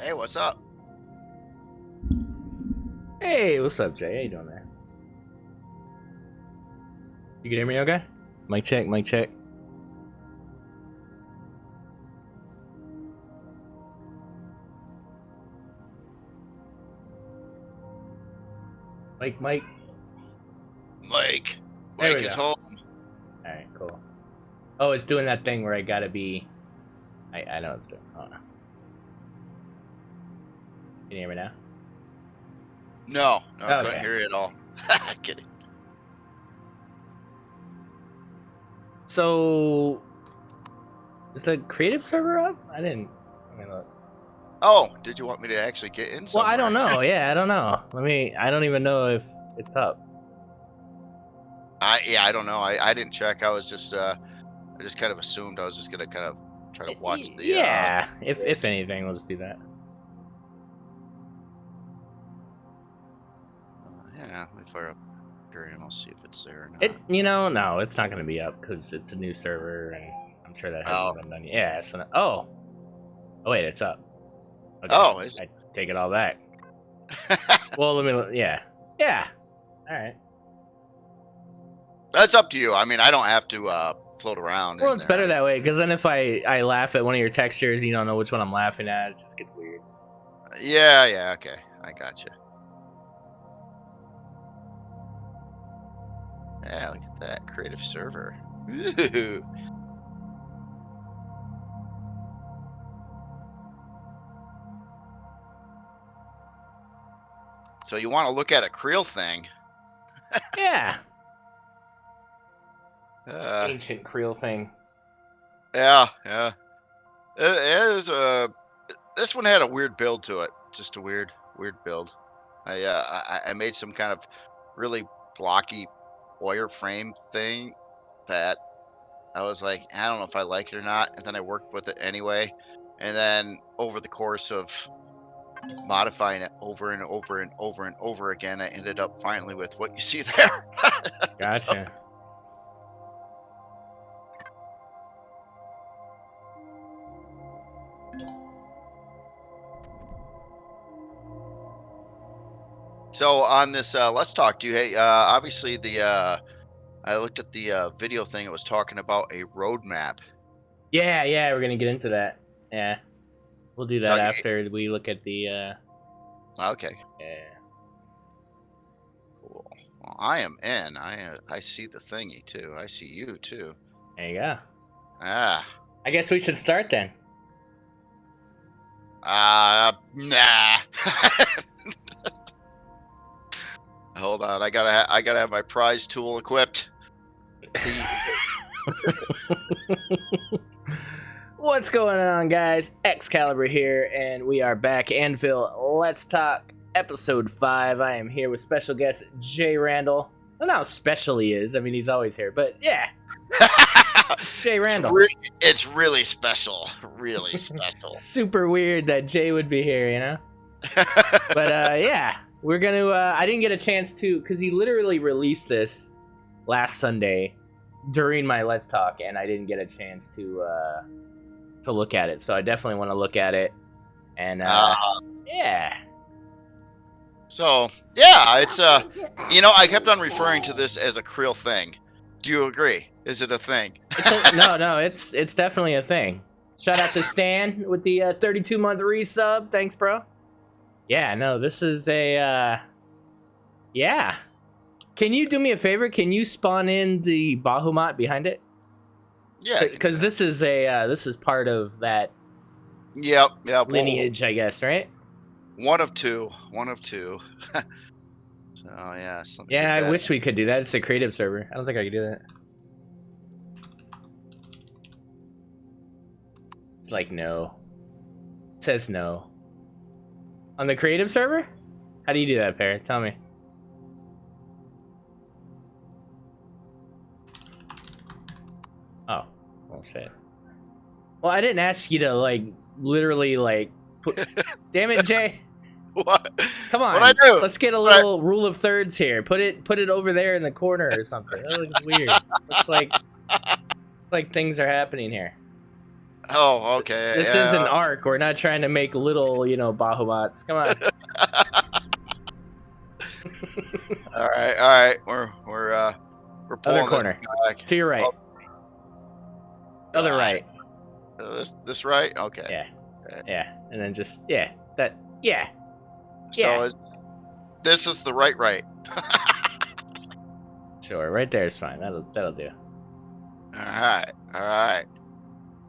Hey, what's up? Hey, what's up, Jay? How you doing, man? You can hear me okay? Mic check, mic check. Mike. Mike. There Mike we is go. home. Alright, cool. Oh, it's doing that thing where I gotta be... I know it's doing... Hold on. Can you hear me now? No, I Okay. couldn't hear you at all. Kidding. So... Is the creative server up? I didn't... Let me look. Oh, did you want me to actually get in Well, somewhere? I don't know. Yeah, I don't know. I don't even know if it's up. I don't know. I didn't check. I was just I just kind of assumed I was just gonna kind of try to watch the Yeah, if anything, we'll just do that. yeah, let me fire up here and I'll see if it's there or not. No, it's not going to be up because it's a new server, and I'm sure that hasn't been done yet. Yeah, so oh, wait, it's up. Okay. Oh, is it? I take it all back. Well, yeah. All right. That's up to you. I mean, I don't have to float around. Well, it's better that way because then if I laugh at one of your textures, you don't know which one I'm laughing at. It just gets weird. Yeah, okay, I got you. Yeah, look at that creative server. Ooh. So you want to look at a Creel thing? Yeah. Ancient Creel thing. Yeah. It is this one had a weird build to it. Just a weird build. I made some kind of really blocky wireframe thing that I was like, I don't know if I like it or not. And then I worked with it anyway. And then over the course of modifying it over and over and over and over again, I ended up finally with what you see there. Gotcha. So on this let's talk to you. Hey, obviously I looked at the video thing. It was talking about a roadmap. Yeah, we're gonna get into that. Yeah, we'll do that Doug, after we look at the. Okay. Yeah. Cool. Well, I am in. I see the thingy too. I see you too. There you go. Ah. I guess we should start then. Nah. Hold on. I gotta have my prize tool equipped. What's going on, guys? Excalibur here, and we are back. Anvil, let's talk episode 5. I am here with special guest Jay Randall. I don't know how special he is. I mean, he's always here, but yeah. It's Jay Randall. It's really special. Really special. Super weird that Jay would be here, you know? But yeah, we're gonna I didn't get a chance to, because he literally released this last Sunday during my Let's Talk, and I didn't get a chance to look at it. So I definitely want to look at it. And yeah. So yeah, it's I kept on referring to this as a Creel thing. Do you agree? Is it a thing? No, it's definitely a thing. Shout out to Stan with the 32-month resub. Thanks, bro. Yeah, no, this is a yeah. Can you do me a favor? Can you spawn in the Bahamut behind it? Yeah, because this is part of that. Yep. Lineage, I guess, right? One of two. So yes. Yeah, I wish we could do that. It's a creative server. I don't think I could do that. It's like no. It says no. On the creative server? How do you do that, Parrot? Tell me. Oh, well, shit. Well, I didn't ask you to literally put. Damn it, Jay. What? Come on. What'd I do? Let's get a little rule of thirds here. Put it over there in the corner or something. That looks weird. Looks like things are happening here. Oh, okay. This is Yeah. an arc. We're not trying to make little, Bahamats. Come on. All right. All right. We're Other pulling this corner. back. To your right. Oh Other God. right. This right? Okay. Yeah. Okay. Yeah. And then just, yeah. That, yeah. So Yeah. this is the right. Sure. Right there is fine. That'll do. All right. All right.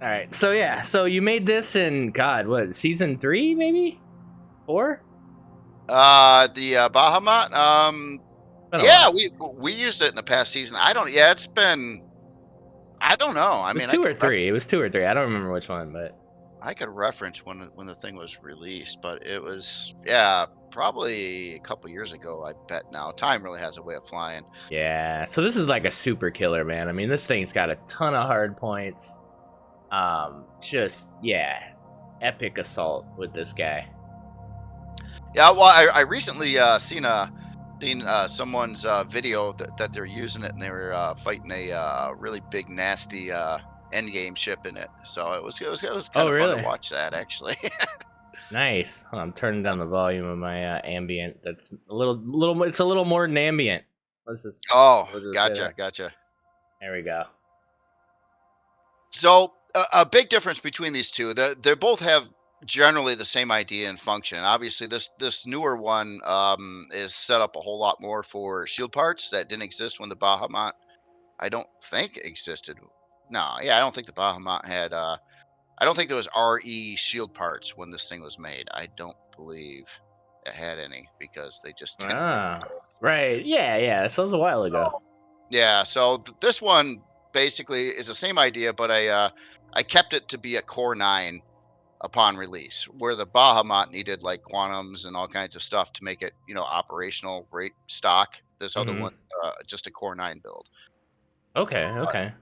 All right. So, yeah. So you made this in, God, what, season 3, maybe? 4? The Bahamut. Been a Yeah, while. we used it in the past season. I don't. Yeah, it's been. I don't know. I It was mean, I 2 or could 3. It was 2 or 3. I don't remember which one, but I could reference when the thing was released, but it was yeah probably a couple years ago. I bet now time really has a way of flying. yeah. So this is like a super killer, man. I mean, this thing's got a ton of hard points. Just, yeah. Epic assault with this guy. Yeah, well, I recently seen someone's video that they're using it, and they were fighting a really big nasty end game ship in it. So it was kind Oh, of fun to really? watch that actually. Nice. Hold on, I'm turning down the volume of my ambient. That's a little. It's a little more than ambient. Let's just Oh, say gotcha, that. gotcha. There we go. So a big difference between these two, they both have generally the same idea and function. Obviously, this newer one is set up a whole lot more for shield parts that didn't exist when the Bahamut I don't think existed. No, yeah, I don't think the Bahamut had. I don't think there was RE shield parts when this thing was made. I don't believe it had any because they just didn't Ah, right. Yeah, yeah. This was a while ago. Yeah, so this one basically is the same idea, but I kept it to be a Core 9 upon release, where the Bahamut needed like quantums and all kinds of stuff to make it, operational, great stock. This other Hmm. one, just a Core 9 build, Okay. Okay.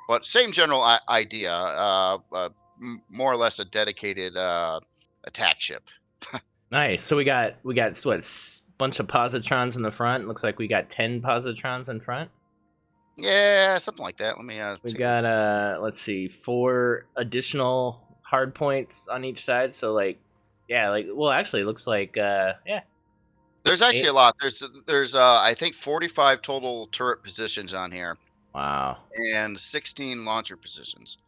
but same general idea, more or less a dedicated attack ship. Nice. So we got what bunch of positrons in the front. Looks like we got 10 positrons in front. Yeah, something like that. Let me We take a look. got let's see, 4 additional hard points on each side. So like, yeah, like well, actually, it looks like yeah, There's actually a 8. lot. There's I think 45 total turret positions on here Wow. and 16 launcher positions.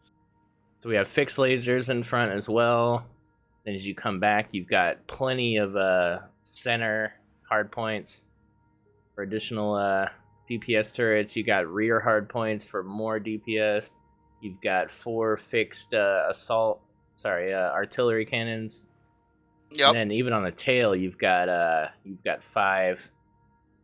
So we have fixed lasers in front as well. Then as you come back, you've got plenty of center hard points for additional DPS turrets. You got rear hard points for more DPS. You've got 4 fixed artillery cannons. Yep. And then even on the tail, you've got 5.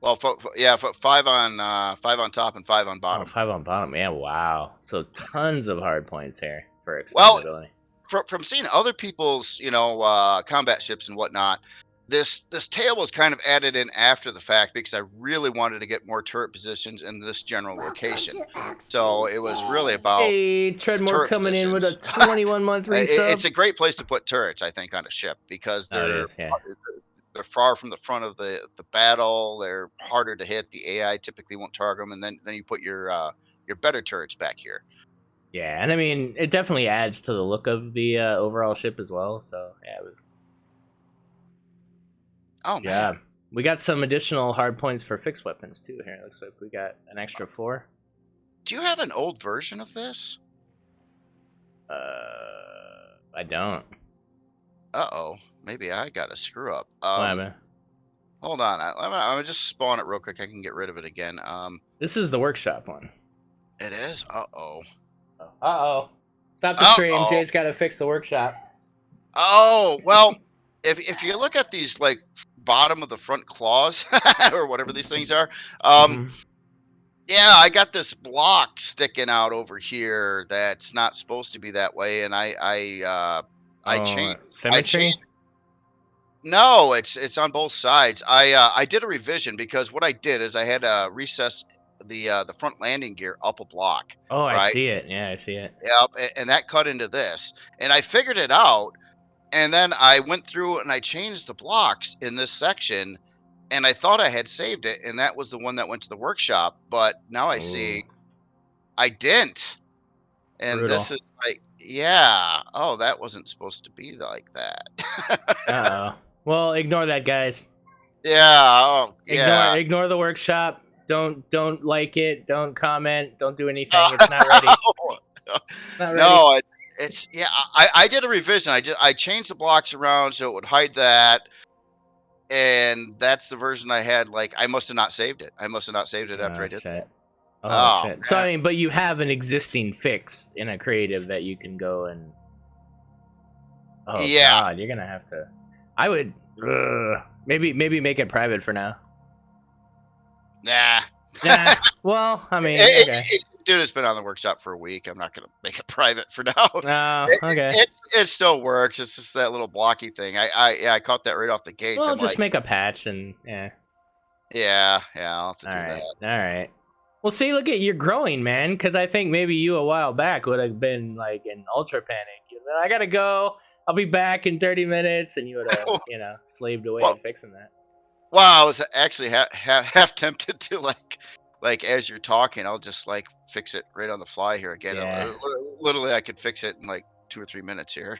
Well, yeah, 5 on top and 5 on Oh, bottom. 5 on bottom. Yeah, wow. So tons of hard points here for Well, expandability. from seeing other people's, combat ships and whatnot, this tail was kind of added in after the fact because I really wanted to get more turret positions in this general location. So it was really about Hey, the Treadmore turret coming in with a positions. 21-month It's resub. a great place to put turrets, I think, on a ship because Oh, it is, yeah. they're far from the front of the battle. They're harder to hit. The AI typically won't target them, and then you put your better turrets back here. Yeah, and I mean, it definitely adds to the look of the overall ship as well. So yeah, it was. Oh man, Yeah, we got some additional hard points for fixed weapons too. Here, it looks like we got an extra 4. do you have an old version of this? I don't. Uh-oh, maybe I got a screw up. What happened? Hold on. I'm gonna just spawn it real quick. I can get rid of it again. This is the workshop one. It is. Uh-oh. Uh-oh. Stop the stream. Uh-oh. Jay's got to fix the workshop. Oh, well, if you look at these like bottom of the front claws or whatever these things are, Mhm. yeah, I got this block sticking out over here that's not supposed to be that way, and I Oh, changed. I symmetry? changed. No, it's on both sides. I did a revision because what I did is I had to recess the front landing gear up a block, Oh, I right? see it. Yeah, I see it. Yep, and that cut into this, and I figured it out, and then I went through and I changed the blocks in this section, and I thought I had saved it, and that was the one that went to the workshop, but now I Ooh, see I didn't. And this brutal. is like Yeah. Oh, that wasn't supposed to be like that. Uh oh. Well, ignore that, guys. Yeah. Oh, yeah. Ignore the workshop. Don't like it. Don't comment. Don't do anything. It's not ready. Not ready. No, it's yeah. I did a revision. I changed the blocks around so it would hide that, and that's the version I had. Like I must have not saved it. I must have not saved it after Oh I did that. shit. Oh Oh shit. So I man. mean, but you have an existing fix in a creative that you can go and. Oh Yeah. god, you're gonna have to. I would. Maybe make it private for now. Nah. Nah. Well, I mean, okay. Dude, it's been on the workshop for a week. I'm not gonna make it private for now. Oh, okay. It still works. It's just that little blocky thing. Yeah, I caught that right off the gates. Well, I'm just like, make a patch and yeah. yeah, I'll have to All do right. that. All right. Well, see, look at you're growing, man. Because I think maybe you a while back would have been like in ultra panic. I gotta go. I'll be back in 30 minutes, and you would have, slaved away Well, at fixing that. well, I was actually half tempted to like as you're talking, I'll just like fix it right on the fly here again. Yeah. Literally, I could fix it in like 2 or 3 minutes here.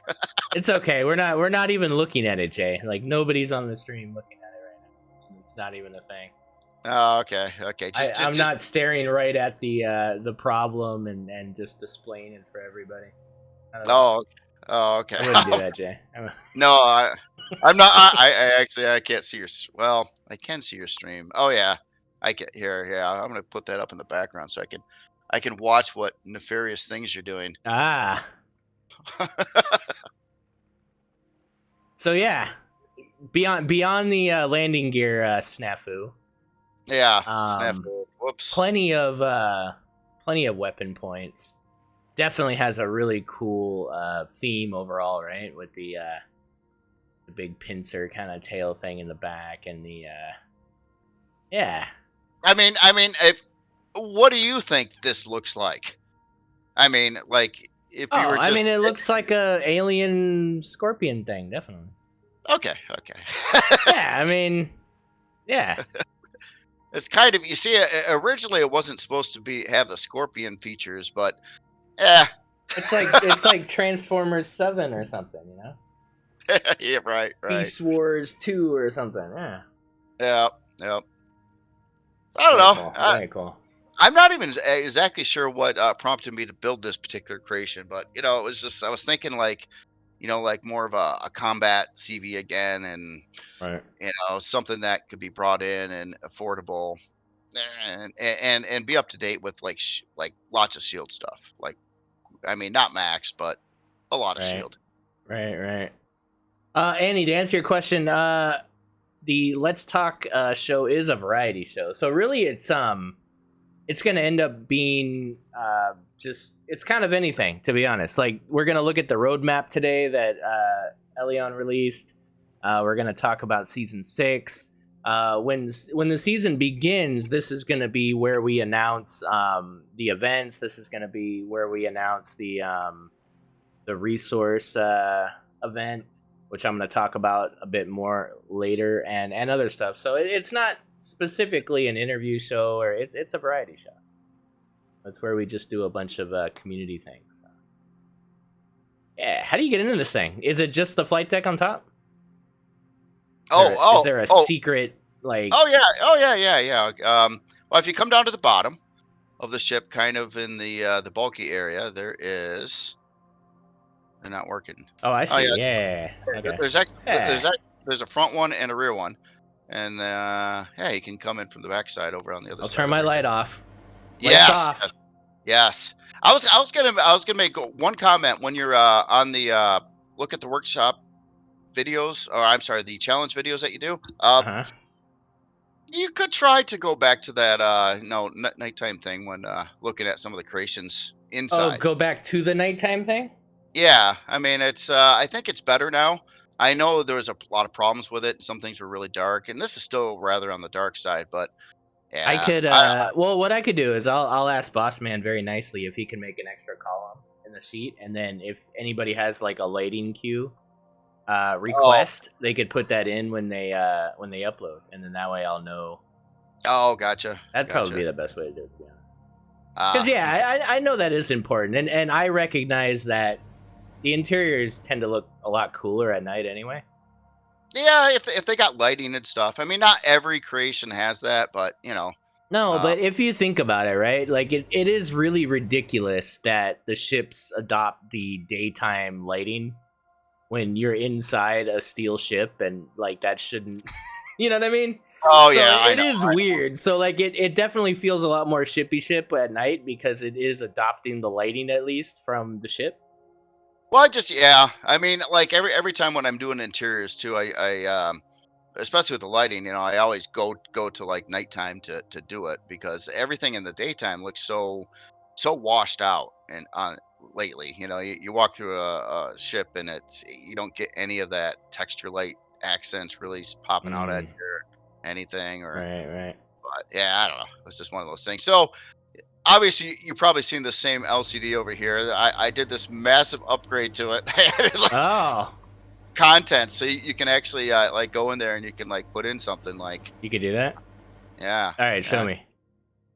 It's okay. We're not even looking at it, Jay. Like nobody's on the stream looking at it right now. It's not even a thing. Oh, okay. I'm Just not staring right at the problem and just displaying it for everybody. I don't know. oh, oh, okay. I wouldn't do that, Jay. No, I'm not. I actually I can't see your. Well, I can see your stream. Oh yeah, I can here. Yeah, I'm gonna put that up in the background so I can watch what nefarious things you're doing. Ah. So yeah, beyond the landing gear snafu, Yeah, um, snafu. Whoops. plenty of weapon points. Definitely has a really cool theme overall, right? With the big pincer kind of tail thing in the back and the yeah. I mean, if what do you think this looks like? I mean, like if you Oh, were I just mean, it looks like a alien scorpion thing, definitely. okay. Yeah, I mean, yeah. It's kind of you see. Originally, it wasn't supposed to have the scorpion features, but yeah, It's like Transformers 7 or something, you know? yeah, right. Beast Wars 2 or something. Yeah. Yeah. So, I don't Very know. cool. Very cool. I'm not even exactly sure what prompted me to build this particular creation, but it was just I was thinking like, like more of a combat CV again, and Right. something that could be brought in and affordable, and be up to date with like lots of shield stuff. Like, I mean, not max, but a lot of Right. shield. Right. Annie, to answer your question, the Let's Talk show is a variety show. So really it's going to end up being just it's kind of anything, to be honest. Like we're going to look at the roadmap today that Elion released. We're going to talk about season 6. When the season begins, this is going to be where we announce the events. This is going to be where we announce the resource event, which I'm going to talk about a bit more later, and other stuff. So it's not specifically an interview show, or it's a variety show. That's where we just do a bunch of community things. Yeah, how do you get into this thing? Is it just the flight deck on top? Is there a secret like? Oh yeah. Well, if you come down to the bottom of the ship, kind of in the bulky area, there is. They're not working. Oh, I see. Yeah. Okay. There's a front one and a rear one, and yeah, you can come in from the back side over on the other I'll side. turn my light off. Yes. I was gonna make one comment when you're on the look at the workshop videos, or I'm sorry, the challenge videos that you do. You could try to go back to that nighttime thing when looking at some of the creations inside. Oh, go back to the nighttime thing? Yeah, I mean it's I think it's better now. I know there was a lot of problems with it. Some things were really dark, and this is still rather on the dark side, but yeah. I could well, what I could do is I'll ask Bossman very nicely if he can make an extra column in the sheet, and then if anybody has like a lighting queue request, they could put that in when they upload, and then that way I'll know. Oh, gotcha. That'd probably be the best way to do it, to be honest. Because I know that is important, and I recognize that the interiors tend to look a lot cooler at night anyway. Yeah, if they got lighting and stuff. I mean, not every creation has that, but No, uh, but if you think about it, right? Like it is really ridiculous that the ships adopt the daytime lighting when you're inside a steel ship and like that shouldn't you know what I mean? oh So yeah, I it know. is weird. So like it definitely feels a lot more shippy ship at night because it is adopting the lighting at least from the ship. Well, yeah. I mean, like every time when I'm doing interiors too, I especially with the lighting, I always go to like nighttime to do it because everything in the daytime looks so washed out and lately. You walk through a ship and you don't get any of that texture light accents really popping out at Mm, you or anything or right, right. but yeah, I don't know. It's just one of those things. So obviously you've probably seen the same LCD over here. I did this massive upgrade to it. Like Oh, content so you can actually like go in there and you can like put in something like you could do that? yeah, All right, show yeah. me.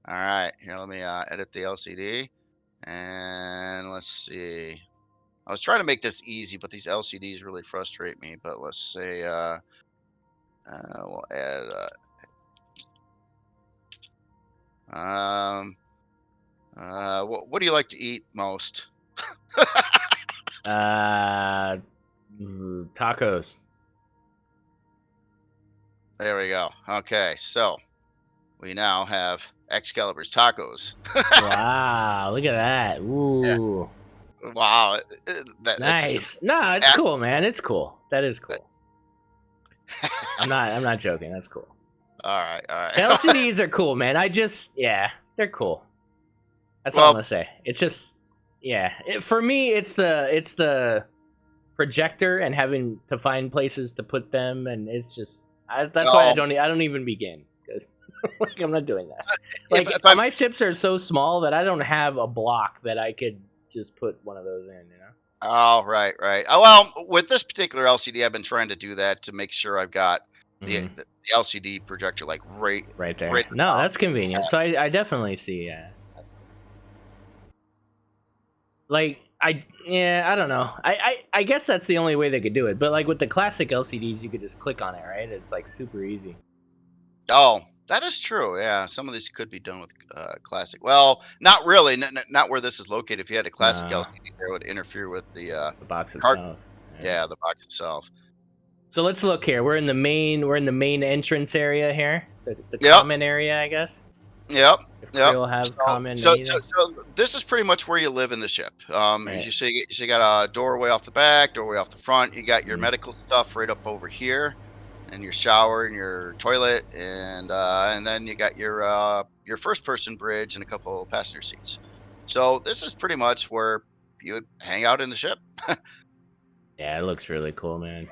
All right, here, let me edit the LCD and let's see. I was trying to make this easy, but these LCDs really frustrate me. But let's say we'll add um what do you like to eat most? Uh tacos. There we go. Okay, so we now have Excalibur's tacos. Wow, look at that. Yeah, Ooh. wow, that's just Nice. No, it's cool, man. It's cool. That is cool. I'm not joking. That's cool. all right, all The right. LCDs are cool, man. Yeah, they're cool. That's all I'm Well, gonna say. It's just yeah. For me, it's the projector and having to find places to put them, and it's just that's why oh, I don't even begin because like I'm not doing that. if Like if I'm my ships are so small that I don't have a block that I could just put one of those in. You know. oh, right, right. Oh, well, with this particular LCD, I've been trying to do that to make sure I've got Hmm. the LCD projector like Right right there. on No, top. that's convenient. So I definitely see. Yeah, that's cool. Like I don't know. I guess that's the only way they could do it. But like with the classic LCDs, you could just click on it, right? It's like super easy. Oh, that is true. Yeah, some of these could be done with classic. Well, not really. Not where this is located. If you had a classic No, LCD, there would interfere with the the box card. itself. Yeah. Yeah, the box itself. So let's look here. We're in the main entrance area here. The Yep. common area, I guess. Yep. If Yep. Krill have So, common so, so, anything. so this is pretty much where you live in the ship. As Right. you see, so you got a doorway off the back, doorway off the front. You got your Mm. medical stuff right up over here, and your shower and your toilet, and then you got your first person bridge and a couple passenger seats. So this is pretty much where you would hang out in the ship. Yeah, it looks really cool, man.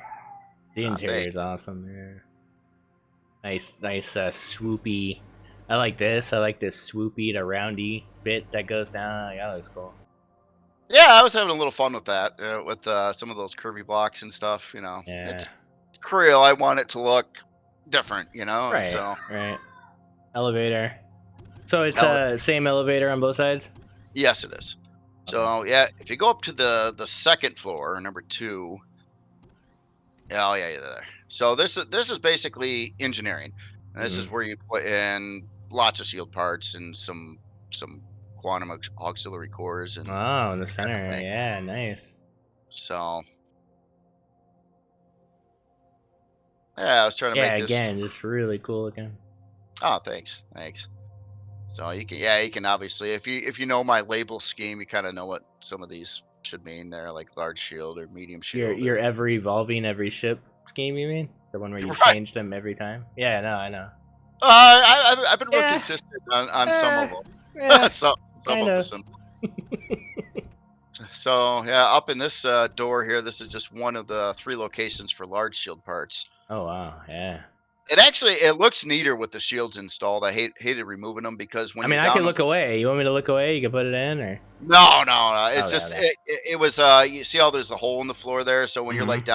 The They interior is awesome. Yeah. Nice, swoopy. I like this. I like this swoopy to roundy bit that goes down. Like, that looks cool. Yeah, I was having a little fun with that, with some of those curvy blocks and stuff. Yeah. It's Creel. I want it to look different. Right. So Right. Elevator. So it's ele- same elevator on both sides. yes, it is. Okay. So yeah, if you go up to the second floor, number two. Oh yeah, you're there. So this is basically engineering. And this Hmm. is where you put in lots of shield parts and some quantum auxiliary cores and Oh, in the that kind of center. thing. Yeah. Nice. So yeah, I was trying to Yeah. make this. Again, just really cool looking. Oh, thanks, thanks. So you can obviously if you know my label scheme, you kind of know what some of these should mean there, like large shield or medium shield You're or ever evolving every ship scheme. You mean the one where you right. change them every time? Yeah. No, I know. I've been real Yeah. consistent on some of Eh, them. yeah. Some Kind of the of. simple. So yeah, up in this door here, this is just one of the three locations for large shield parts. Oh wow. Yeah. It looks neater with the shields installed. I hated removing them because I when mean, you're I could down on look away. You want me to look away? You can put it in, or no. It's okay, just okay. it was you see how there's a hole in the floor there. So when you're Hmm. like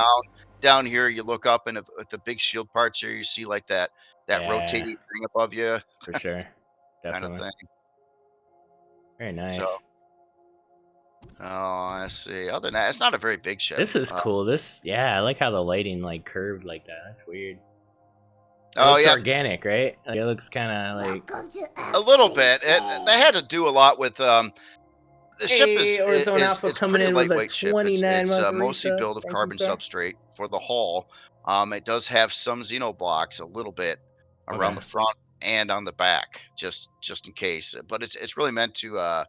down here, you look up and if the big shield parts here, you see like that Yeah, rotating thing above you for sure, kind of definitely. thing. Very So nice. Oh, I see. Other than that, it's not a very big ship. This is cool. Yeah, I like how the lighting like curved like that. That's weird. It Oh looks yeah, organic, right? Like, it looks kind of like. a little bit. They had to do a lot with the ship Hey, Ozone is Alpha it's coming pretty in with a lightweight ship. It's 29-month mostly resub. built of Thank you, carbon sir. substrate for the hull. It does have some xeno blocks a little bit around Okay. the front and on the back, just in case. But it's really meant to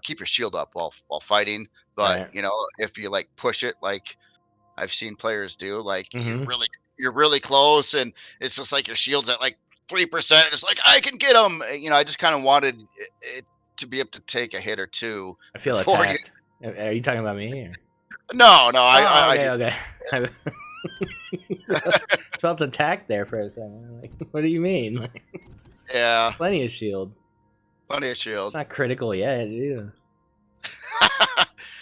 keep your shield up while fighting. But Right. if you like push it, like I've seen players do, like Mm-hmm. you're really close, and it's just like your shield's at like 3%. It's like I can get them. I just kind of wanted it to be able to take a hit or two I feel before you. attacked. Are you talking about me? Or? No, Oh, I okay, do. okay. I felt attacked there for a second. Like, what do you mean? Like, Yeah, plenty of shield. plenty of It's shield. not critical yet, either.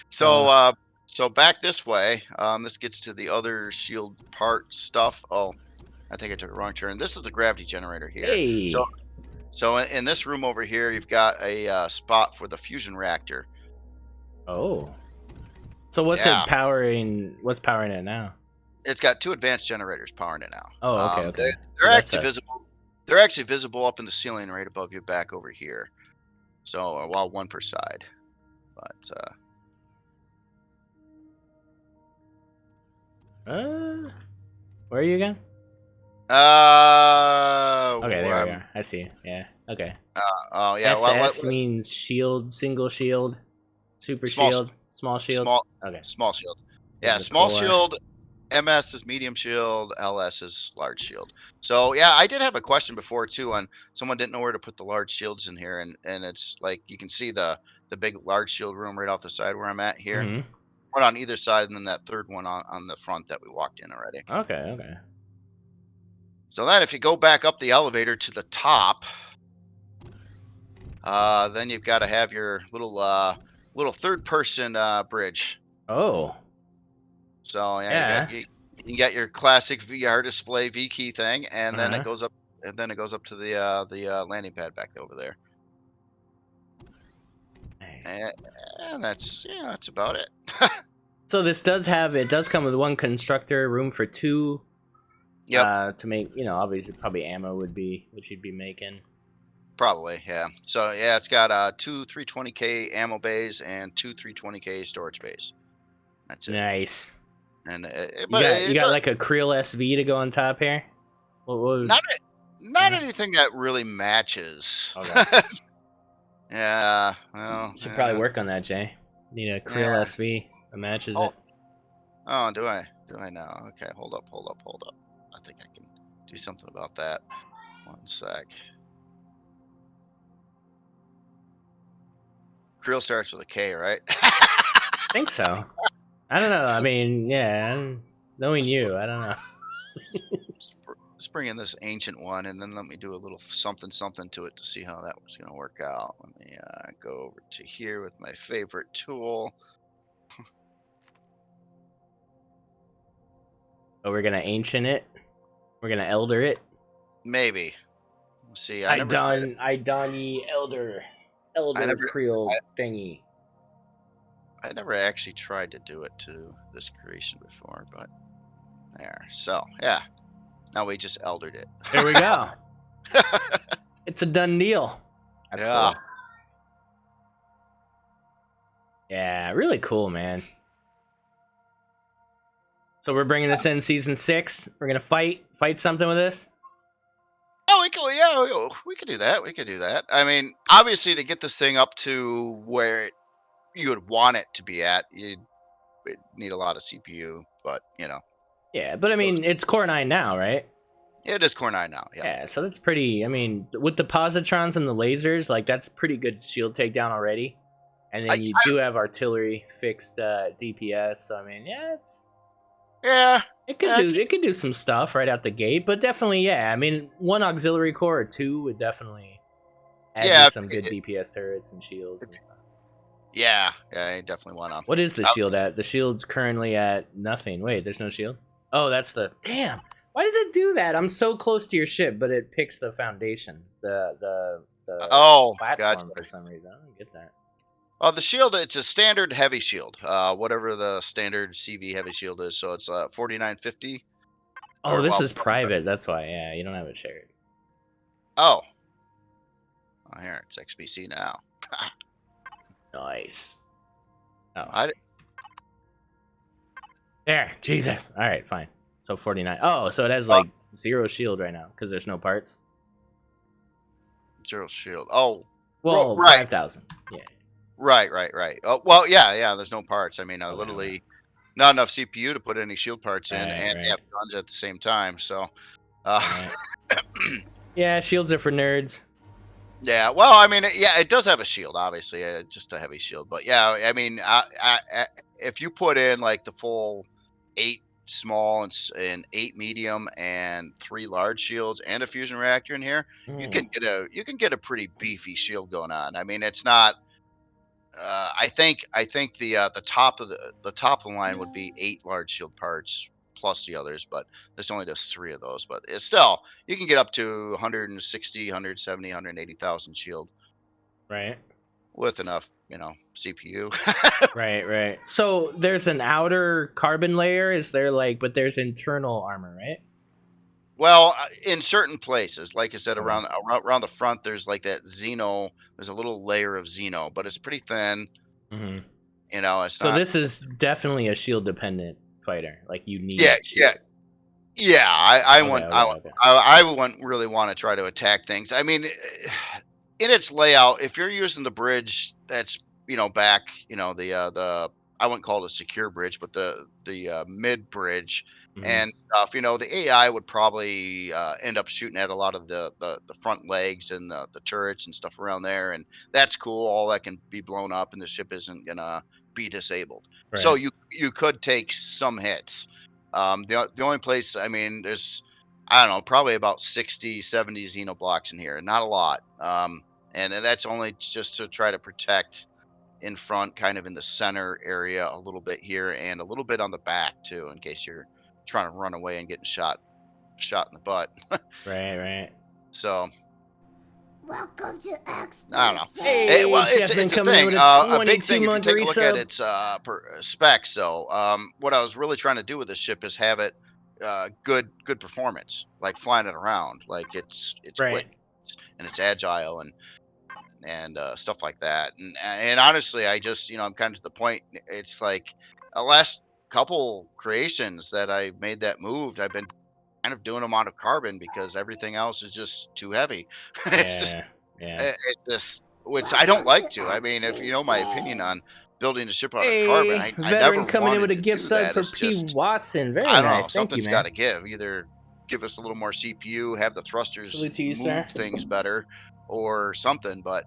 so uh, so back this way. This gets to the other shield part stuff. Oh, I think I took a wrong turn. This is the gravity generator here. So Hey. so in this room over here, you've got a spot for the fusion reactor. Oh. So what's Yeah, it powering? What's powering it now? it's got two advanced generators powering it now. Oh, okay, okay. So They're that's actually us. visible. They're actually visible up in the ceiling right above you, back over here. So, well, one per side. But Where are you again? Okay, there we um, are. I see. Yeah. Okay. oh yeah, SS means shield, single shield, super small, shield, small shield. small, Okay. small shield. This is Yeah, the small core. shield. MS is medium shield. LS is large shield. So yeah, I did have a question before too on someone didn't know where to put the large shields in here, and it's like you can see the big large shield room right off the side where I'm at here. Mm-hmm. One on either side, and then that third one on the front that we walked in already. Okay. Okay. So then, if you go back up the elevator to the top, then you've got to have your little third person bridge. Oh. So yeah, Yeah. you got your classic VR display V key thing, and then it Uh-huh. goes up to the landing pad back over there. Nice. And that's about it. So this does come with one constructor, room for two. Yep, To make, obviously probably ammo would be what you'd be making. probably, yeah. So yeah, it's got two 320K ammo bays and two 320K storage bays. That's it. Nice. And You got like a Creel SV to go on top here. not Yeah. anything that really matches. Okay. Yeah, well, Should probably work on that, Jay. Need a Creel yeah. SV that matches Oh, it. oh, do I? Do I now? Okay, hold up. I think I can do something about that. One sec. Creel starts with a K, right? I think so. I don't know. I mean, yeah, knowing you, I don't know. Let's bring in this ancient one, and then let me do a little something to it to see how that was going to work out. Let me go over to here with my favorite tool. But we're gonna ancient it. We're gonna elder it. Maybe. Let's see. I done ye elder I Creel thingy. I never actually tried to do it to this creation before, but there. So yeah. Now we just eldered it. There we go. It's a done deal. That's Yeah. cool. Yeah, really cool, man. So we're bringing this in season 6. We're gonna fight something with this. Oh, we could do that. We could do that. I mean, obviously, to get this thing up to where you would want it to be at, you'd need a lot of CPU. But Yeah, but I mean, it's Core 9 now, right? it is Core 9 now. Yeah. Yeah, so that's pretty. I mean, with the positrons and the lasers, like that's pretty good shield takedown already. And then you do have artillery fixed DPS. So I mean, yeah, it could do some stuff right out the gate. But definitely, yeah. I mean, one auxiliary core or two would definitely add you some good DPS turrets and shields and stuff. Yeah, I definitely want to. What is the shield at? The shield's currently at nothing. Wait, there's no shield? Oh, that's the... Damn! Why does it do that? I'm so close to your ship, but it picks the foundation. The platform gotcha. for some reason. I don't get that. The shield, it's a standard heavy shield. Whatever the standard CV heavy shield is. So it's 4950. Oh, Or this well, is private. That's why. Yeah, you don't have it shared. oh, here it's XBC now. Nice. Oh, I there. Jesus. All right, fine. So 49. Oh, so it has uh, like 0 shield right now because there's no parts. zero shield. Oh, Well, right, 5,000. Yeah. right. Oh, well, yeah. There's no parts. I mean, Okay. Okay. literally not enough CPU to put any shield parts in Right. and Right. have guns at the same time. So, uh, Right. Yeah, shields are for nerds. yeah. Well, I mean, yeah, it does have a shield, obviously, just a heavy shield. But yeah, I mean, if you put in like the full 8 small and 8 medium and 3 large shields and a fusion reactor in here, Mm, you can get a pretty beefy shield going on. I mean, it's not. I think the top of the top of the line would be 8 large shield parts plus the others, but this only does 3 of those. But it's still, you can get up to 160, 170, 180,000 shield right. with enough, CPU. Right. Right. So there's an outer carbon layer. Is there like, but there's internal armor, right? Well, in certain places, like I said, Okay. around the front, there's like that Xeno. There's a little layer of Xeno, but it's pretty thin. Hmm. It's So not. this is definitely a shield dependent fighter. Like you Yeah, need yeah, shield. yeah. Okay. Okay. Okay. I wouldn't really want to try to attack things. I mean, in its layout, if you're using the bridge that's back, the I wouldn't call it a secure bridge, but the mid bridge Hmm. and stuff, the AI would probably end up shooting at a lot of the front legs and the turrets and stuff around there, and that's cool. All that can be blown up, and the ship isn't gonna be disabled. So Right. you could take some hits. The only place, I mean, there's I don't know, probably about 60, 70 xenoblocks in here, not a lot. And that's only just to try to protect in front, kind of in the center area a little bit here and a little bit on the back too, in case you're trying to run away and getting shot in the butt. Right. Right. So Welcome to I don't know. Hey, Well, Jeffman it's a coming in thing. with a A big thing if you 22-month take a look at resub. its specs. So what I was really trying to do with this ship is have it good performance, like flying it around, like it's quick Right. and it's agile and stuff like that. And honestly, I just I'm kind of to the point. It's like the last couple creations that I made that moved, I've been kind of doing them out of carbon because everything else is just too heavy. it's just Yeah. Yeah. it's just which I don't like to. I mean, if you know my opinion on building a ship out of carbon, Hey, I veteran never coming in with wanted a to gift do sub that. for It's P. just Watson. Very I don't know. nice. Thank you, Something's got man. to give. Either give us a little more CPU, have the thrusters Salute to you, sir. move things better, or something. But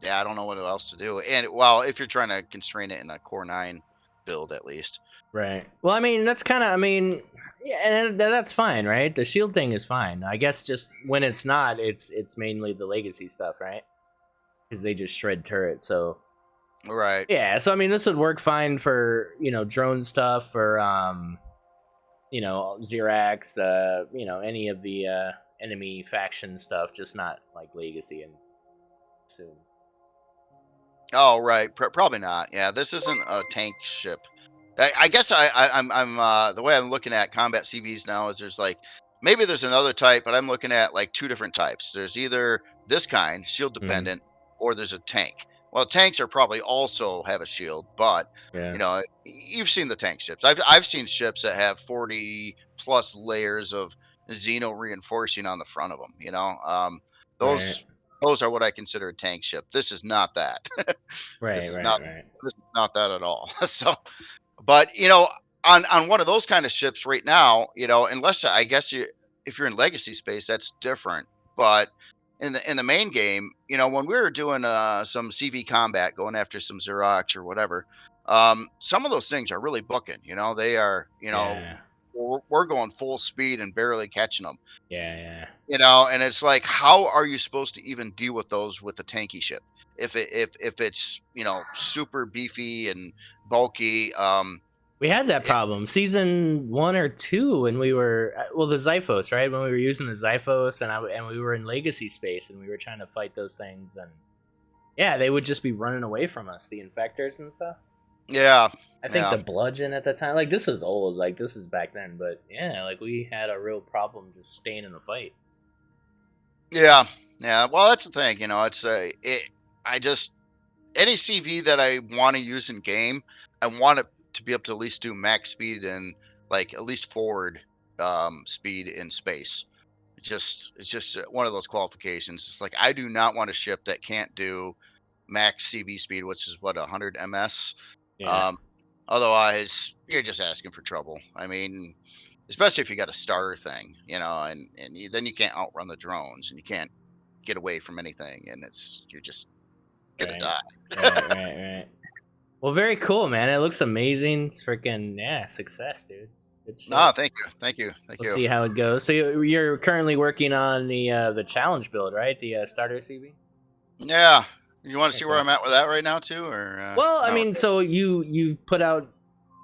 yeah, I don't know what else to do. And well, if you're trying to constrain it in a Core 9 build, at least. Right. Well, I mean, that's kind of, I mean, yeah, and that's fine, right? The shield thing is fine. I guess just when it's not, it's mainly the legacy stuff, right? Because they just shred turrets. So Right. yeah. So I mean, this would work fine for drone stuff or Xerax, any of the enemy faction stuff, just not like legacy and soon. Oh, right. Probably not. Yeah, this isn't a tank ship. I guess I'm the way I'm looking at combat CVs now is there's like maybe there's another type, but I'm looking at like 2 different types. There's either this kind, shield Mhm. dependent, or there's a tank. Well, tanks are probably also have a shield, but Yeah. you've seen the tank ships. I've seen ships that have 40 plus layers of Xeno reinforcing on the front of them. Right. Those those are what I consider a tank ship. This is not that. Right. This is Right. not Right. this is not that at all. So, but on one of those kind of ships right now, unless I guess if you're in legacy space, that's different. But in the main game, when we were doing some CV combat, going after some Xerox or whatever, some of those things are really booking. They are. Yeah. We're going full speed and barely catching them. Yeah. Yeah. And it's like, how are you supposed to even deal with those with the tanky ship if it's super beefy and bulky? We had that it- problem season 1 or 2 when we were the Zyphos, right? When we were using the Zyphos and we were in legacy space and we were trying to fight those things, and Yeah, they would just be running away from us, the infectors and stuff. Yeah, I think yeah, the bludgeon at the time, like this is old, like this is back then, but yeah, like we had a real problem just staying in the fight. yeah, yeah. Well, that's the thing, It's I just any CV that I want to use in game, I want it to be able to at least do max speed and like at least forward speed in space. It's just one of those qualifications. It's like I do not want a ship that can't do max CV speed, which is what 100 ms. Yeah. Um, Otherwise, you're just asking for trouble. I mean, especially if you got a starter thing, then you can't outrun the drones and you can't get away from anything, and you're just gonna Right. die. Right. Well, very cool, man. It looks amazing. It's freaking yeah, success, dude. Good shit. No, thank you, thank you, thank We'll you. see how it goes. So you're currently working on the challenge build, right? The starter CB. Yeah, you want to Very see where cool. I'm at with that right now too, or Well, I no? mean, so you put out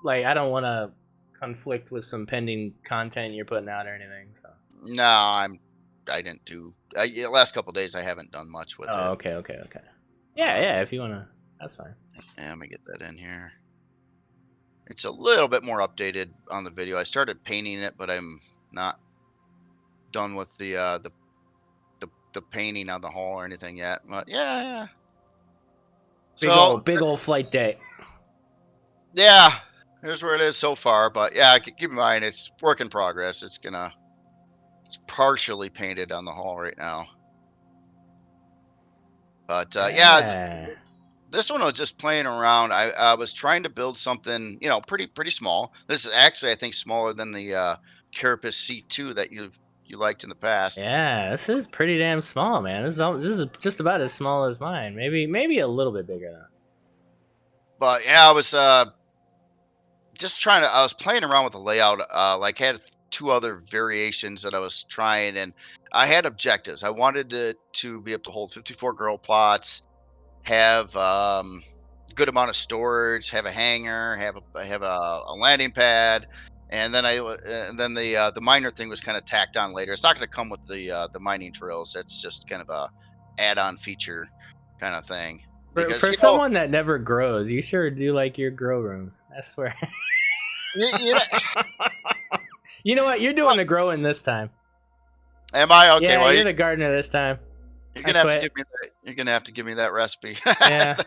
like I don't want to conflict with some pending content you're putting out or anything. So. No, I didn't do. Yeah, last couple days I haven't done much with Oh, it. okay. Yeah. If you wanna, that's fine. Yeah, let me get that in here. It's a little bit more updated on the video. I started painting it, but I'm not done with the painting on the hull or anything yet. But yeah. So Big old flight deck. yeah, here's where it is so far. But yeah, keep in mind it's work in progress. It's partially painted on the hull right now. But yeah, Yeah. this one was just playing around. I was trying to build something, pretty small. This is actually, I think, smaller than the Carapace C2 that you liked in the past. Yeah, this is pretty damn small, man. This is just about as small as mine. Maybe a little bit bigger though. But yeah, I was just trying to. I was playing around with the layout. Like had two other variations that I was trying, and I had objectives. I wanted to be able to hold 54 girl plots, have good amount of storage, have a hangar, have a landing pad, and then the miner thing was kind of tacked on later. It's not going to come with the mining trails. It's just kind of a add-on feature kind of thing because For someone that never grows, you sure do like your grow rooms. I swear. you know, You know what? You're doing the growing this time. am I okay? Yeah, Well, you're the gardener this time. you're I gonna have to quit. give me that. You're gonna have to give me that recipe. Yeah.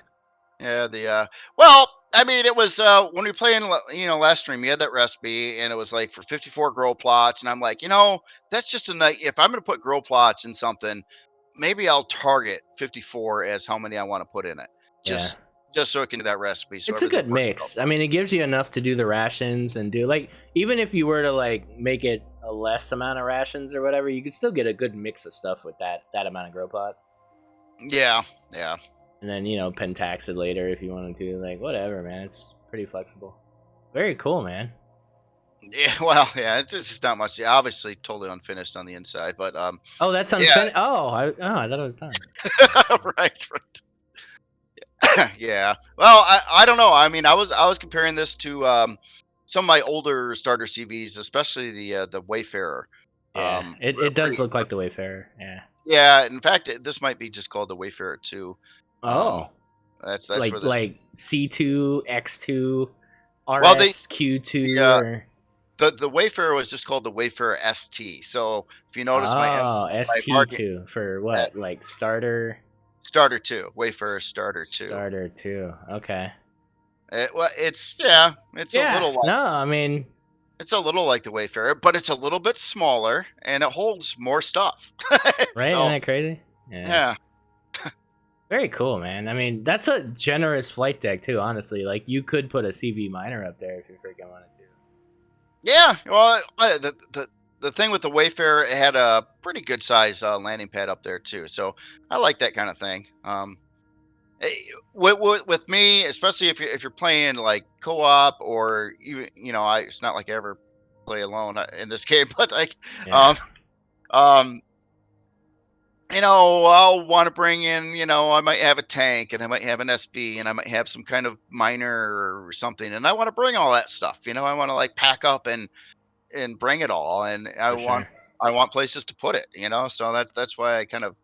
Yeah, well, I mean, it was when we were playing, last stream, you had that recipe, and it was like for 54 grow plots, and I'm like, that's just a night. If I'm going to put grow plots in something, maybe I'll target 54 as how many I want to put in it, Yeah. just so it can do that recipe, so It's a everything good works mix. I out. mean, it gives you enough to do the rations and do like even if you were to like make it a less amount of rations or whatever, you could still get a good mix of stuff with that amount of grow plots. Yeah, yeah, And then, pentax it later if you wanted to. Like whatever, man. It's pretty flexible. Very cool, man. yeah. Well, yeah, it's just not much. Yeah, obviously, totally unfinished on the inside, but Oh, that's yeah, unfinished. I thought it was done. right, right. Yeah. Well, I don't know. I mean, I was comparing this to some of my older starter CVs, especially the Wayfarer. Yeah. It does Pretty. look like the Wayfarer. Yeah. Yeah. In fact, this might be just called the Wayfarer 2. Um, Oh. that's It's that's where this. like C2, X2, Well, the RSQ2 or the Wayfarer was just called the Wayfarer ST. So if you notice oh, my market ST2 for uh, what? Like starter starter 2, Wayfarer starter 2. starter 2. Okay. Well, it's a Yeah. little like. No, I mean, It's a little like the Wayfarer, but it's a little bit smaller and it holds more stuff. right? Isn't So, that crazy? Yeah. yeah. Very cool, man. I mean, that's a generous flight deck too, honestly. Like you could put a CV miner up there if you freaking wanted to. Yeah. Well, the thing with the Wayfarer, it had a pretty good size landing pad up there too. So I like that kind of thing. Eh, with me, especially if you're playing like co-op or even, it's not like I ever play alone in this game, but like, Yeah. um, um, I'll want to bring in, I might have a tank and I might have an SV and I might have some kind of miner or something. And I want to bring all that stuff, I want to like pack up and bring it all. And For sure. I want places to put it, so that's why I kind of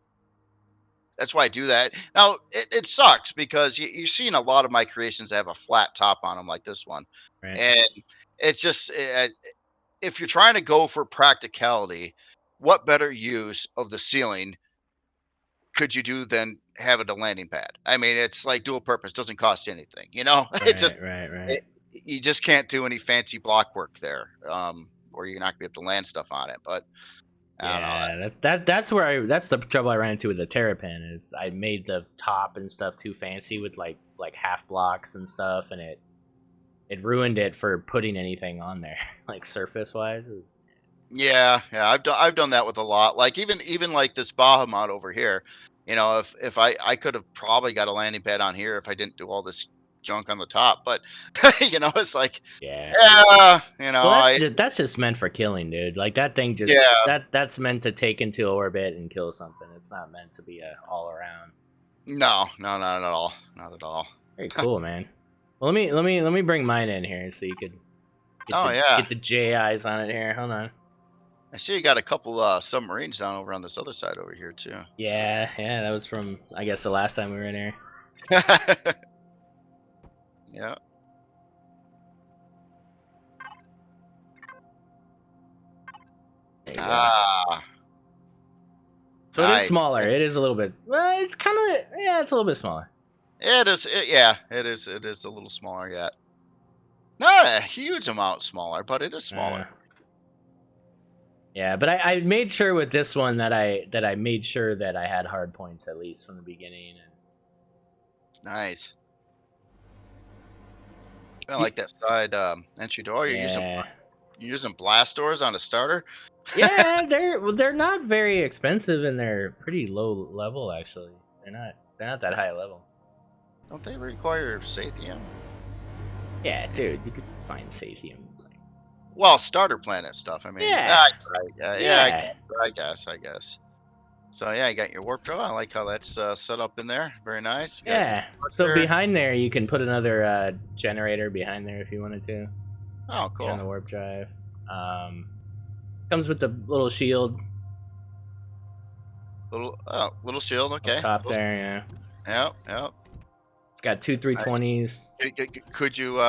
that's why I do that. Now it sucks because you're seeing a lot of my creations that have a flat top on them, like this one, Right. and it's just if you're trying to go for practicality, what better use of the ceiling could you do than have it a landing pad? I mean, it's like dual purpose, doesn't cost you anything, you know? It just Right. it, you just can't do any fancy block work there, or you're not gonna be able to land stuff on it. But I don't know. Yeah, that's the trouble I ran into with the Terrapin is I made the top and stuff too fancy with like half blocks and stuff, and it ruined it for putting anything on there like surface wise. Yeah, I've done that with a lot. Like even like this Bahamut over here, you know, if I could have probably got a landing pad on here if I didn't do all this junk on the top. But you know, it's like, Yeah. yeah, you know, Well, I that's just meant for killing, dude. Like that thing just yeah, that's meant to take into orbit and kill something. It's not meant to be a all around. no, not at all, not at all. Very cool, man. Well, let me bring mine in here so you could Oh yeah, get the J eyes on it here. Hold on. I see you got a couple submarines down over on this other side over here too. Yeah, that was from I guess the last time we were in here. Yeah. There you go. Ah, So it is nice. smaller. It is a little bit. Well, it's kind of it's a little bit smaller. It is. Yeah, it is. It is a little smaller yet. Not a huge amount smaller, but it is smaller. Yeah, but I made sure with this one that I made sure that I had hard points at least from the beginning. Nice. I like that side entry door. You're using blast doors on a starter. Yeah, they're not very expensive and they're pretty low level actually. They're not that high level. Don't they require sathium? Yeah, dude, you could find sathium. Well, starter planet stuff. I mean, Yeah. I guess. So yeah, you got your warp drive. I like how that's set up in there. Very nice. You got Yeah. So behind there, you can put another generator behind there if you wanted to. Oh, cool. On the warp drive. Comes with the little shield. Little shield. Okay. Up top there, yeah. Yep. It's got two 320s. Could you?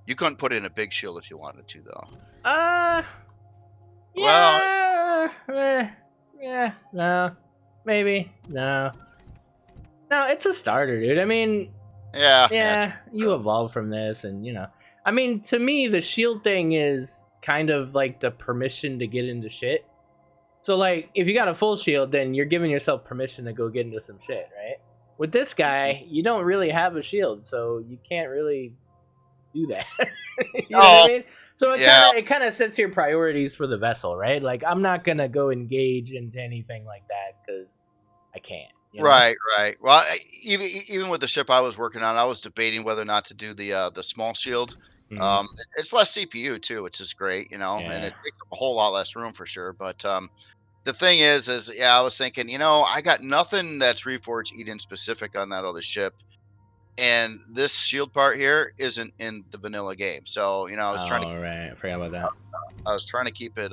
You couldn't put in a big shield if you wanted to, though. Yeah, no, maybe, no. It's a starter, dude. I mean, yeah. You evolve from this, and I mean, to me, the shield thing is kind of like the permission to get into shit. So, like, if you got a full shield, then you're giving yourself permission to go get into some shit, right? With this guy, you don't really have a shield, so you can't really do that. You know what I mean? So it kind of sets your priorities for the vessel, right? Like, I'm not gonna go engage into anything like that because I can't. You know? Right. Well, even with the ship I was working on, I was debating whether or not to do the small shield. Mhm. It's less CPU too, which is great, and it takes up a whole lot less room for sure. But the thing is I was thinking, I got nothing that's Reforged Eden specific on that other ship. And this shield part here isn't in the vanilla game, so I was trying to. Right, I forgot about that. I was trying to keep it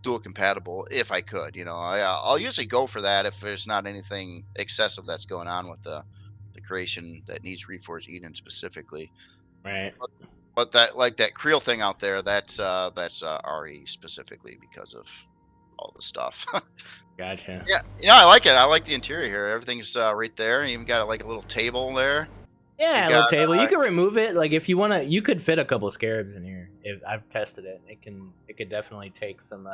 dual compatible if I could. I'll usually go for that if there's not anything excessive that's going on with the creation that needs Reforged Eden specifically. Right. But that Creel thing out there, that's RE specifically because of all the stuff. Gotcha. Yeah, I like it. I like the interior here. Everything's right there. You even got like a little table there. Yeah, a little table. You can remove it. Like if you want to, you could fit a couple scarabs in here. I've tested it. It could definitely take some.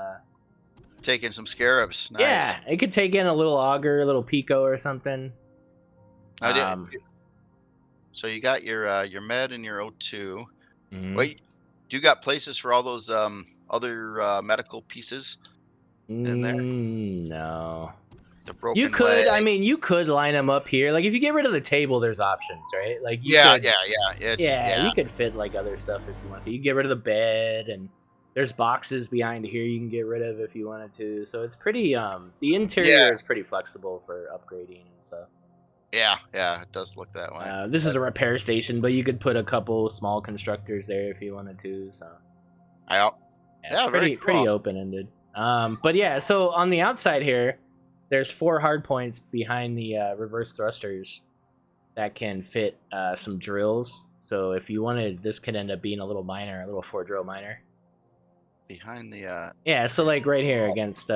Taking some scarabs. Nice. Yeah, it could take in a little auger, a little pico, or something. I did. So you got your med and your O2. Mm-hmm. Wait, do you got places for all those other medical pieces in there? No. The broken You could. leg. I mean, you could line them up here. Like if you get rid of the table, there's options, right? Like you could fit like other stuff if you want to. You can get rid of the bed, and there's boxes behind here you can get rid of if you wanted to. So it's pretty. The interior is pretty flexible for upgrading and stuff. Yeah, it does look that way. This is a repair station, but you could put a couple small constructors there if you wanted to. So Yeah, it's pretty open ended. But yeah, so on the outside here, there's 4 hard points behind the reverse thrusters that can fit some drills. So if you wanted, this could end up being a little miner, a little 4-drill miner. Behind the Yeah, so like right here against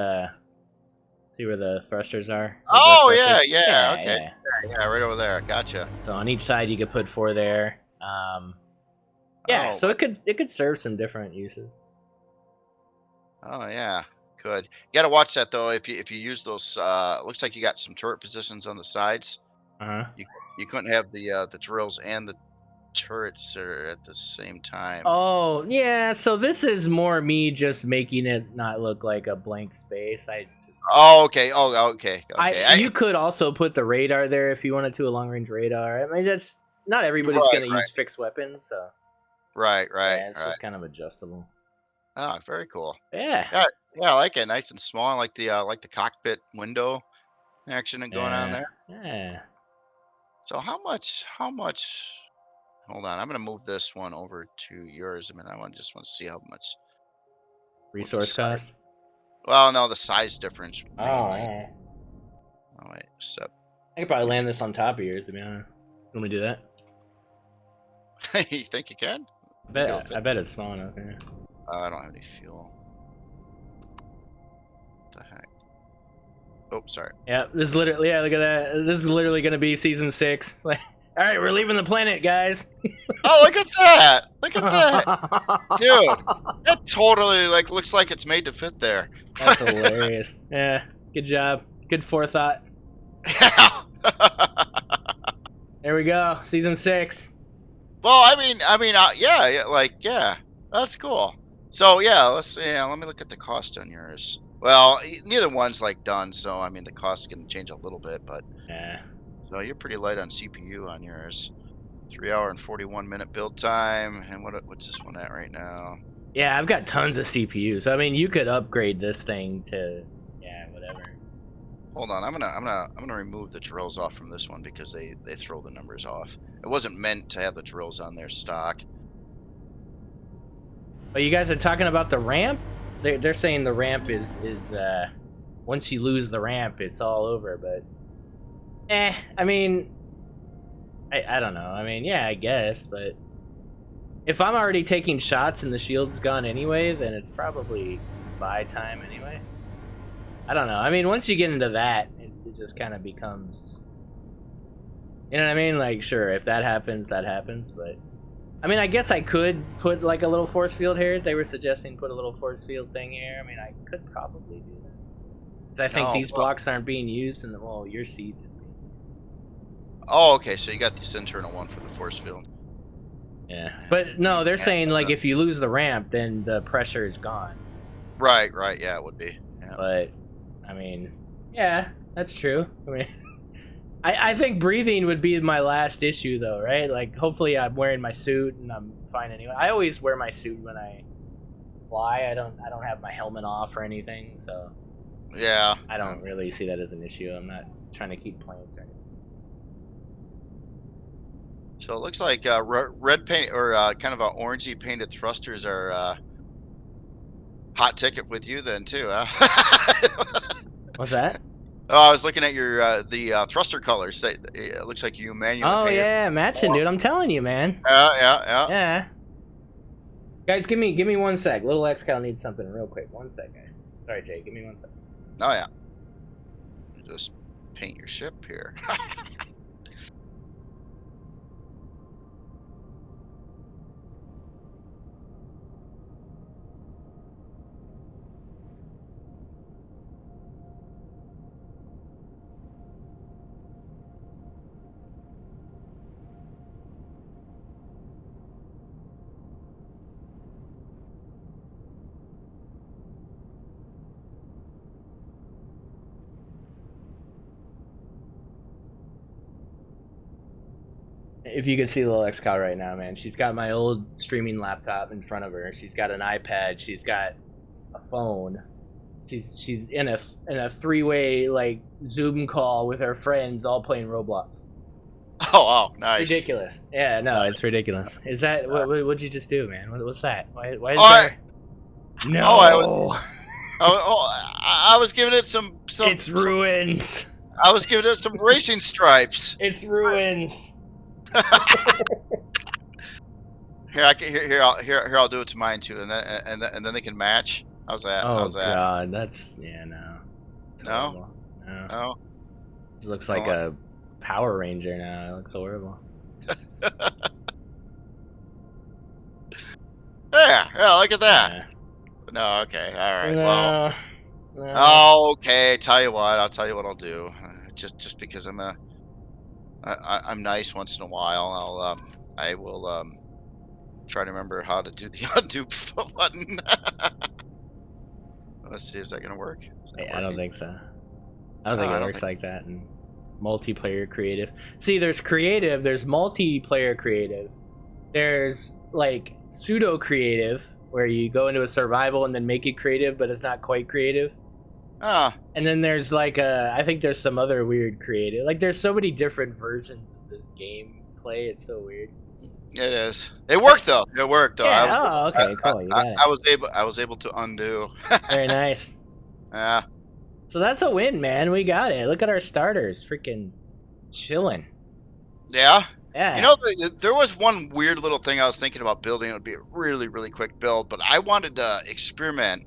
see where the thrusters are? Oh Reverse yeah, thrusters? yeah, okay. Yeah, right over there. Gotcha. So on each side you could put 4 there. Yeah, Oh, so what- it could serve some different uses. Oh yeah, could. You gotta watch that though. If you use those, looks like you got some turret positions on the sides. Uh-huh. You couldn't have the drills and the turrets are at the same time. Oh, yeah, so this is more me just making it not look like a blank space. I just Oh, okay. Oh, okay. Okay. you could also put the radar there if you wanted to, a long range radar. I mean, just not everybody's Right, going to right. use fixed weapons, so Right. yeah, it's Right. just kind of adjustable. Oh, very cool. Yeah. Yeah, I like it. Nice and small. I like the cockpit window action and going on there. Yeah. So how much? Hold on, I'm gonna move this one over to yours. I mean, just want to see how much Resource size. cost? Well, no, the size difference Oh, mainly. yeah. Oh wait, so I could probably land this on top of yours, to be honest. Let me do that. you think you can? I bet it's small enough. Yeah. I don't have any fuel. What the heck? Oh, sorry. Yeah, this is literally. Yeah, look at that. This is literally going to be season 6. Like, all right, we're leaving the planet, guys. Oh, look at that! Look at that, dude! That totally looks like it's made to fit there. That's hilarious. Yeah, good job. Good forethought. There we go. Season 6. Well, I mean, yeah, that's cool. So yeah, let me look at the cost on yours. Well, neither one's done, so I mean the cost is gonna change a little bit, but Yeah. so you're pretty light on CPU on yours. 3 hour and 41-minute build time, and what's this one at right now? Yeah, I've got tons of CPUs. I mean, you could upgrade this thing to whatever. Hold on, I'm gonna remove the drills off from this one because they throw the numbers off. It wasn't meant to have the drills on their stock. But you guys are talking about the ramp? They're saying the ramp is once you lose the ramp, it's all over. But I mean, I don't know. I mean, yeah, I guess. But if I'm already taking shots and the shield's gone anyway, then it's probably buy time anyway. I don't know. I mean, once you get into that, it just kind of becomes, you know what I mean? Like, sure, if that happens, that happens. But I mean, I guess I could put like a little force field here. They were suggesting put a little force field thing here. I mean, I could probably do that. 'Cause I think these blocks aren't being used, and your seat is being. Oh, okay. So you got this internal one for the force field. Yeah, but no, they're saying like if you lose the ramp, then the pressure is gone. Right. Yeah, it would be. Yeah. But I mean, yeah, that's true. I mean, I think breathing would be my last issue, though, right? Like, hopefully, I'm wearing my suit and I'm fine anyway. I always wear my suit when I fly. I don't have my helmet off or anything, so Yeah. I don't really see that as an issue. I'm not trying to keep planes or anything. So it looks like red paint or kind of a orangey painted thrusters are hot ticket with you then too, huh? What's that? Oh, I was looking at your the thruster colors. It looks like you manually Oh painted. yeah, matching, dude. I'm telling you, man. Yeah. Yeah. Guys, give me 1 sec. Little X-Cal needs something real quick. 1 sec, guys. Sorry, Jay. Give me 1 sec. Oh yeah. Just paint your ship here. If you could see little X-Cal right now, man, she's got my old streaming laptop in front of her. She's got an iPad. She's got a phone. She's in a 3-way like Zoom call with her friends, all playing Roblox. Oh wow, nice. Ridiculous. Yeah, no, it's ridiculous. Is that what'd you just do, man? What's that? Why is Oh, there? No. I was giving it some It's ruins. I was giving it some racing stripes. It's ruins. Here, here, I'll do it to mine too, and then they can match. How's that? Oh How's that? god, that's no. It's No, horrible. No. no. It looks You like don't a Power Ranger now. It looks horrible. Yeah, look at that. Yeah. No, okay, all right. Well, No. okay. Tell you what, I'll tell you what I'll do. Just because I'm nice once in a while, I will try to remember how to do the undo button. Let's see, is that gonna work? Is that I don't working? think so. I don't No, think I it don't works think. like that in multiplayer creative. See, there's creative, there's multiplayer creative. There's like pseudo creative where you go into a survival and then make it creative, but it's not quite creative. Ah, And then there's like I think there's some other weird creative. Like there's so many different versions of this gameplay. It's so weird. it is. It worked though. It worked though. Yeah. Oh, okay. Cool. You got it. I was able to undo. Very nice. Yeah. So that's a win, man. We got it. Look at our starters, freaking chilling. Yeah. Yeah. You know, there was one weird little thing I was thinking about building. It would be a really, really quick build, but I wanted to experiment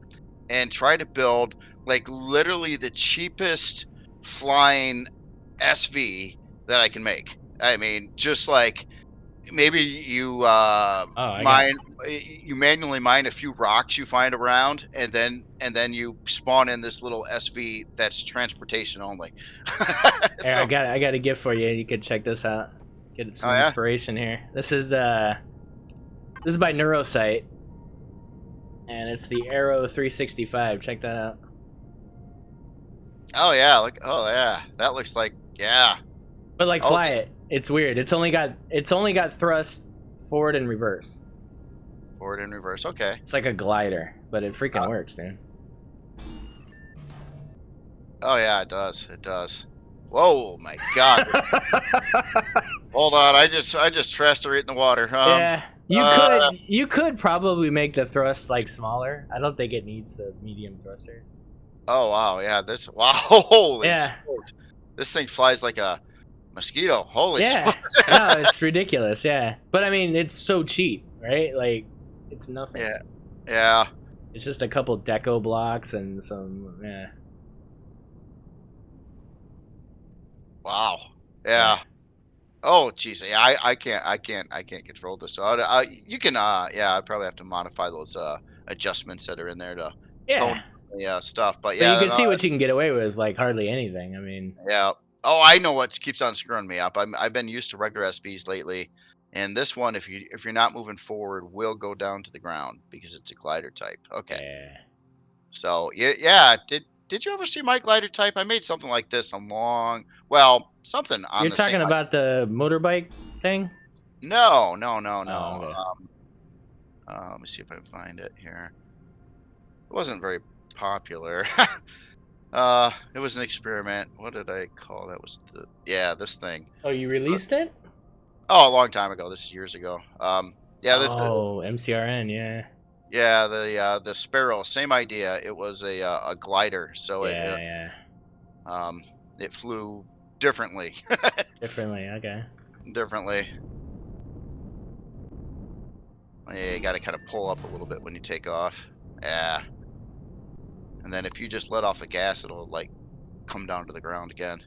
and try to build like literally the cheapest flying SV that I can make. I mean, just like maybe you I got mine, you manually mine a few rocks you find around, and then you spawn in this little SV that's transportation only. Here, So, I got a gift for you. You can check this out. Get some oh yeah, inspiration here. This is by Neurosite, and it's the Arrow 365. Check that out. oh yeah, look, oh yeah, that looks like yeah. But like, Oh, fly it. It's weird. It's only got thrust forward and reverse. forward and reverse. Okay. It's like a glider, but it freaking Uh, works, dude. Oh yeah, it does. It does. Whoa, my God! Hold on, I just trashed her right in the water. Yeah, uh, you could probably make the thrust like smaller. I don't think it needs the medium thrusters. Oh wow, yeah. This wow, holy Yeah. smokes. This thing flies like a mosquito. Holy Yeah, smokes. no, it's ridiculous. Yeah, but I mean, it's so cheap, right? Like, it's nothing. Yeah, yeah. It's just a couple deco blocks and some. Yeah. Wow. Yeah. Oh jeez, yeah. I can't control this. So you can yeah. I'd probably have to modify those adjustments that are in there to Yeah. tone the stuff. But But yeah, you can no, see what you can get away with, like hardly anything. I mean, yeah. Oh, I know what keeps on screwing me up. I've been used to regular SVs lately, and this one, if you're not moving forward, will go down to the ground because it's a glider type. Okay. yeah. So yeah. Did you ever see my glider type? I made something like this something on You're the talking same. about the motorbike thing? No. Oh, okay. Let me see if I can find it here. It wasn't very popular. It was an experiment. What did I call that? Was this thing? Oh, you released it? Oh, a long time ago. This is years ago. Yeah, this Oh, MCRN, yeah. yeah the Sparrow. Same idea. It was a glider, so Yeah. it flew differently. Differently, okay. differently. Yeah, you got to kind of pull up a little bit when you take off. Yeah. And then if you just let off the gas, it'll like come down to the ground again.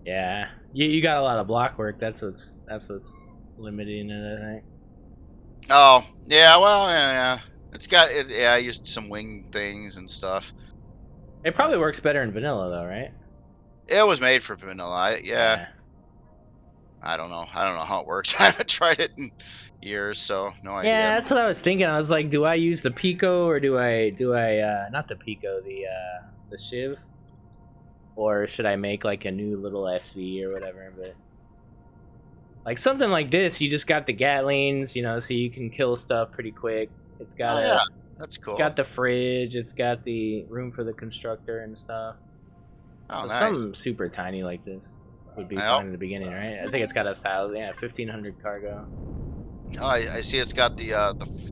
Yeah. You got a lot of block work. That's what's limiting it, I think. Oh, yeah, well, yeah. It's got it. Yeah, I used some wing things and stuff. It probably works better in vanilla though, right? It was made for vanilla. Yeah. I don't know how it works. I haven't tried it in years, so no idea. Yeah, that's what I was thinking. I was like, do I use the Pico or do I not the Pico, the Shiv? Or should I make like a new little SV or whatever? But like something like this, you just got the Gatlings, so you can kill stuff pretty quick. It's got yeah, that's cool. It's got the fridge, it's got the room for the constructor and stuff. Oh, So nice. something super tiny like this would be fine in the beginning, right? I think it's got 1,500 cargo. Oh, I see it's got the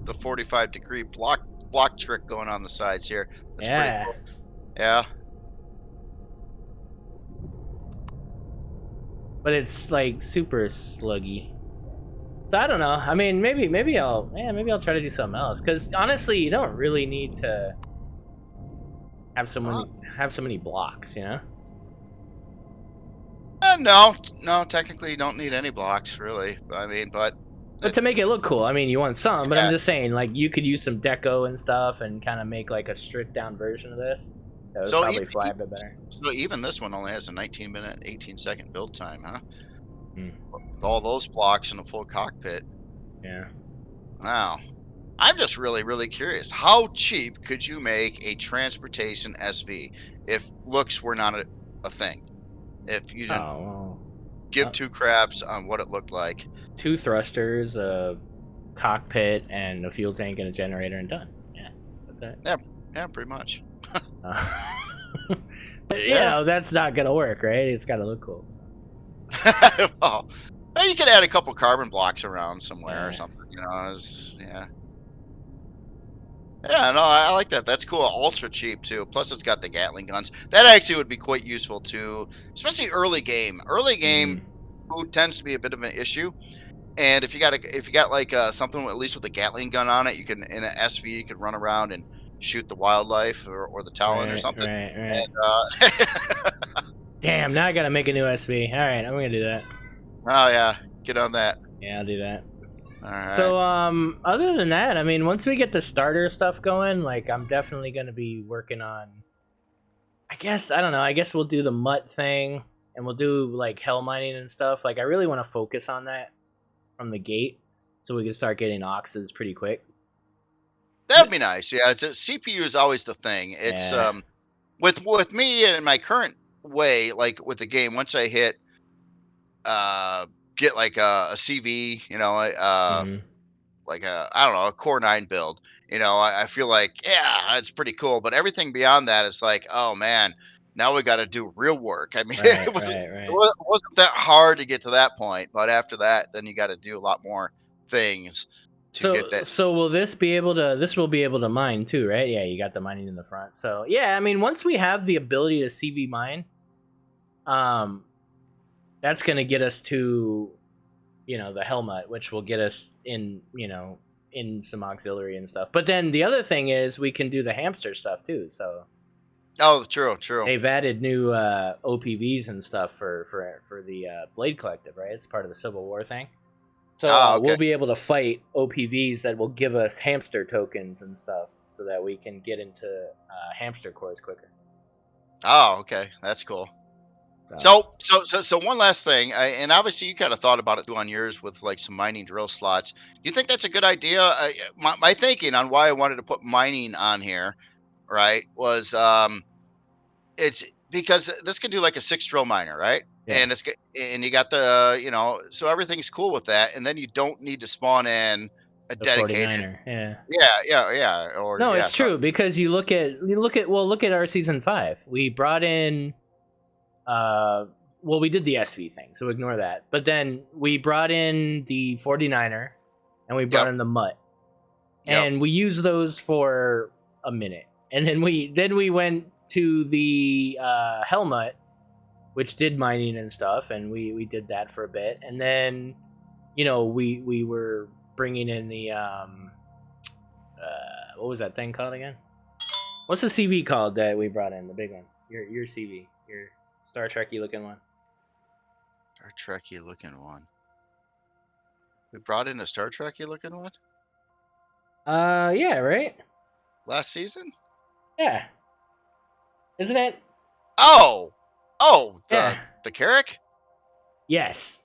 45-degree block trick going on the sides here. That's pretty Yeah. cool. Yeah. But it's like super sluggy. So I don't know. I mean, maybe I'll try to do something else. Because honestly, you don't really need to have Uh, someone have so many blocks, you know? no, no, technically you don't need any blocks really. I mean, but But it, to make it look cool, I mean, you want some. But I'm yeah. just saying, like, you could use some deco and stuff, and kind of make like a stripped down version of this. That would So probably fly a bit better. so even this one only has a 19-minute, 18-second build time, huh? Hmm. With all those blocks and a full cockpit. Yeah. Wow. I'm just really curious. How cheap could you make a transportation SV if looks were not a thing? If you Oh didn't well. give two craps on what it looked like. Two thrusters, a cockpit, and a fuel tank and a generator, and done. Yeah, that's it. Yeah, yeah, pretty much. Uh, Yeah. that's not gonna work, right? It's gotta look cool. So. Well, you could add a couple carbon blocks around somewhere or Yeah. something, yeah. Yeah, no, I like that. That's cool. Ultra cheap too. Plus, it's got the Gatling guns. That actually would be quite useful too, especially early game. Early game Mm-hmm. food tends to be a bit of an issue. And if you got like something at least with a Gatling gun on it, you can in an SV you can run around and shoot the wildlife or the Talon or Right, something. right, right. And Damn, now I gotta make a new SV. All right, I'm gonna do that. oh yeah, get on that. Yeah, I'll do that. All right. So, other than that, I mean, once we get the starter stuff going, like, I'm definitely gonna be working on. I guess I don't know. I guess we'll do the mutt thing, and we'll do like hell mining and stuff. Like, I really want to focus on that from the gate, so we can start getting oxes pretty quick. That'd be nice. Yeah, CPU is always the thing. It's Yeah. with me and my current way, like with the game, once I hit uh get like a CV, Hmm. like a I don't know, a Core 9 build, I feel like yeah, it's pretty cool. But everything beyond that, it's like, oh man, now we got to do real work. I mean, Right, it right, right. wasn't that hard to get to that point, but after that, then you got to do a lot more things to get So that. so will this be able to this will be able to mine too, right? Yeah, you got the mining in the front. So yeah, I mean once we have the ability to CV mine, um that's gonna get us to, the helmet, which will get us in, in some auxiliary and stuff. But then the other thing is we can do the hamster stuff too. So Oh, true. they've added new OPVs and stuff for the Blade Collective, right? It's part of the Civil War thing. So Oh, okay. we'll be able to fight OPVs that will give us hamster tokens and stuff, so that we can get into hamster cores quicker. Oh, okay. That's cool. So one last thing, and obviously you kind of thought about it too on yours with like some mining drill slots. Do you think that's a good idea? My thinking on why I wanted to put mining on here, right, was it's because this can do like a 6 drill miner, right? Yeah, And you got the so everything's cool with that, and then you don't need to spawn in a the dedicated. 49er. Yeah. Yeah, or No, yeah, it's true because look at our season 5. We brought in well, we did the SV thing, so ignore that. But then we brought in the 49er and we brought Yep. in the mutt. Yep. And we used those for a minute. And then we went to the helmet, which did mining and stuff, and we did that for a bit. And then we were bringing in the what was that thing called again? What's the CV called that we brought in, the big one? Your CV, your Star Trekky looking one. Star Trekky looking one. We brought in a Star Trekky looking one Yeah, right? last season. Yeah. Isn't it? Oh, Yeah. the Carrick. Yes.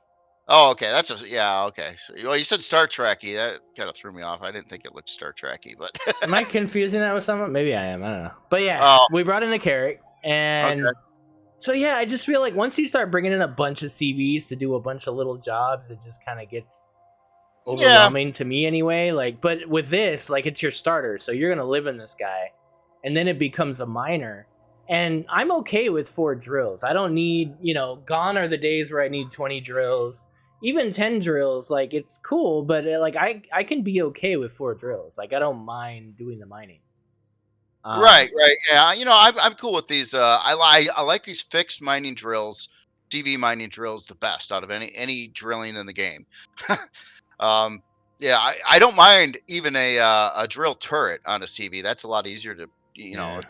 Oh, okay. Yeah. Okay. Well, you said Star Trekky. That kind of threw me off. I didn't think it looked Star Trekky, but Am I confusing that with someone? Maybe I am. I don't know. But yeah, oh, we brought in the carrot, and okay. so yeah, I just feel like once you start bringing in a bunch of CVs to do a bunch of little jobs, it just kind of gets Yeah. overwhelming to me anyway. Like, but with this, like, it's your starter, so you're gonna live in this guy, and then it becomes a minor. And I'm okay with 4 drills. I don't need, gone are the days where I need 20 drills. even 10 drills, like it's cool, but like I can be okay with 4 drills. Like I don't mind doing the mining. Right, right. Yeah, I'm cool with these. I like these fixed mining drills, TV mining drills, the best out of any drilling in the game. um, yeah, I don't mind even a drill turret on a CV. That's a lot easier to Yeah,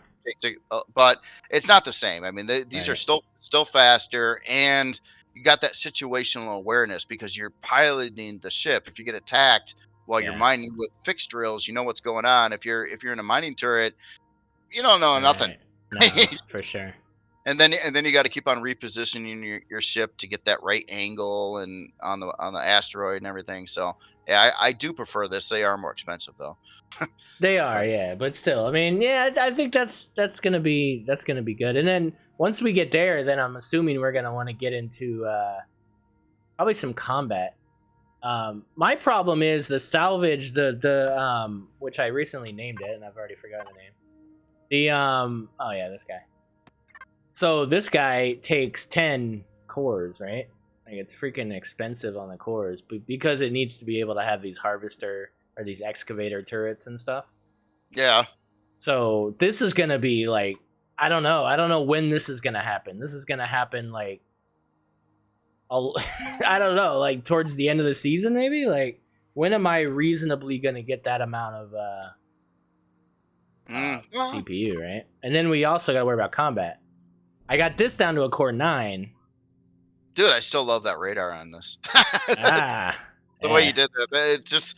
but it's not the same. I mean, these are right. still faster, and you got that situational awareness because you're piloting the ship. If you get attacked while you're Yeah, mining with fixed drills, you know what's going on. If you're in a mining turret, you don't know nothing. right. No, for sure. And then you got to keep on repositioning your ship to get that right angle and on the asteroid and everything. So yeah, I do prefer this. They are more expensive though. They are, But yeah, but still, I mean, yeah, I think that's gonna be good. And then once we get there, then I'm assuming we're gonna want to get into probably some combat. My problem is the salvage, the which I recently named it, and I've already forgotten the name. The oh yeah, this guy. So this guy takes 10 cores, right? Like it's freaking expensive on the cores, but because it needs to be able to have these harvester or these excavator turrets and stuff. yeah, So this is gonna be like I don't know when this is gonna happen. This is gonna happen like I don't know, like towards the end of the season, maybe. Like when am I reasonably gonna get that amount of well, CPU, right? And then we also gotta worry about combat. I got this down to a core 9. dude, I still love that radar on this. Ah, The way yeah, you did that, it just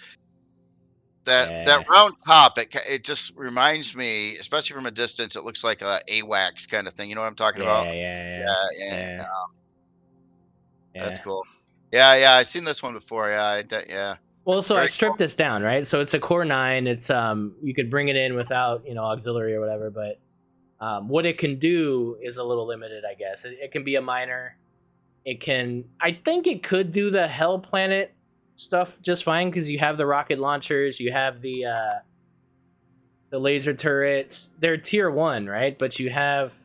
that yeah, round top. It just reminds me, especially from a distance, it looks like a AWACS kind of thing. You know what I'm talking about? yeah, yeah, Yeah, yeah. yeah, That's yeah. cool. Yeah, yeah. I've seen this one before. Yeah, yeah. Well, so I Very stripped cool. this down, right? So it's a core 9. It's you could bring it in without auxiliary or whatever, but what it can do is a little limited, I guess. It can be a miner. It can. I think it could do the Hell Planet stuff just fine because you have the rocket launchers, you have the laser turrets. They're tier 1, right? But you have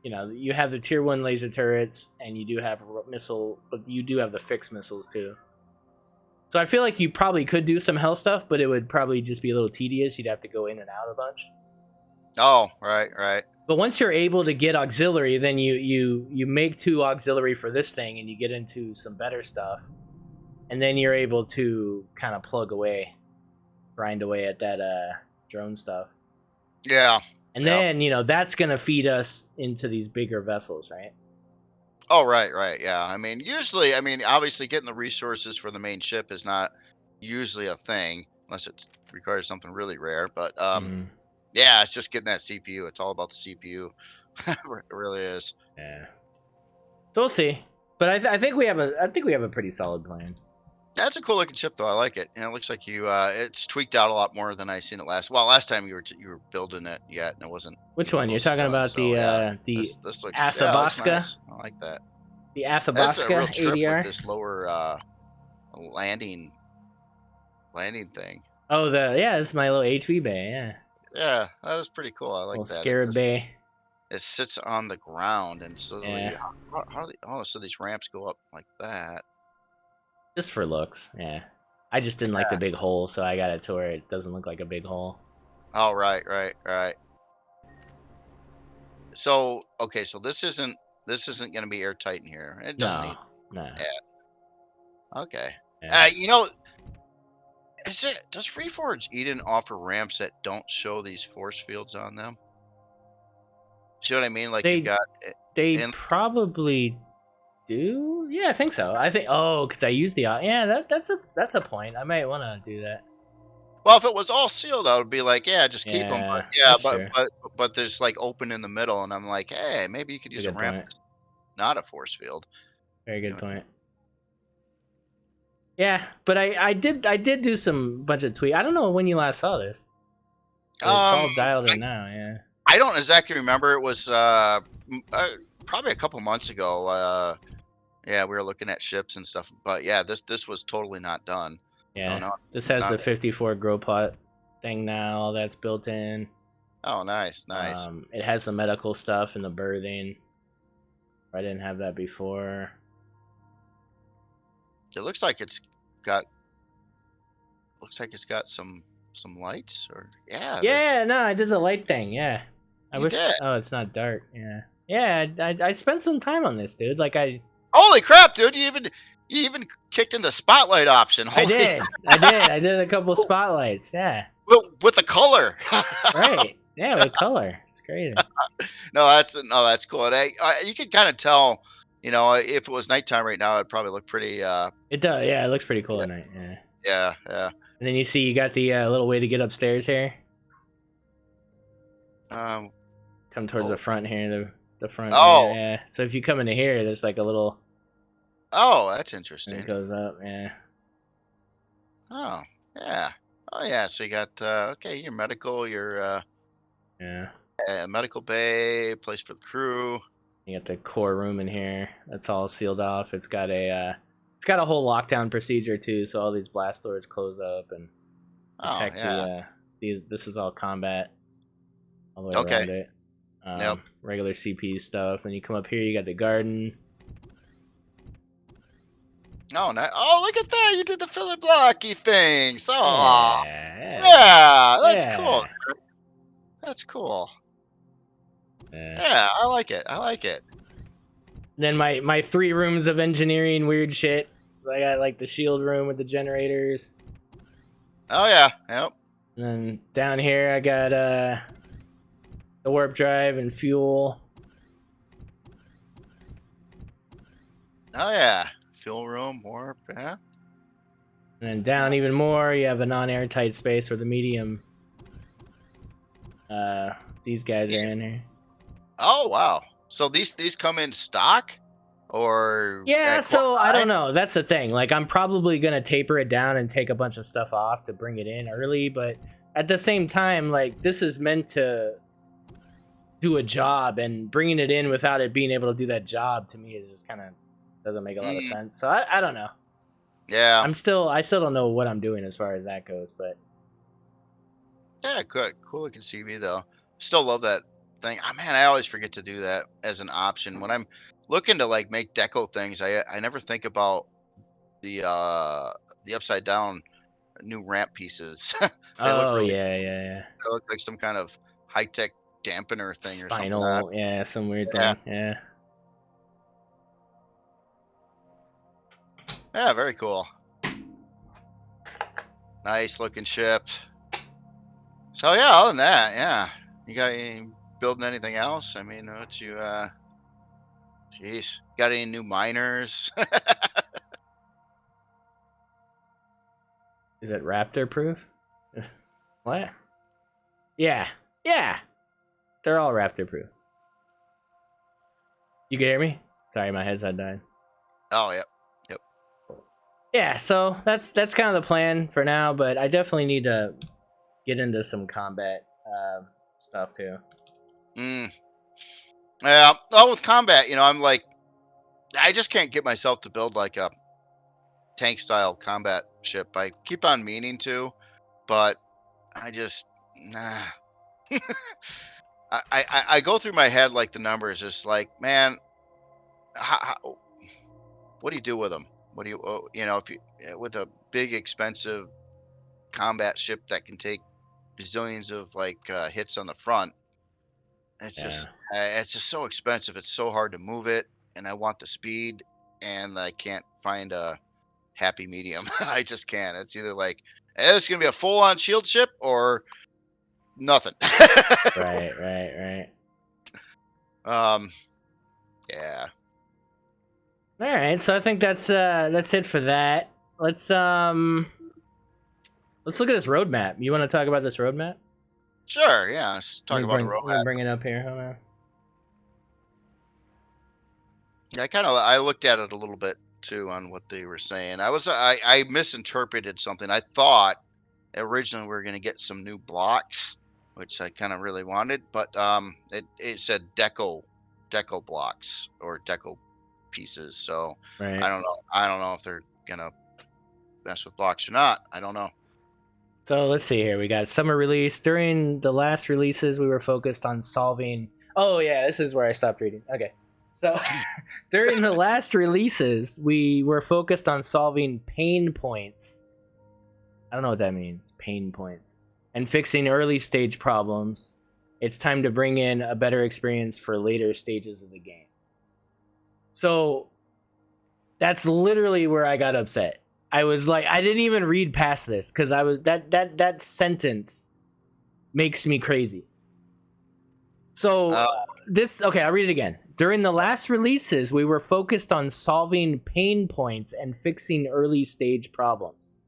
you have the tier 1 laser turrets, and you do have missile, but you do have the fixed missiles too. So I feel like you probably could do some hell stuff, but it would probably just be a little tedious. You'd have to go in and out a bunch. Oh, right, right. But once you're able to get auxiliary, then you make 2 auxiliary for this thing, and you get into some better stuff, and then you're able to kind of grind away at that drone stuff, Yeah. and Yep. then that's gonna feed us into these bigger vessels, right? Oh, right, right. Yeah. Obviously, getting the resources for the main ship is not usually a thing unless it requires something really rare. But Mm-hmm. yeah, it's just getting that CPU. It's all about the CPU. It really is. Yeah. So we'll see, but I think we have a pretty solid plan. That's a cool looking ship, though. I like it. And it looks like it's tweaked out a lot more than I seen it last. Well, last time you were building it yet, and it wasn't Which even one you're close to talking done. about? So yeah, The this looks looks Athabasca, nice. I like that. the That's a real Athabasca trip with ADR. this lower landing thing. Oh, it's my little HV bay. Yeah, Yeah, that is pretty cool. I like little that. scarab bay. It sits on the ground, and so Yeah, how do they, oh, so these ramps go up like that. just for looks. Yeah, I just didn't like the big hole, so I got it to where it doesn't look like a big hole. Oh, right, right, right. So okay, so this isn't going to be airtight in here. It doesn't No, need. no. Yeah. Okay. Yeah. Does Reforge Eden offer ramps that don't show these force fields on them? See what I mean? Like you've They got they in. probably do. Yeah, I think so. I think because I used the yeah. That's a point. I might want to do that. Well, if it was all sealed, I would be like, yeah, just keep them. Yeah, But yeah, that's true. but there's like open in the middle, and I'm like, hey, maybe you could use That's a a good ramp, point. that's not a force field. Very You good know? point. Yeah, but I did do some bunch of tweet. I don't know when you last saw this. But it's all dialed in now. Yeah. I don't exactly remember. It was probably a couple months ago. Yeah, we were looking at ships and stuff. But yeah, this was totally not done. Yeah. No, This has not. the 54 grow pot thing now. All that's built in. Oh, nice. It has the medical stuff and the birthing. I didn't have that before. It looks like got it's got some lights or yeah. There's Yeah, no, I did the light thing. Yeah, I you wish. did. Oh, it's not dark. Yeah, yeah. I spent some time on this, dude. Like Holy crap, dude! You even kicked in the spotlight option. I Holy did. I did. I did a couple spotlights. Yeah. with the color. Right. Yeah, with color. It's crazy. No, that's cool. And you can kind of tell, if it was nighttime right now, it'd probably look pretty. It does. Yeah, it looks pretty cool Yeah, at night. Yeah. yeah. And then you see you got the little way to get upstairs here. Um. Come towards Oh. the front here. The front. Oh. Yeah. So if you come into here, there's like a little. Oh, that's And interesting. it goes up. Yeah. Oh, yeah. Oh, yeah. So you got okay, your medical, your Yeah. medical bay, place for the crew. You got the core room in here. That's all sealed off. It's got a whole lockdown procedure too. So all these blast doors close up and Oh, protect yeah. This is all combat all the way Okay. around it. Yep. Regular CPU stuff. Then you come up here, you got the garden. Oh, oh, look at that! You did the Philly blocky things. Oh, Yeah. yeah. That's Yeah. cool. That's cool. Yeah. Yeah, I like it. I like it. Then my 3 rooms of engineering weird shit. So I got like the shield room with the generators. Oh yeah. Yep. And then down here I got the warp drive and fuel. Oh yeah. Fuel room, warp. Yeah. And then down even more, you have a non-airtight space where the medium. These guys are in here. Oh wow. So these come in stock, or Yeah, so I don't know. That's the thing. Like, I'm probably gonna taper it down and take a bunch of stuff off to bring it in early, but at the same time, like, this is meant to do a job, and bringing it in without it being able to do that job to me is just kind of doesn't make a lot of sense. So I don't know. Yeah. I still don't know what I'm doing as far as that goes, but Yeah, good. Cool looking CV though. Still love that thing. Oh, man, I always forget to do that as an option when I'm looking to like make deco things. I never think about the upside down new ramp pieces. They look really. yeah. They look like some kind of high tech dampener thing or something. Spinal, yeah, some weird Yeah. thing, yeah. Yeah, very cool. Nice looking ship. So yeah, other than that, yeah. You got any building anything else? I mean, what you jeez. Got any new miners? Is it raptor proof? What? Yeah. They're all raptor proof. You can hear me? Sorry, my headset died. Oh, yep. Yeah, so that's kind of the plan for now, but I definitely need to get into some combat stuff too. Yeah. Oh, with combat, I'm like, I just can't get myself to build like a tank style combat ship. I keep on meaning to, but I just nah. I go through my head like the numbers, just like, man, what do you do with them? What do you, if you with a big expensive combat ship that can take bazillions of like hits on the front, it's just so expensive. It's so hard to move it, and I want the speed, and I can't find a happy medium. I just can't. It's either like it's gonna be a full on shield ship or nothing. Right. Yeah. All right, so I think that's it for that. Let's look at this roadmap. You want to talk about this roadmap? Sure. Yeah. Let's talk about a Let me roadmap. bring it up here. Hold on. Yeah, I looked at it a little bit too on what they were saying. I misinterpreted something. I thought originally we were going to get some new blocks, which I kind of really wanted, but it said deco blocks or deco pieces. So Right. I don't know if they're gonna mess with blocks or not. I don't know. So let's see here. We got summer release. During the last releases, we were focused on solving. Oh yeah, this is where I stopped reading. Okay. So during the last releases, we were focused on solving pain points. I don't know what that means, pain points. And fixing early stage problems. It's time to bring in a better experience for later stages of the game. So that's literally where I got upset. I was like, I didn't even read past this because I was that sentence makes me crazy. So okay, I'll read it again. During the last releases, we were focused on solving pain points and fixing early stage problems.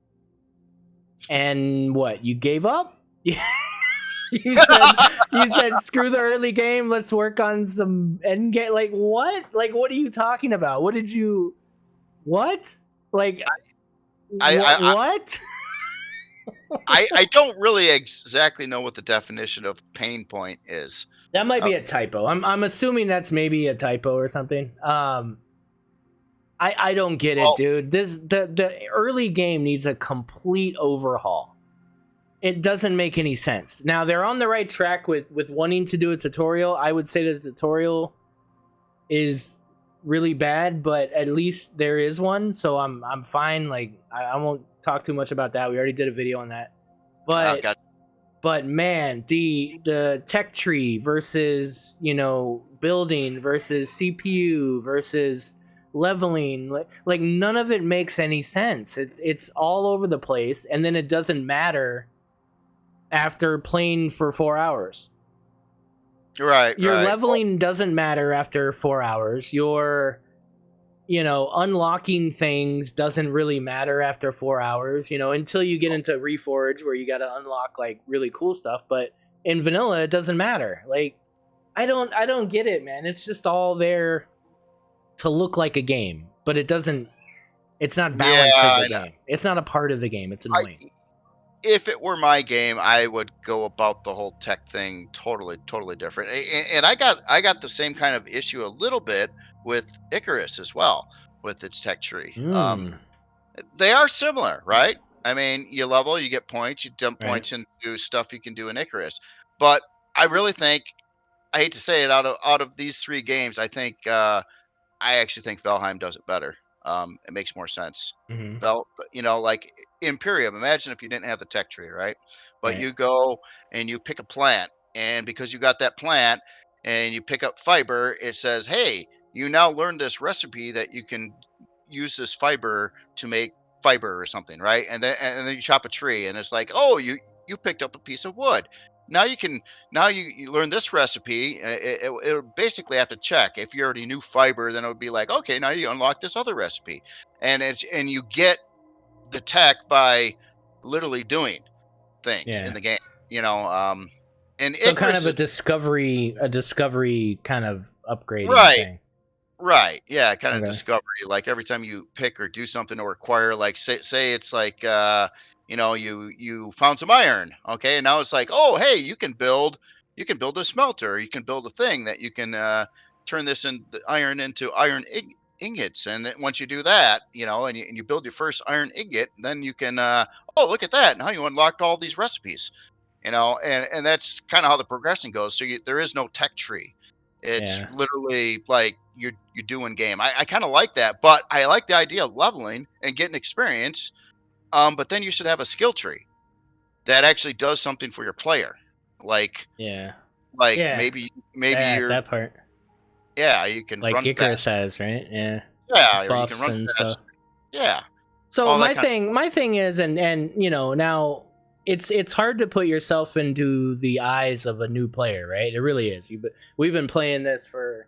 And what? You gave up? you said screw the early game. Let's work on some end game. Like what? Like what are you talking about? What did you? What? Like what? I don't really exactly know what the definition of pain point is. That might be a typo. I'm assuming that's maybe a typo or something. I don't get it, dude. The early game needs a complete overhaul. It doesn't make any sense. Now they're on the right track with wanting to do a tutorial. I would say the tutorial is really bad, but at least there is one, so I'm fine. Like I won't talk too much about that. We already did a video on that. But but man, the tech tree versus, building versus CPU versus leveling, like none of it makes any sense. It's all over the place, and then it doesn't matter after playing for 4 hours. Right. Your leveling doesn't matter after 4 hours. Your unlocking things doesn't really matter after 4 hours, until you get into Reforge where you got to unlock like really cool stuff. But in vanilla, it doesn't matter. Like, I don't get it, man. It's just all there to look like a game, but it's not balanced as a game. It's not a part of the game. It's annoying. If it were my game, I would go about the whole tech thing totally different. And I got the same kind of issue a little bit with Icarus as well, with its tech tree. They are similar, right? I mean, you level, you get points, you dump points into stuff you can do in Icarus. But I really think, I hate to say it, out of these three games, I think I actually think Valheim does it better. It makes more sense. Like Imperium. Imagine if you didn't have the tech tree, right? But you go and you pick a plant, and because you got that plant and you pick up fiber, it says, "Hey, you now learned this recipe that you can use this fiber to make fiber or something," right? And then you chop a tree, and it's like, "Oh, you picked up a piece of wood." Now you learn this recipe. It'll basically have to check. If you already knew fiber, then it would be like, okay, now you unlock this other recipe, and you get the tech by literally doing things in the game. And so kind of a discovery kind of upgrade. Right. Yeah. Kind of discovery. Like every time you pick or do something or acquire, like say it's like, you found some iron. Okay. And now it's like, oh, hey, you can build a smelter. You can build a thing that you can turn this iron into iron ingots. And then once you do that, and you build your first iron ingot, then you can, oh, look at that. Now you unlocked all these recipes, and that's kind of how the progression goes. So there is no tech tree. It's literally like you're doing game. I kind of like that, but I like the idea of leveling and getting experience. But then you should have a skill tree that actually does something for your player. Maybe you're that part. Yeah, you can like run Icarus has, right? Yeah. Yeah, buffs you can run and fast. stuff. Yeah. So my thing is, and now it's hard to put yourself into the eyes of a new player, right? It really is. We've been playing this for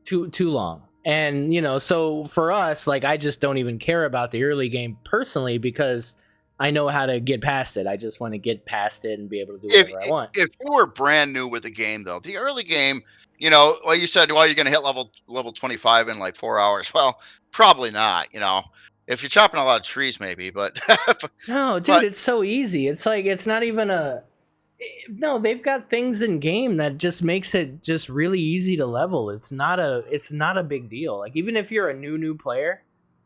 too long, and so for us, like, I just don't even care about the early game personally because I know how to get past it. I just want to get past it and be able to do whatever I want. If you were brand new with the game, though, the early game, well, you said, well, you're going to hit level 25 in like 4 hours. Well, probably not. If you're chopping a lot of trees, maybe, but no, dude, it's so easy. It's like, it's not even no, they've got things in game that just makes it just really easy to level. It's not a big deal. Like, even if you're a new player.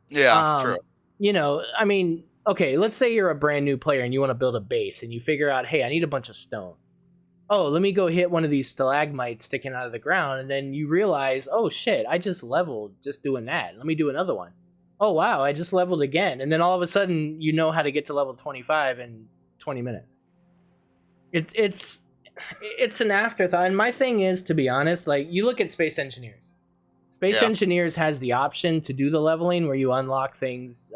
Yeah, true. I mean, okay, let's say you're a brand new player and you want to build a base and you figure out, hey, I need a bunch of stone. oh, let me go hit one of these stalagmites sticking out of the ground, and then you realize, oh shit, I just leveled just doing that. Let me do another one. Oh wow, I just leveled again, and then all of a sudden you know how to get to level 25 in 20 minutes. It's an afterthought. And my thing is, to be honest, like you look at Space Engineers. Space Yeah. Engineers has the option to do the leveling where you unlock things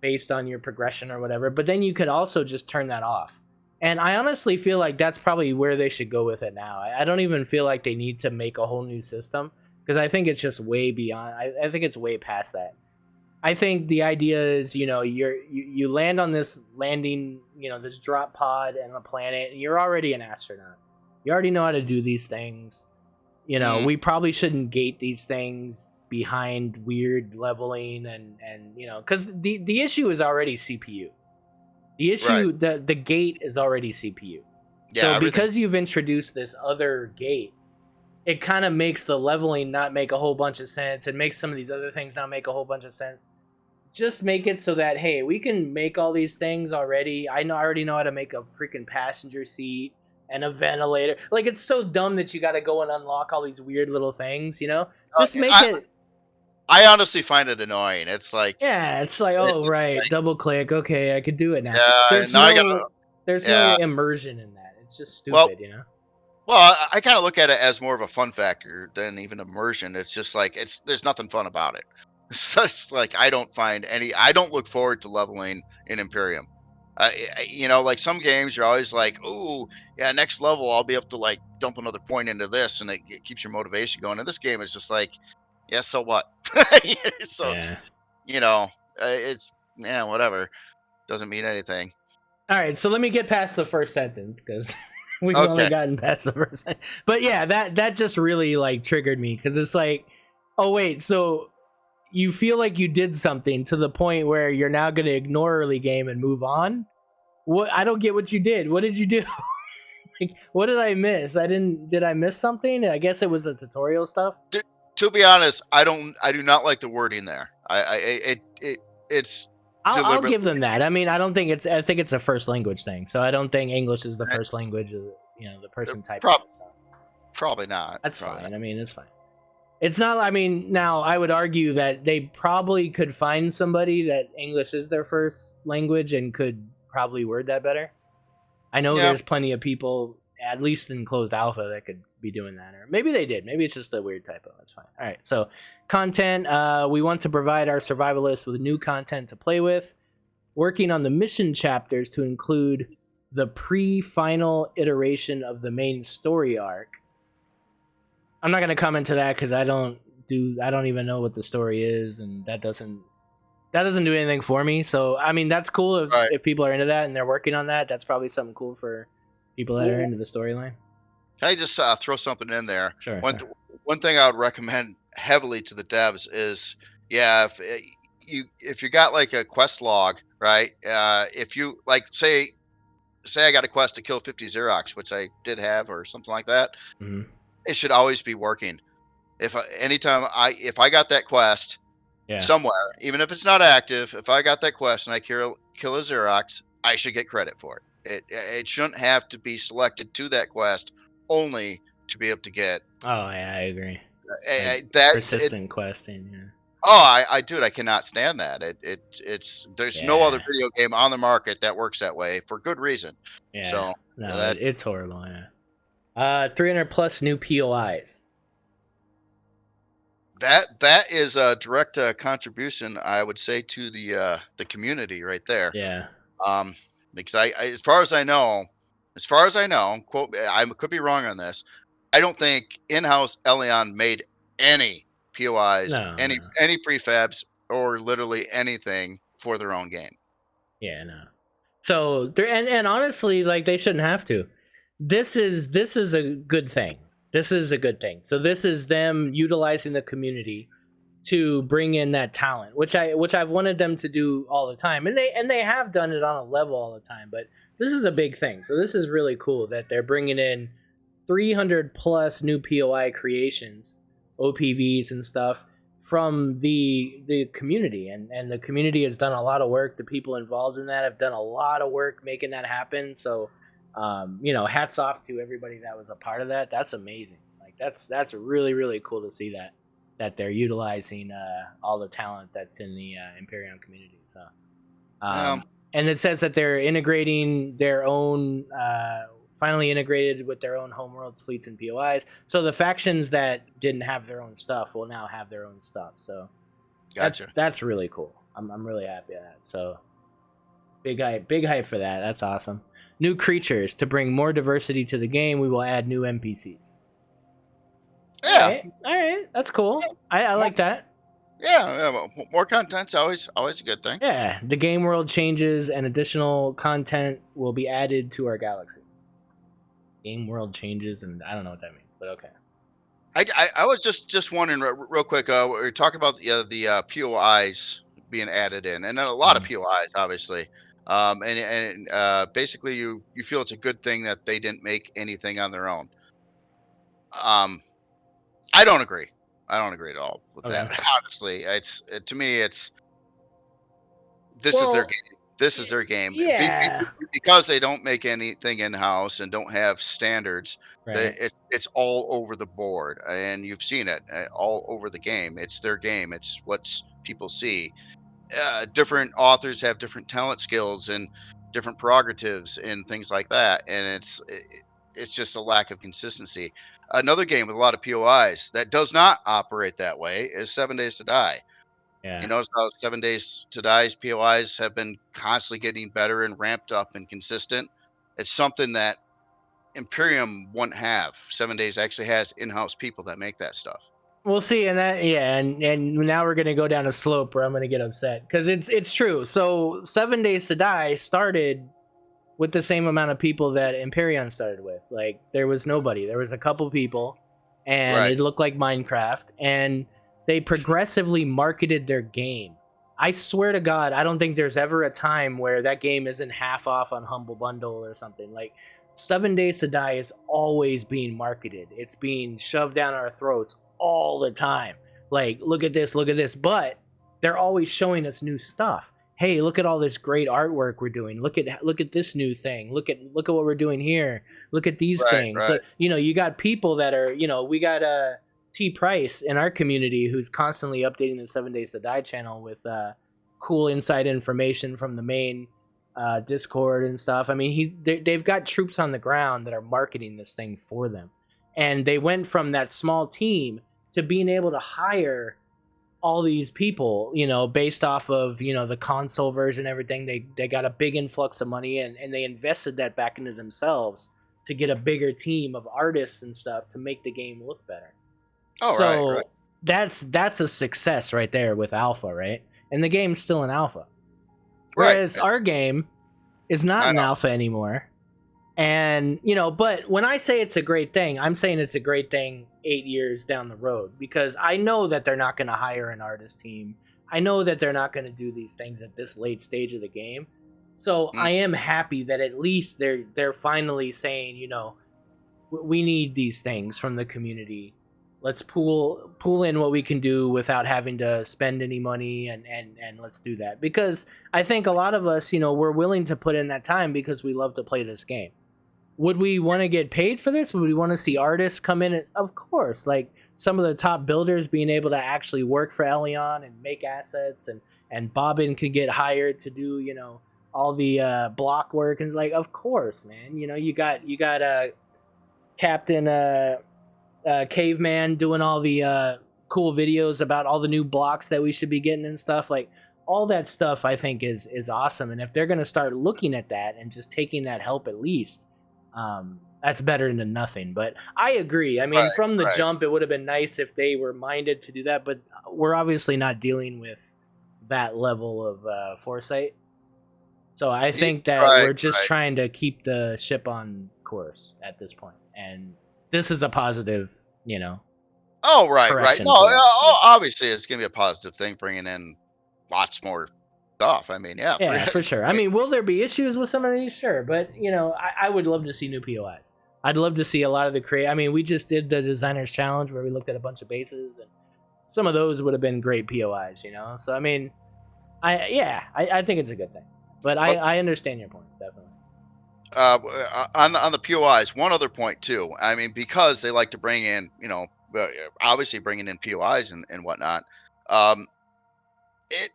based on your progression or whatever, but then you could also just turn that off. And I honestly feel like that's probably where they should go with it now. I don't even feel like they need to make a whole new system because I think it's just way beyond. I think it's way past that. I think the idea is, you land on this landing, this drop pod and a planet, and you're already an astronaut. You already know how to do these things. We probably shouldn't gate these things behind weird leveling and because the issue is already CPU. The issue, the gate is already CPU. Yeah, so everything. because you've introduced this other gate, it kind of makes the leveling not make a whole bunch of sense. It makes some of these other things not make a whole bunch of sense. Just make it so that, hey, we can make all these things already. I already know how to make a freaking passenger seat and a ventilator. Like, it's so dumb that you got to go and unlock all these weird little things, Just make it. I honestly find it annoying. It's like, yeah, it's like, oh, right, double click. Okay, I could do it now. Yeah, There's no immersion in that. It's just stupid, Well, I kind of look at it as more of a fun factor than even immersion. It's just like there's nothing fun about it. It's just like I don't look forward to leveling in Imperium. Like some games, you're always like, "Ooh, yeah, next level, I'll be able to like dump another point into this," and it keeps your motivation going. And this game is just like, "Yeah, so what?" So yeah. it's whatever. Doesn't mean anything. All right, so let me get past the first sentence because we've Okay. only gotten past the first sentence. But yeah, that just really like triggered me because it's like, oh wait, so you feel like you did something to the point where you're now going to ignore early game and move on? What? I don't get what you did. What did you do? Like, what did I miss? Did I miss something? I guess it was the tutorial stuff. To be honest, I do not like the wording there. It's. I'll give them that. I mean, I think it's a first language thing. So I don't think English is the first language of the person typing this. So. Probably not. That's fine. I mean, it's fine. It's not. I mean, now I would argue that they probably could find somebody that English is their first language and could probably word that better. I know there's plenty of people, at least in closed alpha, that could be doing that, or maybe they did. Maybe it's just a weird typo. That's fine. All right. So, content. We want to provide our survivalists with new content to play with. Working on the mission chapters to include the pre-final iteration of the main story arc. I'm not going to comment to that because I don't even know what the story is, and that doesn't do anything for me. So I mean, that's cool if people are into that and they're working on that. That's probably something cool for people that are into the storyline. Can I just throw something in there? Sure. One thing I would recommend heavily to the devs is, if you got like a quest log, right? If you like say I got a quest to kill 50 Xerox, which I did have, or something like that. Mm-hmm. It should always be working. If I got that quest somewhere, even if it's not active, if I got that quest and I kill a Xerox, I should get credit for it. It shouldn't have to be selected to that quest only to be able to get. Oh yeah, I agree. Persistent questing. Yeah. Oh, I cannot stand that. There's no other video game on the market that works that way for good reason. Yeah. So no, it's horrible. Yeah. 300 plus new POIs. That is a direct contribution, I would say, to the community right there. Yeah. Because I as far as I know, quote, I could be wrong on this. I don't think in-house Elion made any POIs, any prefabs, or literally anything for their own game. Yeah, no. So and honestly, like they shouldn't have to. This is a good thing. This is a good thing. So this is them utilizing the community to bring in that talent, which I've wanted them to do all the time, and they have done it on a level all the time. But this is a big thing. So this is really cool that they're bringing in 300 plus new POI creations, OPVs and stuff from the community, and the community has done a lot of work. The people involved in that have done a lot of work making that happen. So hats off to everybody that was a part of that. That's amazing. Like that's really really cool to see that they're utilizing all the talent that's in the Imperium community. So, and it says that they're integrating their own, finally integrated with their own homeworlds, fleets, and POIs. So the factions that didn't have their own stuff will now have their own stuff. So Gotcha. that's really cool. I'm really happy at that. So big hype for that. That's awesome. New creatures to bring more diversity to the game. We will add new NPCs. Yeah. All right. That's cool. I like that. Yeah, more content's always a good thing. Yeah, the game world changes and additional content will be added to our galaxy. Game world changes, and I don't know what that means, but okay. I was just wondering real quick. We were talking about the POIs being added in, and then a lot of POIs, obviously. And basically, you feel it's a good thing that they didn't make anything on their own. I don't agree. I don't agree at all with that. Honestly, to me, this is their game. This is their game. Yeah. Because they don't make anything in house and don't have standards. Right. It's all over the board, and you've seen it all over the game. It's their game. It's what people see. Different authors have different talent skills and different prerogatives and things like that, and it's just a lack of consistency. Another game with a lot of POIs that does not operate that way is 7 Days to Die. Yeah. You notice how 7 Days to Die's POIs have been constantly getting better and ramped up and consistent. It's something that Imperium wouldn't have. 7 Days actually has in-house people that make that stuff. We'll see, and now we're gonna go down a slope where I'm gonna get upset because it's true. So 7 Days to Die started with the same amount of people that Imperium started with. Like there was nobody. There was a couple people, and it looked like Minecraft, and they progressively marketed their game. I swear to God, I don't think there's ever a time where that game isn't half off on Humble Bundle or something. Like 7 Days to Die is always being marketed. It's being shoved down our throats all the time. Like, look at this, but they're always showing us new stuff. Hey, look at all this great artwork we're doing. Look at this new thing. Look at what we're doing here. Look at these things. Right. So, you got people that are, we got T Price in our community who's constantly updating the 7 Days to Die channel with cool inside information from the main Discord and stuff. I mean, they've got troops on the ground that are marketing this thing for them. And they went from that small team to being able to hire all these people, based off of, the console version, everything. They got a big influx of money and they invested that back into themselves to get a bigger team of artists and stuff to make the game look better. Oh, so right. That's a success right there with alpha, right? And the game's still in alpha. Whereas our game is not in alpha anymore. And, but when I say it's a great thing, I'm saying it's a great thing 8 years down the road, because I know that they're not going to hire an artist team. I know that they're not going to do these things at this late stage of the game. So I am happy that at least they're finally saying, we need these things from the community. Let's pull in what we can do without having to spend any money, and let's do that. Because I think a lot of us, we're willing to put in that time because we love to play this game. Would we want to get paid for this? Would we want to see artists come in? Of course, like some of the top builders being able to actually work for Elion and make assets, and Bobbin could get hired to do, all the block work, and of course, man, you got Captain Caveman doing all the cool videos about all the new blocks that we should be getting and stuff. Like all that stuff I think is awesome. And if they're going to start looking at that and just taking that help at least, that's better than nothing. But I agree. I mean, from the jump, it would have been nice if they were minded to do that, but we're obviously not dealing with that level of foresight. So I think that we're just trying to keep the ship on course at this point. And this is a positive, Oh, right. No, obviously it's going to be a positive thing, bringing in lots more stuff. I mean, yeah, for sure. I mean, will there be issues with some of these? Sure. But, I would love to see new POIs. I'd love to see a lot of the I mean, we just did the Designers Challenge where we looked at a bunch of bases, and some of those would have been great POIs, So, I mean, I think it's a good thing. But I understand your point, definitely. on the POIs, one other point too. I mean, because they like to bring in, obviously bringing in POIs and whatnot. Um, it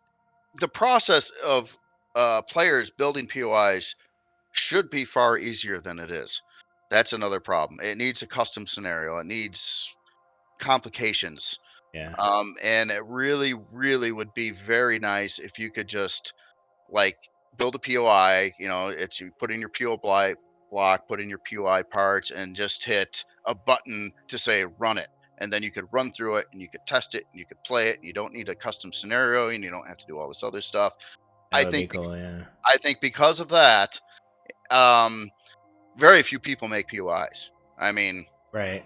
the process of players building POIs should be far easier than it is. That's another problem. It needs a custom scenario. It needs complications. Yeah. And it really, really would be very nice if you could just like build a POI. It's you put in your block, put in your POI parts, and just hit a button to say run it. And then you could run through it and you could test it and you could play it. And you don't need a custom scenario and you don't have to do all this other stuff. That would be cool. Yeah. I think because of that, um, very few people make POIs. I mean, Right.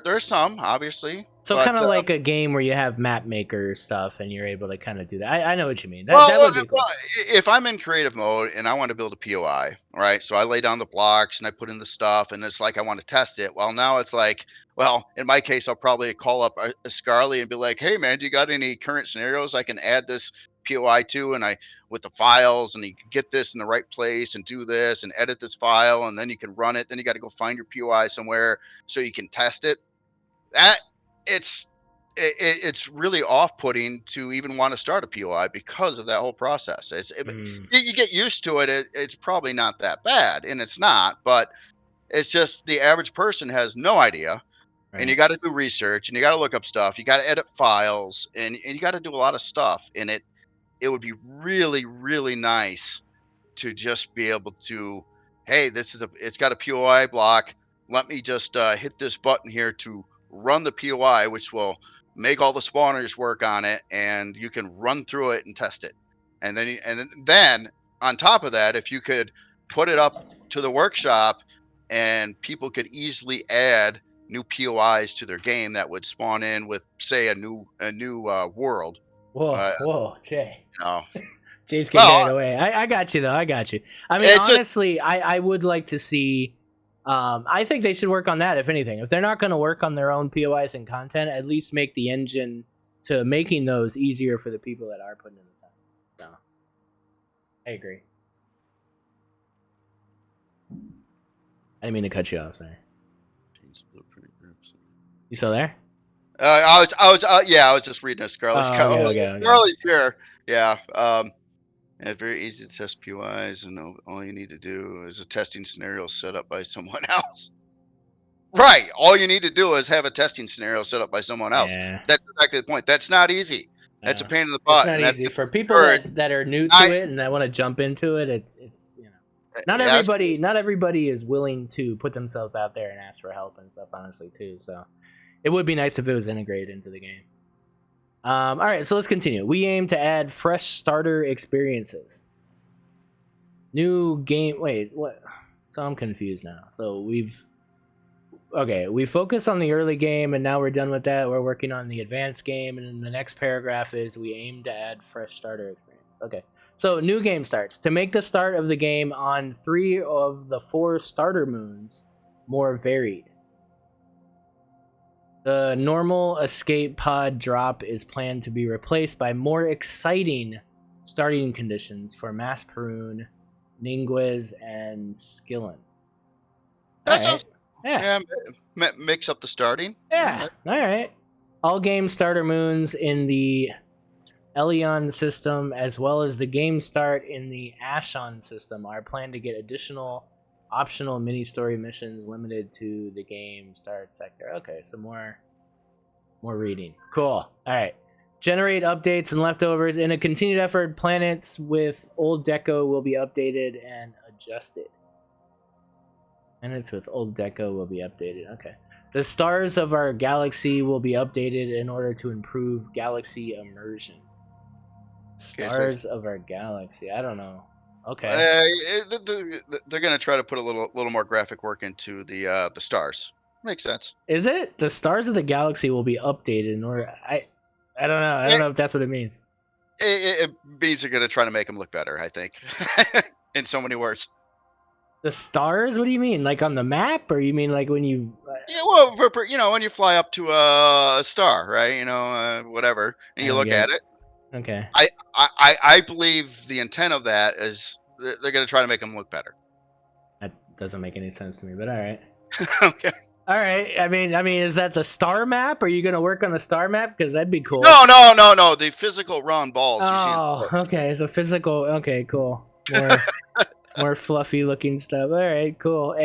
there's some obviously, So but kind of like a game where you have map maker stuff and you're able to kind of do that. I know what you mean. well, That would be cool. if I'm in creative mode and I want to build a POI, right? So I lay down the blocks and I put in the stuff, and it's like I want to test it. Well, now it's like, well, in my case, I'll probably call up a Scarly and be like, "Hey, man, do you got any current scenarios I can add this POI to?" And I with the files, and you can get this in the right place and do this and edit this file, and then you can run it. Then you got to go find your POI somewhere so you can test it. That it's it's really off-putting to even want to start a POI because of that whole process. Mm, You get used to it, it's probably not that bad, and it's not, but it's just the average person has no idea, and you right. got to do research, and you got to look up stuff, you got to edit files, and you got to do a lot of stuff, and it would be really, really nice to just be able to, hey, it's got a POI block. Let me just hit this button here to run the POI, which will make all the spawners work on it, and you can run through it and test it. And then on top of that, if you could put it up to the workshop, and people could easily add new POIs to their game that would spawn in with, say, a new world. Whoa, Uh, whoa, Jay. you know, Jay's getting well, carried away. I got you though. I got you. I mean, it's just honestly, I would like to see. I think they should work on that. If anything, if they're not going to work on their own POIs and content, at least make the engine to making those easier for the people that are putting in the time. So, I agree. I didn't mean to cut you off. Sorry. You still there? I was just reading a Scarlet's Oh, comment. okay. Scarlet's here. Yeah. It's very easy to test POIs, and all you need to do is a testing scenario set up by someone else. Right. All you need to do is have a testing scenario set up by someone else. Yeah. That's exactly the point. That's not easy. That's a pain in the It's butt, not and that's easy for people discouraged. that are new to I it and that want to jump into it. It's not yeah, that's- everybody is willing to put themselves out there and ask for help and stuff. Honestly, too. So it would be nice if it was integrated into the game. All right, so let's continue. We aim to add fresh starter experiences. New game. Wait, what? So I'm confused now. So we focus on the early game, and now we're done with that. We're working on the advanced game, and then the next paragraph is we aim to add fresh starter experience. Okay, so new game starts. To make the start of the game on 3 of the 4 starter moons more varied. The normal escape pod drop is planned to be replaced by more exciting starting conditions for Masparoon, Ningguez, and Skillen. that All sounds. right. Yeah. Mix up the starting. Yeah. All right. All game starter moons in the Elion system, as well as the game start in the Ashon system, are planned to get additional optional mini story missions limited to the game start sector. Okay, so more reading. Cool. All right. Generate updates and leftovers. In a continued effort, planets with old deco will be updated and adjusted. Planets with old deco will be updated. Okay. The stars of our galaxy will be updated in order to improve galaxy immersion. Stars of our galaxy. I don't know. Okay. They're going to try to put a little more graphic work into the stars. Makes sense. Is it? The stars of the galaxy will be updated in order. I don't know. I don't know if that's what it means. It means they're going to try to make them look better, I think. In so many words. The stars? What do you mean? Like on the map, or you mean like when you? Yeah, well, when you fly up to a star, right? Whatever, and you look at it. Okay. I believe the intent of that is they're going to try to make them look better. doesn't make any sense to me. But all right. Okay. All right. I mean, is that the star map? Are you gonna work on the star map? Because that'd be cool. No. The physical round balls you see in Oh, sports. okay. It's a physical. Okay, cool. More fluffy looking stuff. All right, cool.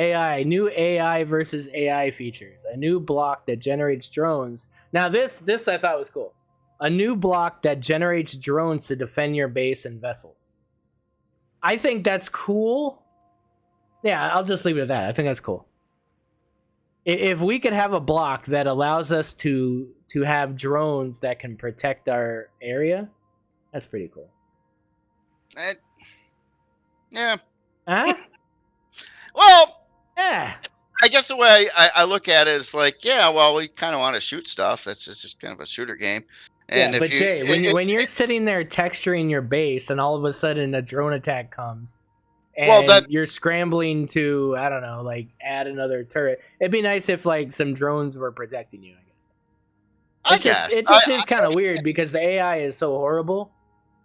New AI versus AI features. A new block that generates drones. Now this I thought was cool. A new block that generates drones to defend your base and vessels. I think that's cool. Yeah, I'll just leave it at that. I think that's cool. If we could have a block that allows us to have drones that can protect our area, that's pretty cool. Yeah. Huh? Well, Yeah. I guess the way I look at it is like, yeah, well, we kind of want to shoot stuff. That's just kind of a shooter game. And Yeah, if but you, Jay, when you're sitting there texturing your base and all of a sudden a drone attack comes and Well, you're scrambling to, I don't know, like add another turret, it'd be nice if like some drones were protecting you, I guess. It just is kind of weird because the AI is so horrible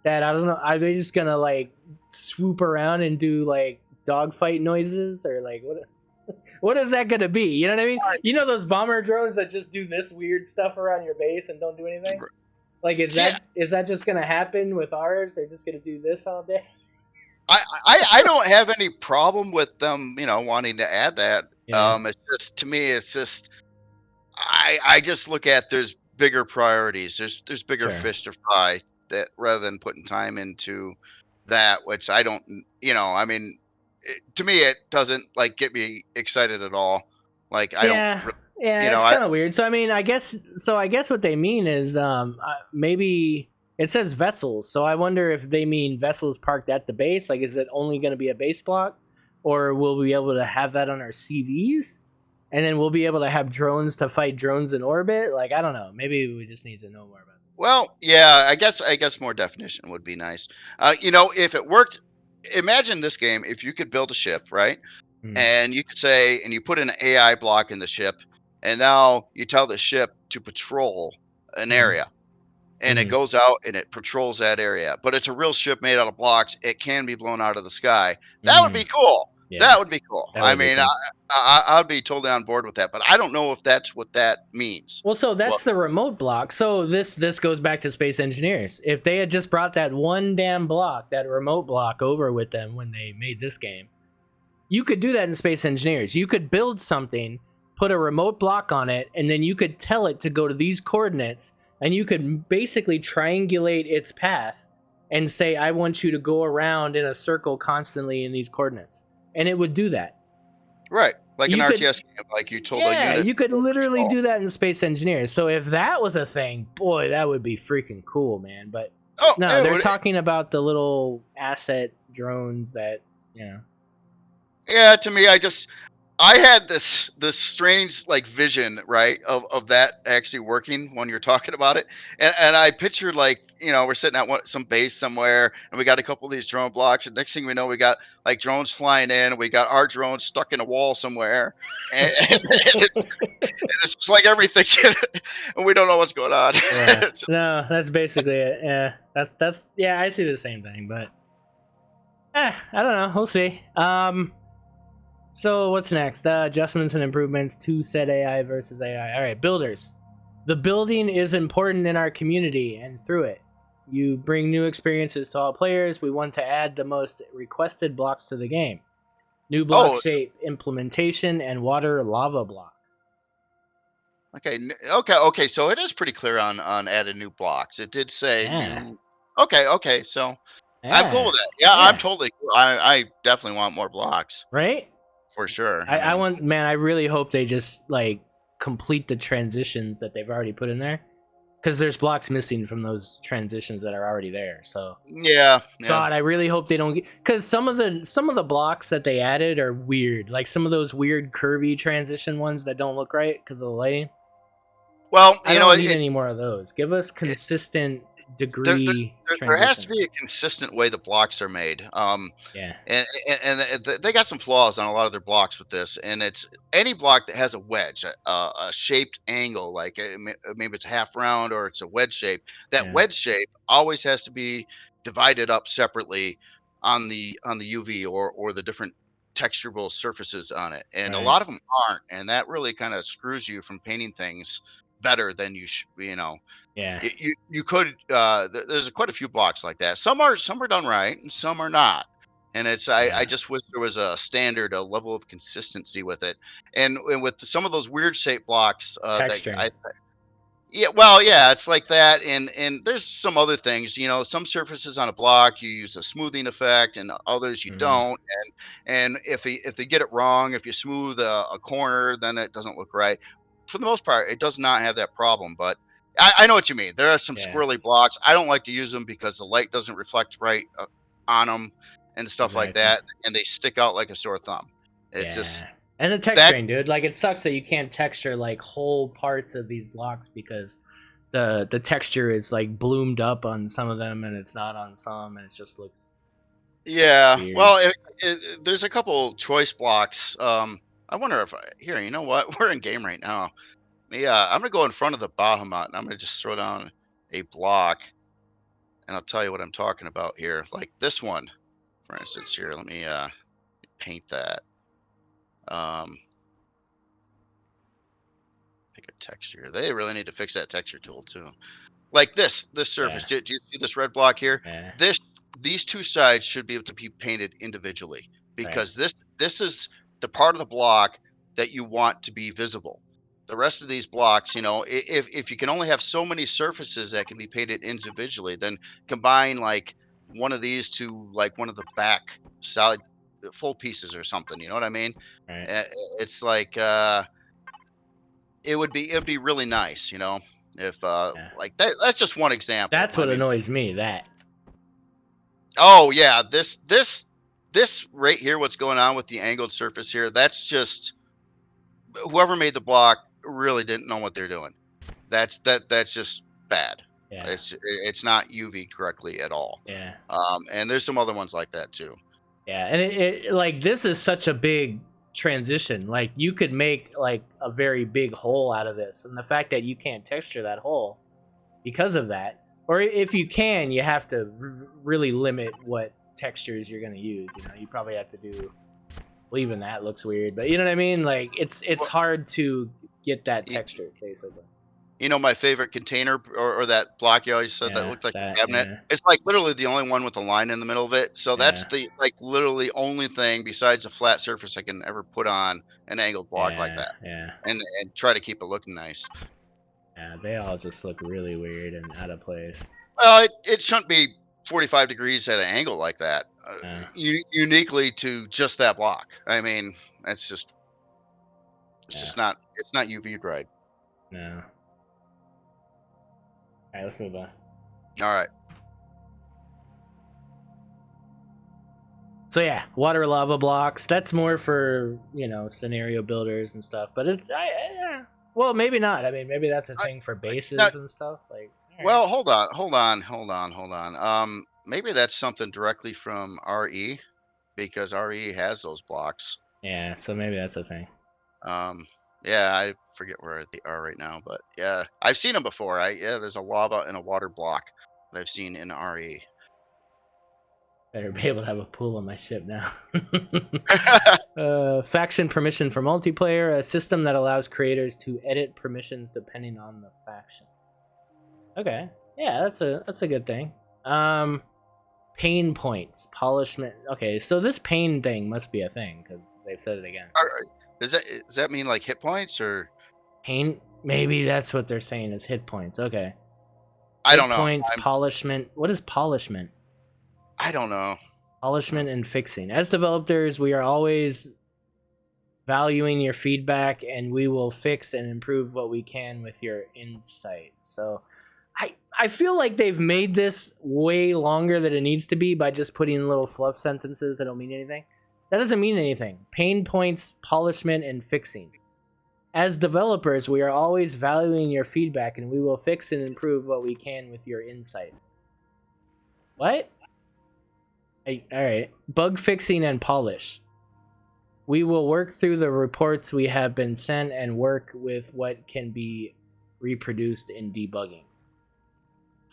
that I don't know, are they just gonna like swoop around and do like dogfight noises or like what is that gonna be? You know what I mean? You know those bomber drones that just do this weird stuff around your base and don't do anything? Like is that just gonna happen with ours? They're just gonna do this all day? I don't have any problem with them, wanting to add that. Yeah. It's just, to me, it's just, I just look at, there's bigger priorities. There's bigger Sure. fish to fry, that rather than putting time into that, which I don't, I mean, to me, it doesn't like get me excited at all. Like I don't, Yeah, it's kind of weird. So I mean, I guess what they mean is maybe it says vessels. So I wonder if they mean vessels parked at the base. Like, is it only going to be a base block, or will we be able to have that on our CVs, and then we'll be able to have drones to fight drones in orbit? Like, I don't know. Maybe we just need to know more about it. Well, yeah, I guess more definition would be nice. If it worked, imagine this game. If you could build a ship, right? And you could say, and you put an AI block in the ship, and now you tell the ship to patrol an area, and it goes out and it patrols that area. But it's a real ship made out of blocks. It can be blown out of the sky. That would be cool. Yeah. That would be cool. That would be cool. I'd be totally on board with that. But I don't know if that's what that means. Well, so that's the remote block. So this goes back to Space Engineers. If they had just brought that one damn block, that remote block, over with them when they made this game, you could do that in Space Engineers. You could build something, put a remote block on it, and then you could tell it to go to these coordinates, and you could basically triangulate its path and say, I want you to go around in a circle constantly in these coordinates. And it would do that. Right. Like an RTS game, like you told a unit. Yeah, you could literally do that in Space Engineers. So if that was a thing, boy, that would be freaking cool, man. But no, they're talking about the little asset drones that, Yeah, to me, I had this strange like vision, right, of that actually working when you're talking about it, and I pictured like, we're sitting at some base somewhere, and we got a couple of these drone blocks, and next thing we know, we got like drones flying in, and we got our drones stuck in a wall somewhere, and it's just like everything, and we don't know what's going on. Yeah. No, that's basically it. Yeah, that's yeah, I see the same thing, but I don't know. We'll see. So what's next? Adjustments and improvements to said AI versus AI. All right, builders. The building is important in our community, and through it, you bring new experiences to all players. We want to add the most requested blocks to the game. New block shape implementation and water lava blocks. Okay. So it is pretty clear on adding new blocks. It did say new. Okay. So I'm cool with that. Yeah, I'm totally cool. I definitely want more blocks. Right? For sure. I really hope they just like complete the transitions that they've already put in there, because there's blocks missing from those transitions that are already there. So yeah. God, I really hope they don't, because some of the blocks that they added are weird, like some of those weird curvy transition ones that don't look right because of the lighting. Well, I don't need any more of those. Give us consistent degree. There has to be a consistent way the blocks are made. Yeah. And they got some flaws on a lot of their blocks with this, and it's any block that has a wedge, a shaped angle, like maybe it's half round or it's a wedge shape. That wedge shape always has to be divided up separately on the UV or the different texturable surfaces on it, and a Right. lot of them aren't, and that really kind of screws you from painting things better than you know. Yeah. You could there's quite a few blocks like that. Some are done right and some are not. And it's I Yeah. just wish there was a standard, a level of consistency with it. And with some of those weird shaped blocks that Texturing. I yeah, well, yeah, it's like that, and there's some other things, you know, some surfaces on a block you use a smoothing effect, and others you Mhm. don't. And if they get it wrong, if you smooth a corner, then it doesn't look right. For the most part, it does not have that problem. But I know what you mean. There are some Yeah. squirrely blocks. I don't like to use them because the light doesn't reflect right on them and stuff like Exactly. that, and they stick out like a sore thumb. It's just Yeah. And the that. texturing, dude. Like, it sucks that you can't texture like whole parts of these blocks because the texture is like bloomed up on some of them and it's not on some, and it just looks Yeah, weird. well, there's a couple choice blocks. I wonder if here, you know what? We're in game right now. Yeah, I'm gonna go in front of the Bahamut, and I'm gonna just throw down a block, and I'll tell you what I'm talking about here. Like this one, for instance. Here, let me paint that. Um, pick a texture. They really need to fix that texture tool too. Like this surface. Yeah. Do you see this red block here? Yeah. This These two sides should be able to be painted individually, Right. because this is the part of the block that you want to be visible. The rest of these blocks, you know, if you can only have so many surfaces that can be painted individually, then combine like one of these to like one of the back solid full pieces or something. You know what I mean? Right. Uh, It's like it would be really nice, you know, if Yeah. like that's just one example. That's I what mean, annoys me. That. oh yeah, this right here, what's going on with the angled surface here, that's just whoever made the block really didn't know what they're doing. That's just bad. Yeah. It's not UV correctly at all. Yeah. And there's some other ones like that too. Yeah. And it like, this is such a big transition. Like, you could make like a very big hole out of this, and the fact that you can't texture that hole because of that, or if you can, you have to really limit what textures you're going to use. You know, you probably have to do, well, even that looks weird, but you know what I mean? Like, it's Well, hard to get that y- texture, basically. you know, my favorite container, or that block you always said that Yeah, looked like a that, cabinet. yeah, It's like literally the only one with a line in the middle of it. So yeah, that's the like literally only thing besides a flat surface I can ever put on an angled block like yeah, that, yeah, and try to keep it looking nice. yeah. They all just look really weird and out of place. Well, it shouldn't be 45 degrees at an angle like that, Yeah, uniquely to just that block. I mean, that's just yeah, it's not UV'd right. no. All right, let's move on. All right. So yeah, water lava blocks. That's more for, you know, scenario builders and stuff. But well, maybe not. I mean, maybe that's a I, thing for now, bases and stuff. Like, all right. well, hold on. Maybe that's something directly from RE, because RE has those blocks. Yeah, so maybe that's a thing. Um, yeah, I forget where they are right now, but yeah, I've seen them before. Yeah, there's a lava and a water block that I've seen in RE. Better be able to have a pool on my ship now. Faction permission for multiplayer, a system that allows creators to edit permissions depending on the faction. Okay, yeah, that's a good thing. Pain points, polishment. Okay, so this pain thing must be a thing because they've said it again. Does that mean like hit points or Pain, maybe that's what they're saying is hit points. Okay, I hit don't know. points, polishment. What is polishment? I don't know. Polishment and fixing. As developers, we are always valuing your feedback, and we will fix and improve what we can with your insights. So I feel like they've made this way longer than it needs to be by just putting little fluff sentences that don't mean anything. That doesn't mean anything. Pain points, polishment, and fixing. As developers, we are always valuing your feedback, and we will fix and improve what we can with your insights. What? All right. Bug fixing and polish. We will work through the reports we have been sent and work with what can be reproduced in debugging.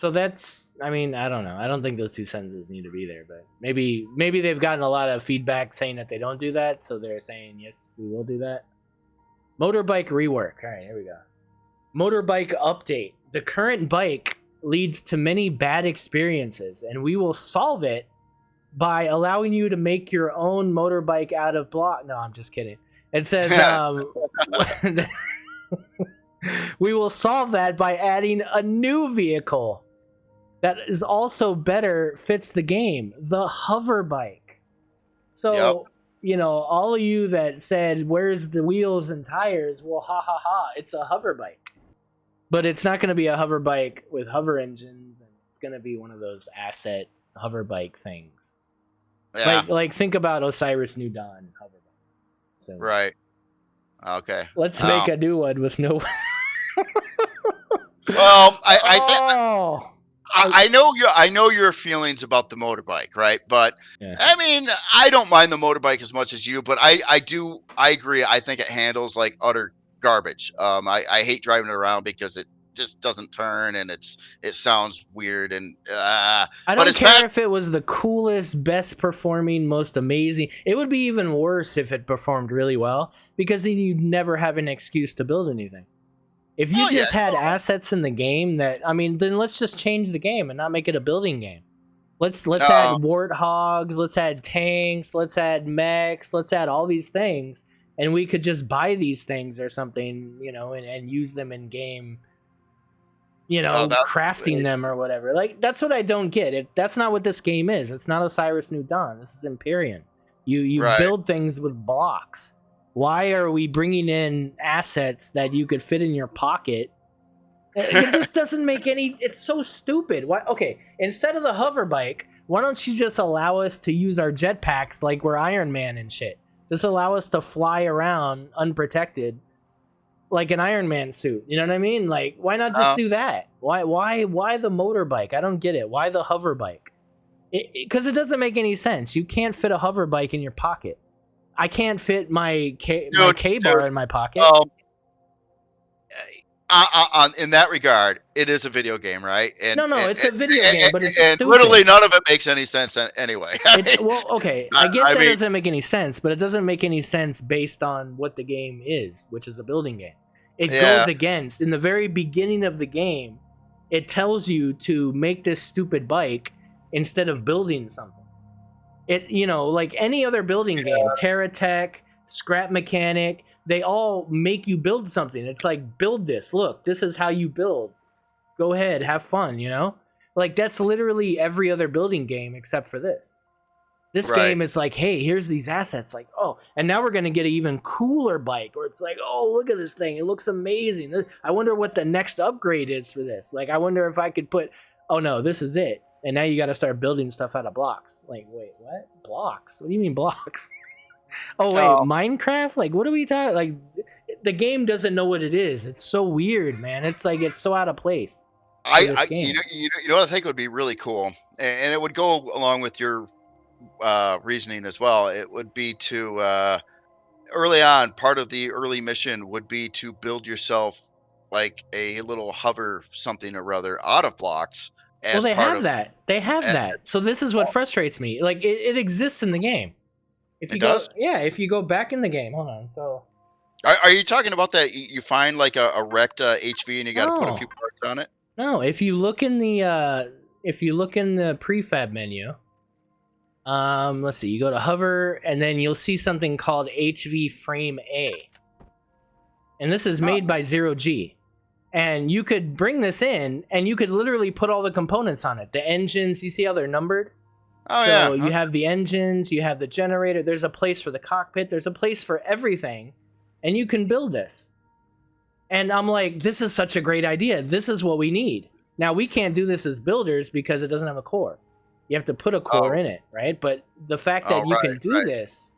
So that's, I mean, I don't know. I don't think those two sentences need to be there, but maybe they've gotten a lot of feedback saying that they don't do that, so they're saying yes, we will do that. Motorbike rework. All right, here we go. Motorbike update. The current bike leads to many bad experiences, and we will solve it by allowing you to make your own motorbike out of block. No, I'm just kidding. It says we will solve that by adding a new vehicle that is also better, fits the game, the hover bike. So, you know, all of you that said, where's the wheels and tires? Well, ha ha ha, it's a hover bike. But it's not going to be a hover bike with hover engines, and it's going to be one of those asset hover bike things. Yeah. Like think about Osiris New Dawn hover bike. So Right. Okay. let's make a new one with no. Well, I think Oh. I know your feelings about the motorbike, right? But Yeah. I mean, I don't mind the motorbike as much as you, but I agree. I think it handles like utter garbage. I hate driving it around because it just doesn't turn and it sounds weird and I but don't it's care if it was the coolest, best performing, most amazing. It would be even worse if it performed really well, because then you'd never have an excuse to build anything. If you just had assets in the game that, I mean, then let's just change the game and not make it a building game. Let's add warthogs, let's add tanks, let's add mechs, let's add all these things, and we could just buy these things or something, you know, and use them in game. You know, crafting them or whatever. Like, that's what I don't get. That's not what this game is. It's not Osiris New Dawn. This is Empyrean. You build things with blocks. Why are we bringing in assets that you could fit in your pocket? It just doesn't make any... It's so stupid. Why? Okay, instead of the hover bike, why don't you just allow us to use our jetpacks like we're Iron Man and shit? Just allow us to fly around unprotected like an Iron Man suit. You know what I mean? Like, why not just do that? Why the motorbike? I don't get it. Why the hover bike? Because it doesn't make any sense. You can't fit a hover bike in your pocket. I can't fit my K-bar in my pocket. In that regard, it is a video game, right? And, no, it's a video game, but it's and stupid. literally none of it makes any sense anyway. I get that it doesn't make any sense, but it doesn't make any sense based on what the game is, which is a building game. It goes against, in the very beginning of the game, it tells you to make this stupid bike instead of building something. It, you know, like any other building game, TerraTech, Scrap Mechanic, they all make you build something. It's like, build this. Look, this is how you build. Go ahead, have fun, you know? Like, that's literally every other building game except for this. This game is like, hey, here's these assets. Like, oh, and now we're going to get an even cooler bike where it's like, oh, look at this thing. It looks amazing. I wonder what the next upgrade is for this. Like, I wonder if I could put, oh, no, this is it. And now you got to start building stuff out of blocks. Like, wait, what? Blocks? What do you mean blocks? Oh, wait, Minecraft? Like, what are we talking? Like, the game doesn't know what it is. It's so weird, man. It's like, it's so out of place. You know what I think would be really cool, and it would go along with your reasoning as well. It would be to early on, part of the early mission would be to build yourself like a little hover something or other out of blocks. Well, they have that. They have that. So this is what frustrates me. Like, it exists in the game. If you go, if you go back in the game, hold on. So, are you talking about that? You find like a wrecked HV and you got to put a few parts on it? No, if you look in the prefab menu, let's see. You go to hover, and then you'll see something called HV Frame A, and this is made by 0G. And you could bring this in, and you could literally put all the components on it. The engines, you see how they're numbered? You have the engines, you have the generator, there's a place for the cockpit, there's a place for everything, and you can build this. And I'm like, this is such a great idea. This is what we need. Now, we can't do this as builders because it doesn't have a core. You have to put a core in it, right? But the fact that you can do this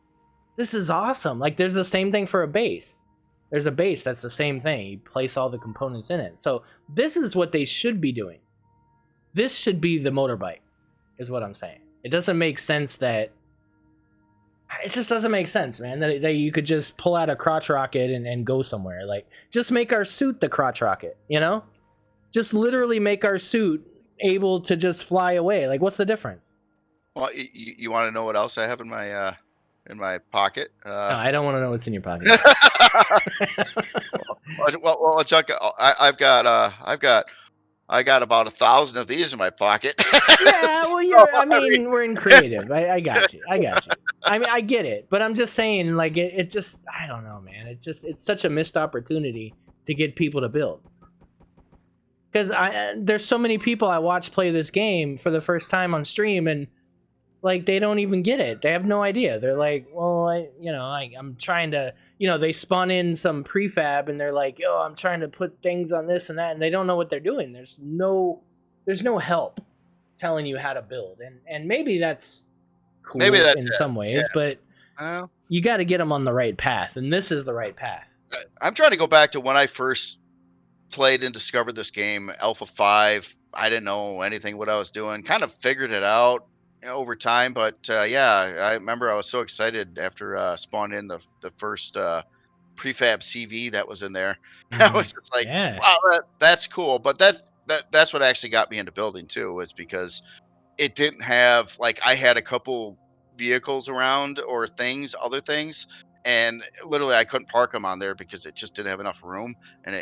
is awesome. Like, there's the same thing for a base. There's a base that's the same thing. You place all the components in it. So this is what they should be doing. This should be the motorbike, is what I'm saying. It doesn't make sense that... It just doesn't make sense, man, that you could just pull out a crotch rocket and go somewhere. Like, just make our suit the crotch rocket, you know? Just literally make our suit able to just fly away. Like, what's the difference? Well, you want to know what else I have in my pocket? No, I don't want to know what's in your pocket. well, Chuck, I got about 1,000 of these in my pocket. Yeah, well, So, I mean, we're in creative. I got you. I mean, I get it, but I'm just saying, like, it just, I don't know, man. It's such a missed opportunity to get people to build. Because there's so many people I watch play this game for the first time on stream, and like they don't even get it. They have no idea. They're like, well, I'm trying to, they spawn in some prefab, and they're like, yo, I'm trying to put things on this and that, and they don't know what they're doing. There's no help telling you how to build, and maybe that's cool in some ways, but you got to get them on the right path, and this is the right path. I'm trying to go back to when I first played and discovered this game, Alpha 5. I didn't know anything what I was doing. Kind of figured it out over time, but yeah, I remember I was so excited after spawned in the first prefab CV that was in there. I was just like, wow, that's cool. But that's what actually got me into building too, was because it didn't have, like, I had a couple vehicles around or other things, and literally I couldn't park them on there because it just didn't have enough room. And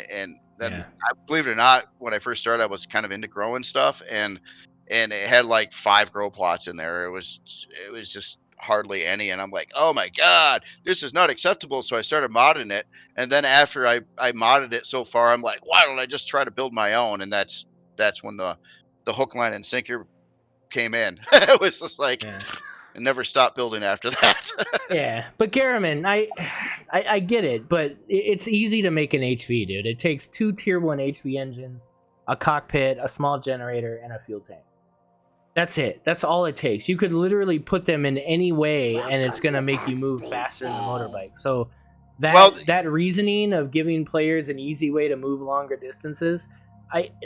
then, believe it or not, when I first started, I was kind of into growing stuff, and it had like 5 grow plots in there. It was just hardly any, and I'm like, oh my god, this is not acceptable. So I started modding it, and then after I modded it so far, I'm like, why don't I just try to build my own? And that's when the hook, line, and sinker came in. It was just like, and never stopped building after that. Yeah, but Garriman, I get it, but it's easy to make an HV, dude. It takes 2 tier 1 HV engines, a cockpit, a small generator, and a fuel tank. That's it. That's all it takes. You could literally put them in any way, and it's gonna make you move faster than the motorbike. So that reasoning of giving players an easy way to move longer distances,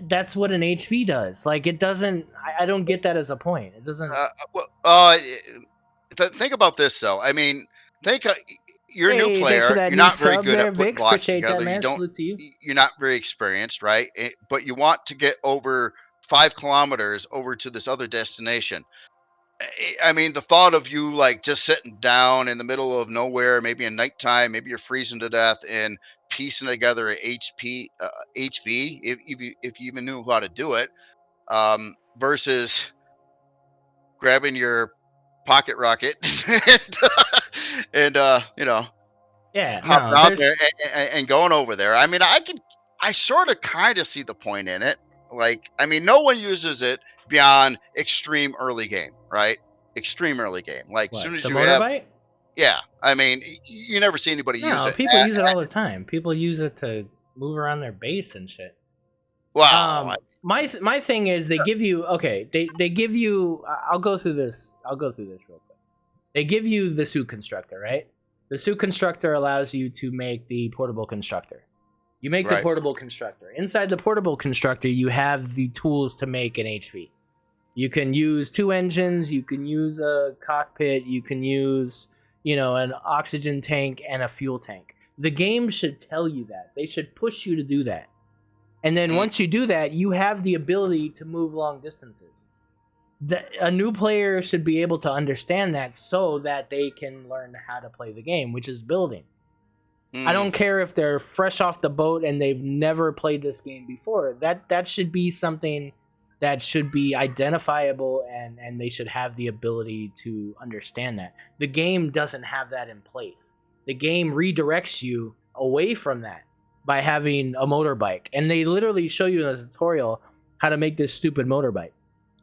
that's what an HV does. Like, it doesn't. I don't get that as a point. It doesn't. Think about this though. I mean, you're a new player. You're not very good at putting blocks together. You're not very experienced, right? But you want to get over 5 kilometers over to this other destination. I mean, the thought of you like just sitting down in the middle of nowhere, maybe in nighttime, maybe you're freezing to death, and piecing together a HV, if you even knew how to do it, versus grabbing your pocket rocket and hopping out there and going over there. I mean, I sort of kind of see the point in it. Like, I mean, no one uses it beyond extreme early game, right? Extreme early game. Like, as soon as you have, yeah. I mean, you never see anybody use it. People use it all the time. People use it to move around their base and shit. Wow. My thing is, they give you they give you. I'll go through this real quick. They give you the suit constructor, right? The suit constructor allows you to make the portable constructor. You make the portable constructor. Inside the portable constructor, you have the tools to make an HV. You can use 2 engines. You can use a cockpit. You can use, an oxygen tank and a fuel tank. The game should tell you that. They should push you to do that. And then once you do that, you have the ability to move long distances. A new player should be able to understand that so that they can learn how to play the game, which is building. I don't care if they're fresh off the boat and they've never played this game before. That should be something that should be identifiable, and they should have the ability to understand that. The game doesn't have that in place. The game redirects you away from that by having a motorbike. And they literally show you in a tutorial how to make this stupid motorbike.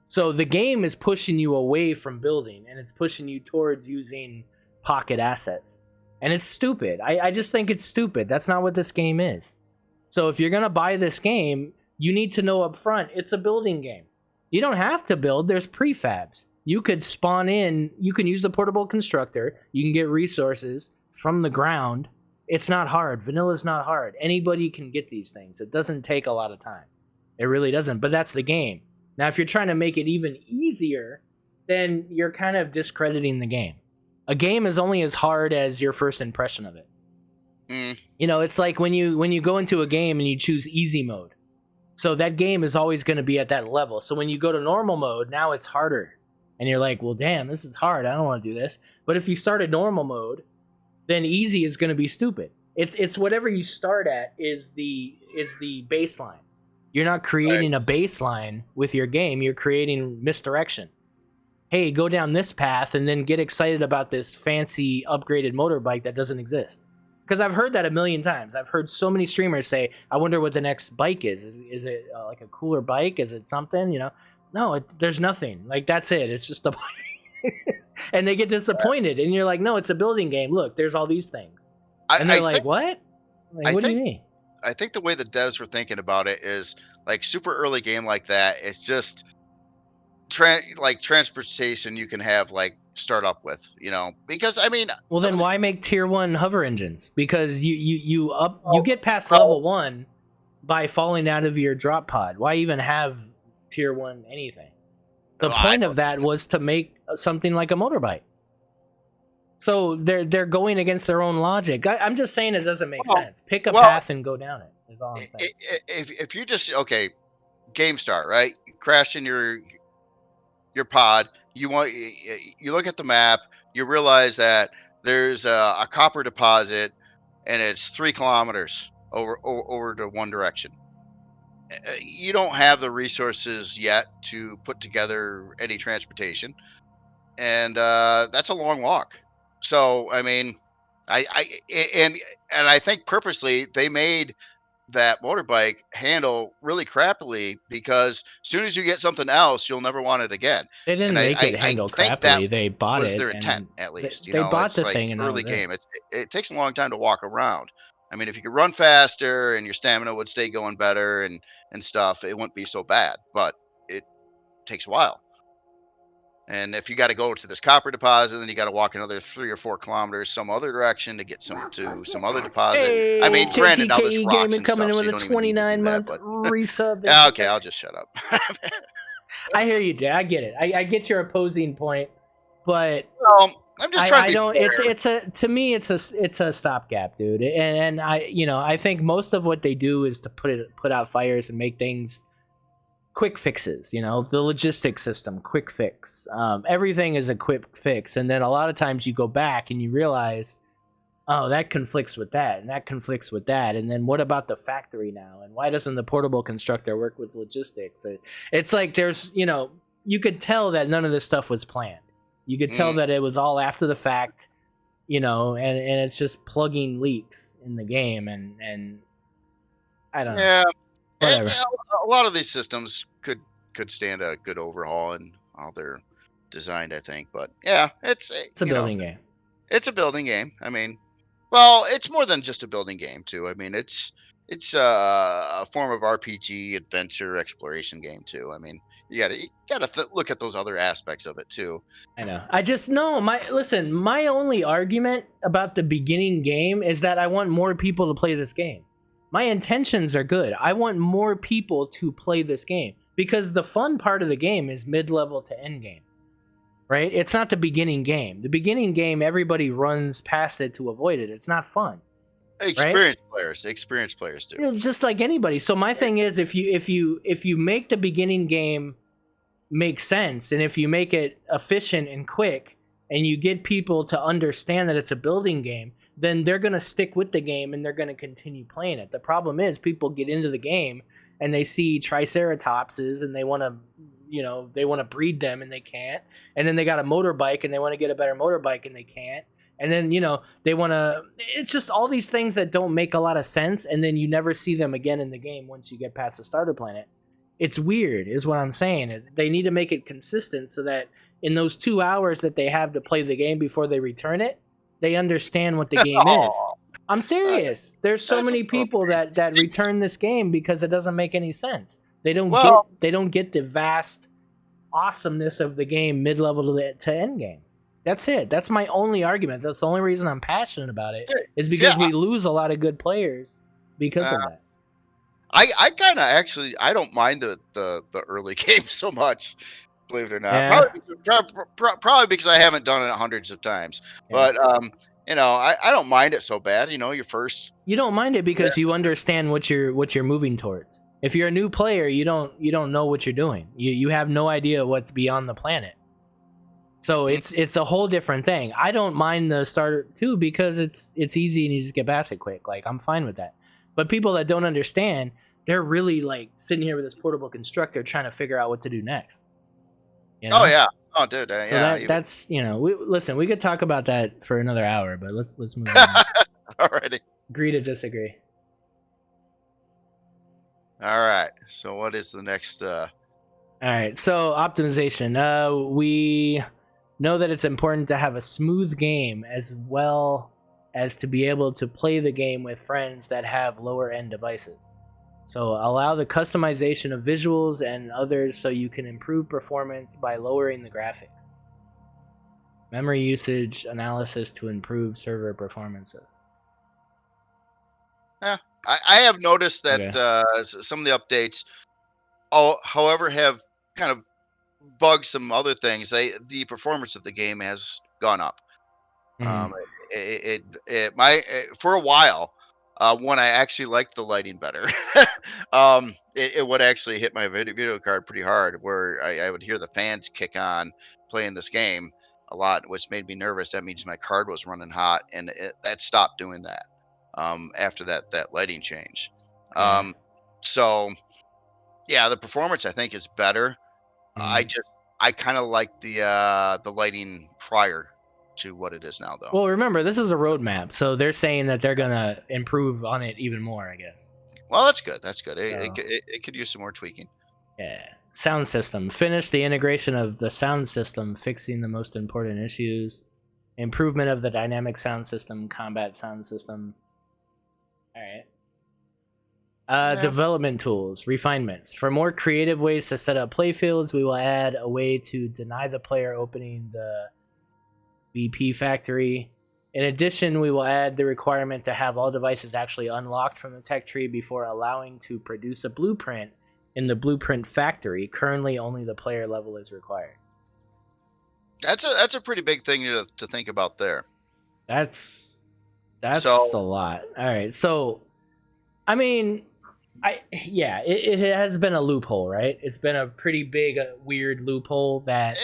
So the game is pushing you away from building, and it's pushing you towards using pocket assets. And it's stupid. I just think it's stupid. That's not what this game is. So if you're going to buy this game, you need to know up front, it's a building game. You don't have to build. There's prefabs. You could spawn in. You can use the portable constructor. You can get resources from the ground. It's not hard. Vanilla's not hard. Anybody can get these things. It doesn't take a lot of time. It really doesn't. But that's the game. Now, if you're trying to make it even easier, then you're kind of discrediting the game. A game is only as hard as your first impression of it. It's like when you go into a game and you choose easy mode. So that game is always going to be at that level. So when you go to normal mode, now it's harder. And you're like, well, damn, this is hard. I don't want to do this. But if you start at normal mode, then easy is going to be stupid. It's whatever you start at is the baseline. You're not creating a baseline with your game. You're creating misdirection. Hey, go down this path and then get excited about this fancy upgraded motorbike that doesn't exist. Because I've heard that a million times. I've heard so many streamers say, I wonder what the next bike is. Is it like a cooler bike? Is it something? You know? No, there's nothing. Like, that's it. It's just a bike. And they get disappointed. And you're like, no, it's a building game. Look, there's all these things. And they're like, what? Like, what do you mean? I think the way the devs were thinking about it is like super early game like that. It's just like transportation you can have like start up with, you know, because I mean, well, then why make tier 1 hover engines? Because you get past level 1 by falling out of your drop pod. Why even have tier 1 anything? The point of that was to make something like a motorbike. So they're going against their own logic. I'm just saying it doesn't make sense. Pick a path and go down it. Is all I'm saying. If you just game start, right? You crash in your pod. You look at the map. You realize that there's a copper deposit, and it's 3 kilometers over to one direction. You don't have the resources yet to put together any transportation, and that's a long walk. So I mean, and I think purposely they made that motorbike handle really crappily, because as soon as you get something else, you'll never want it again. They didn't make it handle crappily. They bought it. Was their intent, at least? They bought the thing. And early game, it takes a long time to walk around. I mean, if you could run faster and your stamina would stay going better and stuff, it wouldn't be so bad. But it takes a while. And if you got to go to this copper deposit, then you got to walk another 3 or 4 kilometers some other direction to get some other deposit. Hey, I mean, granted, now there's rocks Gaming and coming stuff, in with so a 29-month resub. Yeah, okay, I'll just shut up. I hear you, Jay. I get it. I get your opposing point, but I'm just trying to be fair. It's a stopgap, dude. And I think most of what they do is to put out fires and make things quick fixes. The logistics system, quick fix. Everything is a quick fix, and then a lot of times you go back and you realize, oh, that conflicts with that, and that conflicts with that, and then what about the factory now? And why doesn't the portable constructor work with logistics? It's like there's, you could tell that none of this stuff was planned. You could tell that it was all after the fact, and it's just plugging leaks in the game, and I don't know. Yeah. Whatever. A lot of these systems could stand a good overhaul and how they're designed, I think. But yeah, it's a building game. It's a building game. I mean, well, it's more than just a building game too. I mean, it's a form of RPG, adventure, exploration game too. I mean, you gotta look at those other aspects of it too. I know. I just know my only argument about the beginning game is that I want more people to play this game. My intentions are good. I want more people to play this game because the fun part of the game is mid-level to end game, right? It's not the beginning game. The beginning game, everybody runs past it to avoid it. It's not fun. Experienced players do. Just like anybody. So my thing is, if you make the beginning game make sense, and if you make it efficient and quick, and you get people to understand that it's a building game, then they're going to stick with the game and they're going to continue playing it. The problem is people get into the game and they see triceratopses and they want to breed them and they can't. And then they got a motorbike and they want to get a better motorbike and they can't. And then, they want to, it's just all these things that don't make a lot of sense. And then you never see them again in the game once you get past the starter planet. It's weird is what I'm saying. They need to make it consistent so that in those 2 hours that they have to play the game before they return it, they understand what the game is. I'm serious. There's so many people that return this game because it doesn't make any sense. They don't get the vast awesomeness of the game mid-level to end game. That's it. That's my only argument. That's the only reason I'm passionate about it is because we lose a lot of good players because of that. I kind of actually I don't mind the early game so much. Believe it or not, probably because I haven't done it hundreds of times. Yeah. But I don't mind it so bad. Your first. You don't mind it because you understand what you're moving towards. If you're a new player, you don't know what you're doing. You have no idea what's beyond the planet. So it's a whole different thing. I don't mind the starter too because it's easy and you just get past it quick. Like I'm fine with that. But people that don't understand, they're really like sitting here with this portable constructor trying to figure out what to do next. You know? Oh yeah. Oh dude. So Yeah. that's we could talk about that for another hour, but let's move on. Alrighty. Agree to disagree. All right. So what is the next? All right. So optimization. We know that it's important to have a smooth game as well as to be able to play the game with friends that have lower end devices. So allow the customization of visuals and others so you can improve performance by lowering the graphics. Memory usage analysis to improve server performances. Yeah, I have noticed that Okay. some of the updates, however, have kind of bugged some other things. The performance of the game has gone up. Mhm. For a while, when I actually liked the lighting better, it would actually hit my video card pretty hard, where I would hear the fans kick on playing this game a lot, which made me nervous. That means my card was running hot, and that stopped doing that after that lighting change. Okay. So yeah, the performance I think is better. Mhm. I kind of like the lighting prior to what it is now, though. Well, remember, this is a roadmap, so they're saying that they're gonna improve on it even more, I guess. Well, that's good. That's good. So, It could use some more tweaking. yeah. Sound system. Finish the integration of the sound system, fixing the most important issues. Improvement of the dynamic sound system, combat sound system. All right. Yeah. Development tools, refinements. For more creative ways to set up playfields, we will add a way to deny the player opening the BP factory. In addition, we will add the requirement to have all devices actually unlocked from the tech tree before allowing to produce a blueprint in the blueprint factory. Currently, only the player level is required. That's a pretty big thing to think about there. That's So a lot. All right, so I mean, it has been a loophole, right? It's been a pretty big, weird loophole that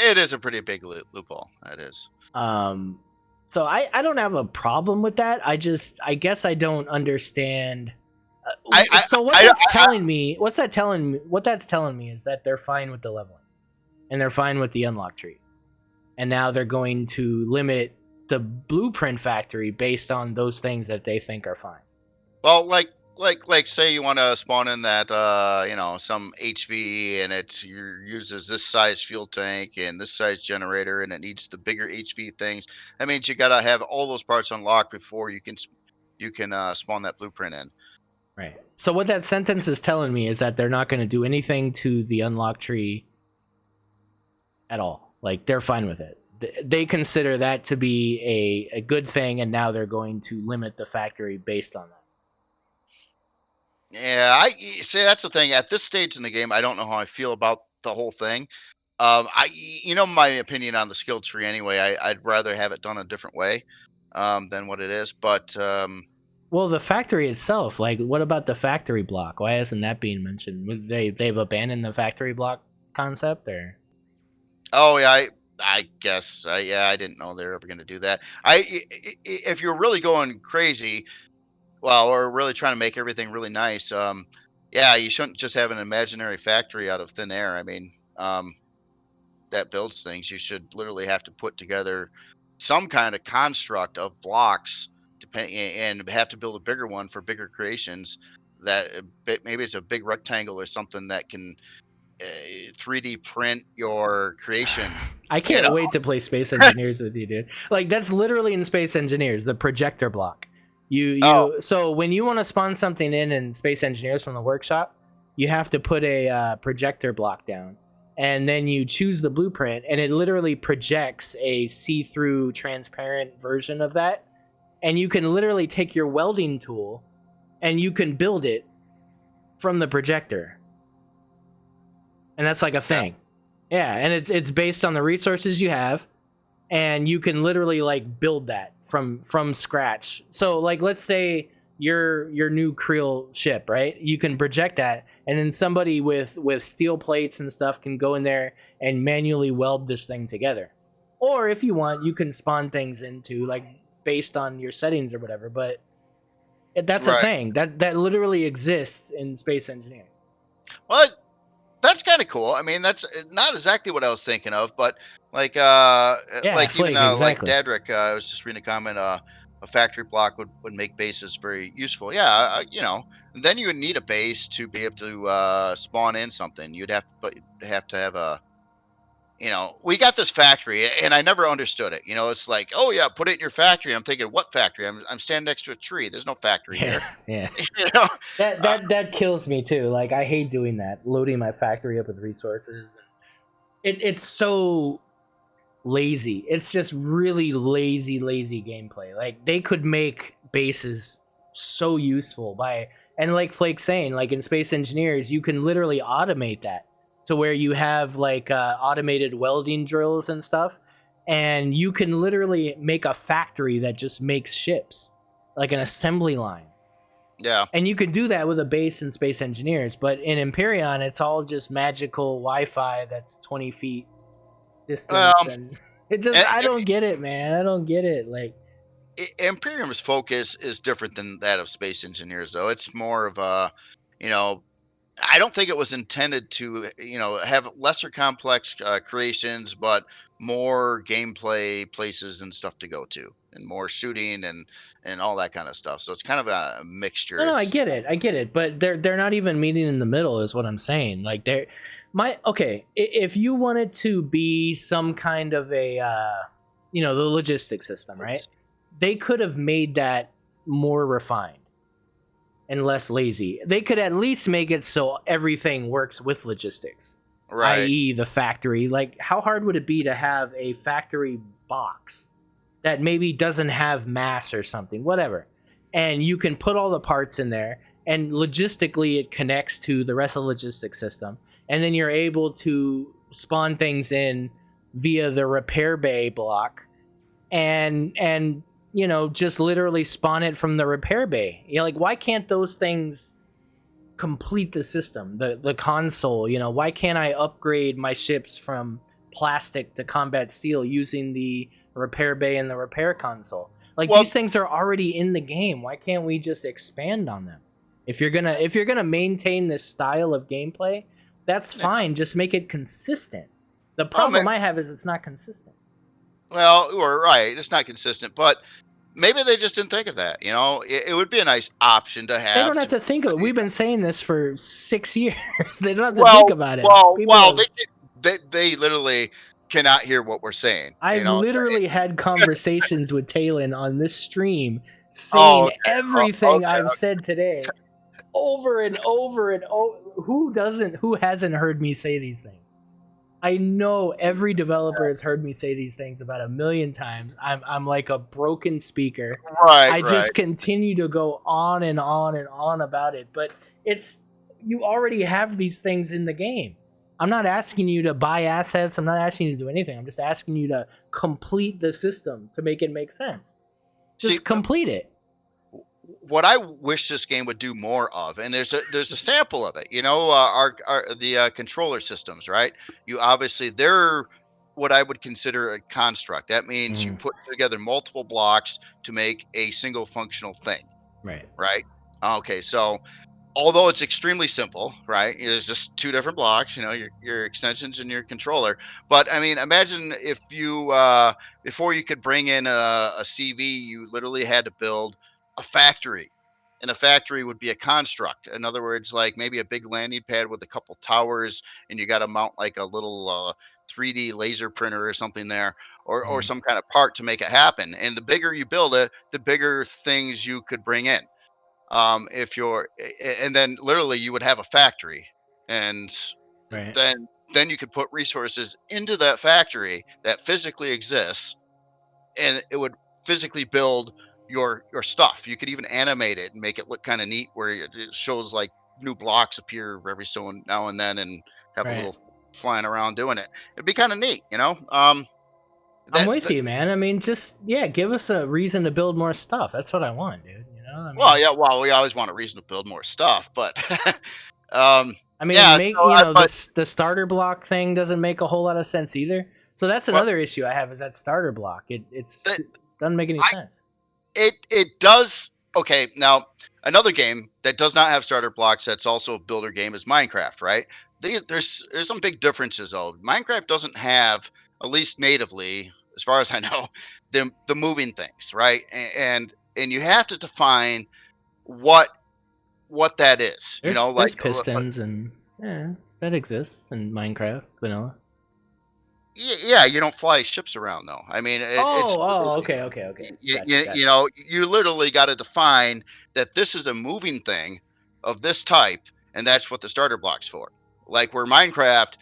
it is a pretty big loophole. That is. So I don't have a problem with that. I guess I don't understand. So what that's telling me is that they're fine with the leveling, and they're fine with the unlock tree, and now they're going to limit the blueprint factory based on those things that they think are fine. Well, like say you want to spawn in that some HV, and it uses this size fuel tank and this size generator, and it needs the bigger HV things. That means you gotta have all those parts unlocked before you can spawn that blueprint in. Right. So what that sentence is telling me is that they're not going to do anything to the unlock tree at all. Like they're fine with it. They consider that to be a good thing, and now they're going to limit the factory based on that. Yeah, I see. That's the thing. At this stage in the game, I don't know how I feel about the whole thing. My opinion on the skill tree anyway. I'd rather have it done a different way than what it is. But well, the factory itself, like, what about the factory block? Why isn't that being mentioned? They've abandoned the factory block concept, or? oh yeah, I guess I didn't know they were ever going to do that. If you're really going crazy, well, or really trying to make everything really nice, yeah, you shouldn't just have an imaginary factory out of thin air. I mean, that builds things. You should literally have to put together some kind of construct of blocks, and have to build a bigger one for bigger creations. That maybe it's a big rectangle or something that can 3D print your creation. I can't wait to play Space Engineers with you, dude. Like, that's literally in Space Engineers, the projector block. So when you want to spawn something in Space Engineers from the workshop, you have to put a projector block down, and then you choose the blueprint, and it literally projects a see-through transparent version of that, and you can literally take your welding tool and you can build it from the projector, and that's like a thing. Yeah, and it's based on the resources you have, and you can literally like build that from scratch. So like, let's say your new Creel ship, right? You can project that, and then somebody with steel plates and stuff can go in there and manually weld this thing together. Or if you want, you can spawn things into like based on your settings or whatever. But that's a Right. thing that literally exists in space engineering. Well, that's kind of cool. I mean, that's not exactly what I was thinking of, but Yeah, like even Flake, like exactly. Dadrick, I was just reading a comment. A factory block would make bases very useful. Yeah, you know, and then you would need a base to be able to spawn in something. You'd have to have a, you know, we got this factory, and I never understood it. You know, it's like, oh yeah, put it in your factory. I'm thinking, what factory? I'm standing next to a tree. There's no factory Yeah, here. yeah. You know, That uh, that that kills me too. Like I hate doing that, loading my factory up with resources. It's so lazy. It's just really lazy gameplay. Like they could make bases so useful by, and like Flake's saying, like in Space Engineers, you can literally automate that to where you have like automated welding drills and stuff, and you can literally make a factory that just makes ships, like an assembly line. yeah. And you could do that with a base in Space Engineers, but in Empyrean, it's all just magical Wi-Fi that's 20 feet distance, Well, and it just, and, I don't get it, man. I don't get it. Like, Imperium's focus is different than that of Space Engineers, though. It's more of a, you know, I don't think it was intended to, you know, have lesser complex creations, but more gameplay places and stuff to go to, and more shooting and all that kind of stuff. So it's kind of a mixture. no, I It's get it, but they're not even meeting in the middle, is what I'm saying. Like, they're okay. If you wanted to be some kind of a, the logistics system, right? They could have made that more refined and less lazy. They could at least make it so everything works with logistics, right. i.e., the factory. Like, how hard would it be to have a factory box that maybe doesn't have mass or something, whatever, and you can put all the parts in there, and logistically it connects to the rest of the logistics system, and then you're able to spawn things in via the repair bay block, and just literally spawn it from the repair bay. Like, why can't those things complete the system, the console? Why can't I upgrade my ships from plastic to combat steel using the repair bay and the repair console? Like, Well, these things are already in the game. Why can't we just expand on them? If you're gonna maintain this style of gameplay, that's fine. Just make it consistent. The well, problem I have is it's not consistent. well, we're right. It's not consistent, but maybe they just didn't think of that. You know, it would be a nice option to They don't have have to think of it. We've been saying this for 6 years. They don't have to think Well, about it. People well, have, they literally cannot hear what we're saying. You I've know. literally had conversations with Talon on this stream Oh, saying okay. everything Okay. I've said today over and over and over. Who hasn't heard me say these things? I know every developer has heard me say these things about 1,000,000 times. I'm like a broken speaker. Right. I Right. just continue to go on and on and on about it, but you already have these things in the game. I'm not asking you to buy assets. I'm not asking you to do anything. I'm just asking you to complete the system to make it make sense. See, Just complete it. what I wish this game would do more of, and there's a sample of it. You know, our the controller systems, right? You obviously they're what I would consider a construct. That means you Mm, put together multiple blocks to make a single functional thing, right. right? Okay, so although it's extremely simple, right? It's just two different blocks, you know, your extensions and your controller. But I mean, imagine if you before you could bring in a CV, you literally had to build a factory. And a factory would be a construct. In other words, like maybe a big landing pad with a couple towers, and you got to mount like a little 3D laser printer or something there, or Mm, some kind of part to make it happen. And the bigger you build it, the bigger things you could bring in. If you're and then literally you would have a factory, and right. then you could put resources into that factory that physically exists, and it would physically build your stuff. You could even animate it and make it look kind of neat, where it shows like new blocks appear every so now and then, and have a Right. little flying around doing it. It'd be kind of neat, you know. I'm That, with that you, man. I mean, just, yeah, give us a reason to build more stuff. That's what I want, dude. You know, I Well, mean, yeah. Well, we always want a reason to build more stuff, but um, I mean, yeah. make So I, but this the starter block thing doesn't make a whole lot of sense either. So that's but another issue I have is that starter block. it, It's doesn't make any I sense. it does. Okay, now another game that does not have starter blocks that's also a builder game is Minecraft, right? There's some big differences though. Minecraft doesn't have, at least natively, as far as I know, the moving things, right? And you have to define what that is. You know, There's pistons and yeah, that exists in Minecraft vanilla. Yeah, you don't fly ships around though. I mean, it's Okay, okay, okay. you Gotcha. know, you literally got to define that this is a moving thing of this type, and that's what the starter block's for. Like where Minecraft,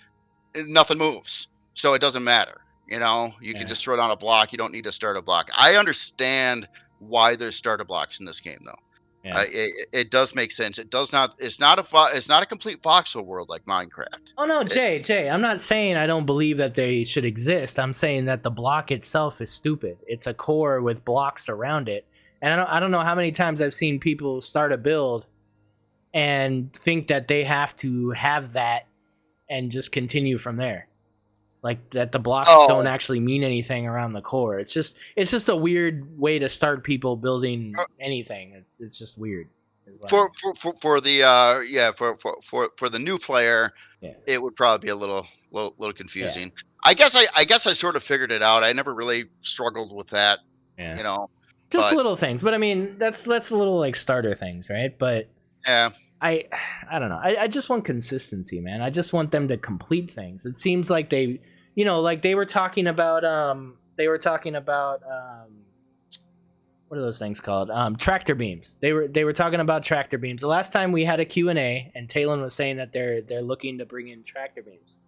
nothing moves, so it doesn't matter. You know, you can Yeah, just throw down a block. You don't need a starter block. I understand why there's starter blocks in this game, though. yeah. It does make sense. It does not. It's not a complete voxel world like Minecraft. Oh no, It, Jay, I'm not saying I don't believe that they should exist. I'm saying that the block itself is stupid. It's a core with blocks around it. And I don't know how many times I've seen people start a build and think that they have to have that and just continue from there. Like that the blocks oh, don't actually mean anything around the core. It's just a weird way to start people building anything. It's just weird. Is what I'm- for the yeah for the new player, Yeah. it would probably be a little Yeah. confusing. I guess I sort of figured it out. I never really struggled with that, Yeah. you know. Just But little things. But I mean, that's little like starter things, right? But yeah, I I don't know. I just want consistency, man. I just want them to complete things. It seems like they, like they were talking about what are those things called? Tractor beams. They were talking about tractor beams. The last time we had a Q&A and Talon was saying that they're looking to bring in tractor beams.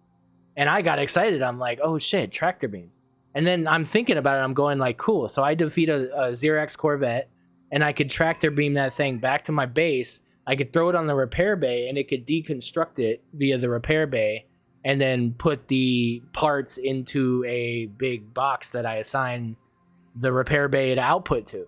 And I got excited. I'm like, "Oh shit, tractor beams." And then I'm thinking about it. I'm going like, "Cool. So I defeat a Xerox Corvette and I could tractor beam that thing back to my base. I could throw it on the repair bay and it could deconstruct it via the repair bay and then put the parts into a big box that I assign the repair bay to output to."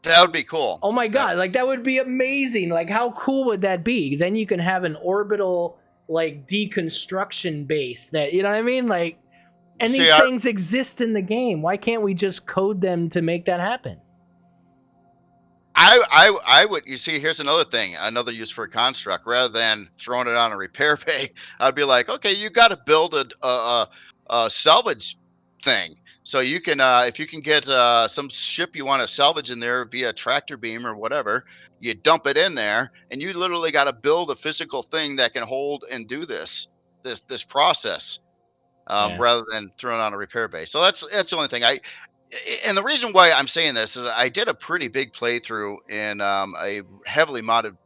that would be cool. Oh my god, like that would be amazing. Like how cool would that be? Then you can have an orbital like deconstruction base that, you know what I mean? Like, and See, these things exist in the game. Why can't we just code them to make that happen? I would. You see, here's another thing, another use for a construct. Rather than throwing it on a repair bay, I'd be like, okay, you got to build a salvage thing. So you can, if you can get some ship you want to salvage in there via tractor beam or whatever, you dump it in there, and you literally got to build a physical thing that can hold and do this process, Yeah. rather than throwing on a repair bay. So that's the only thing and the reason why I'm saying this is I did a pretty big playthrough in a heavily modded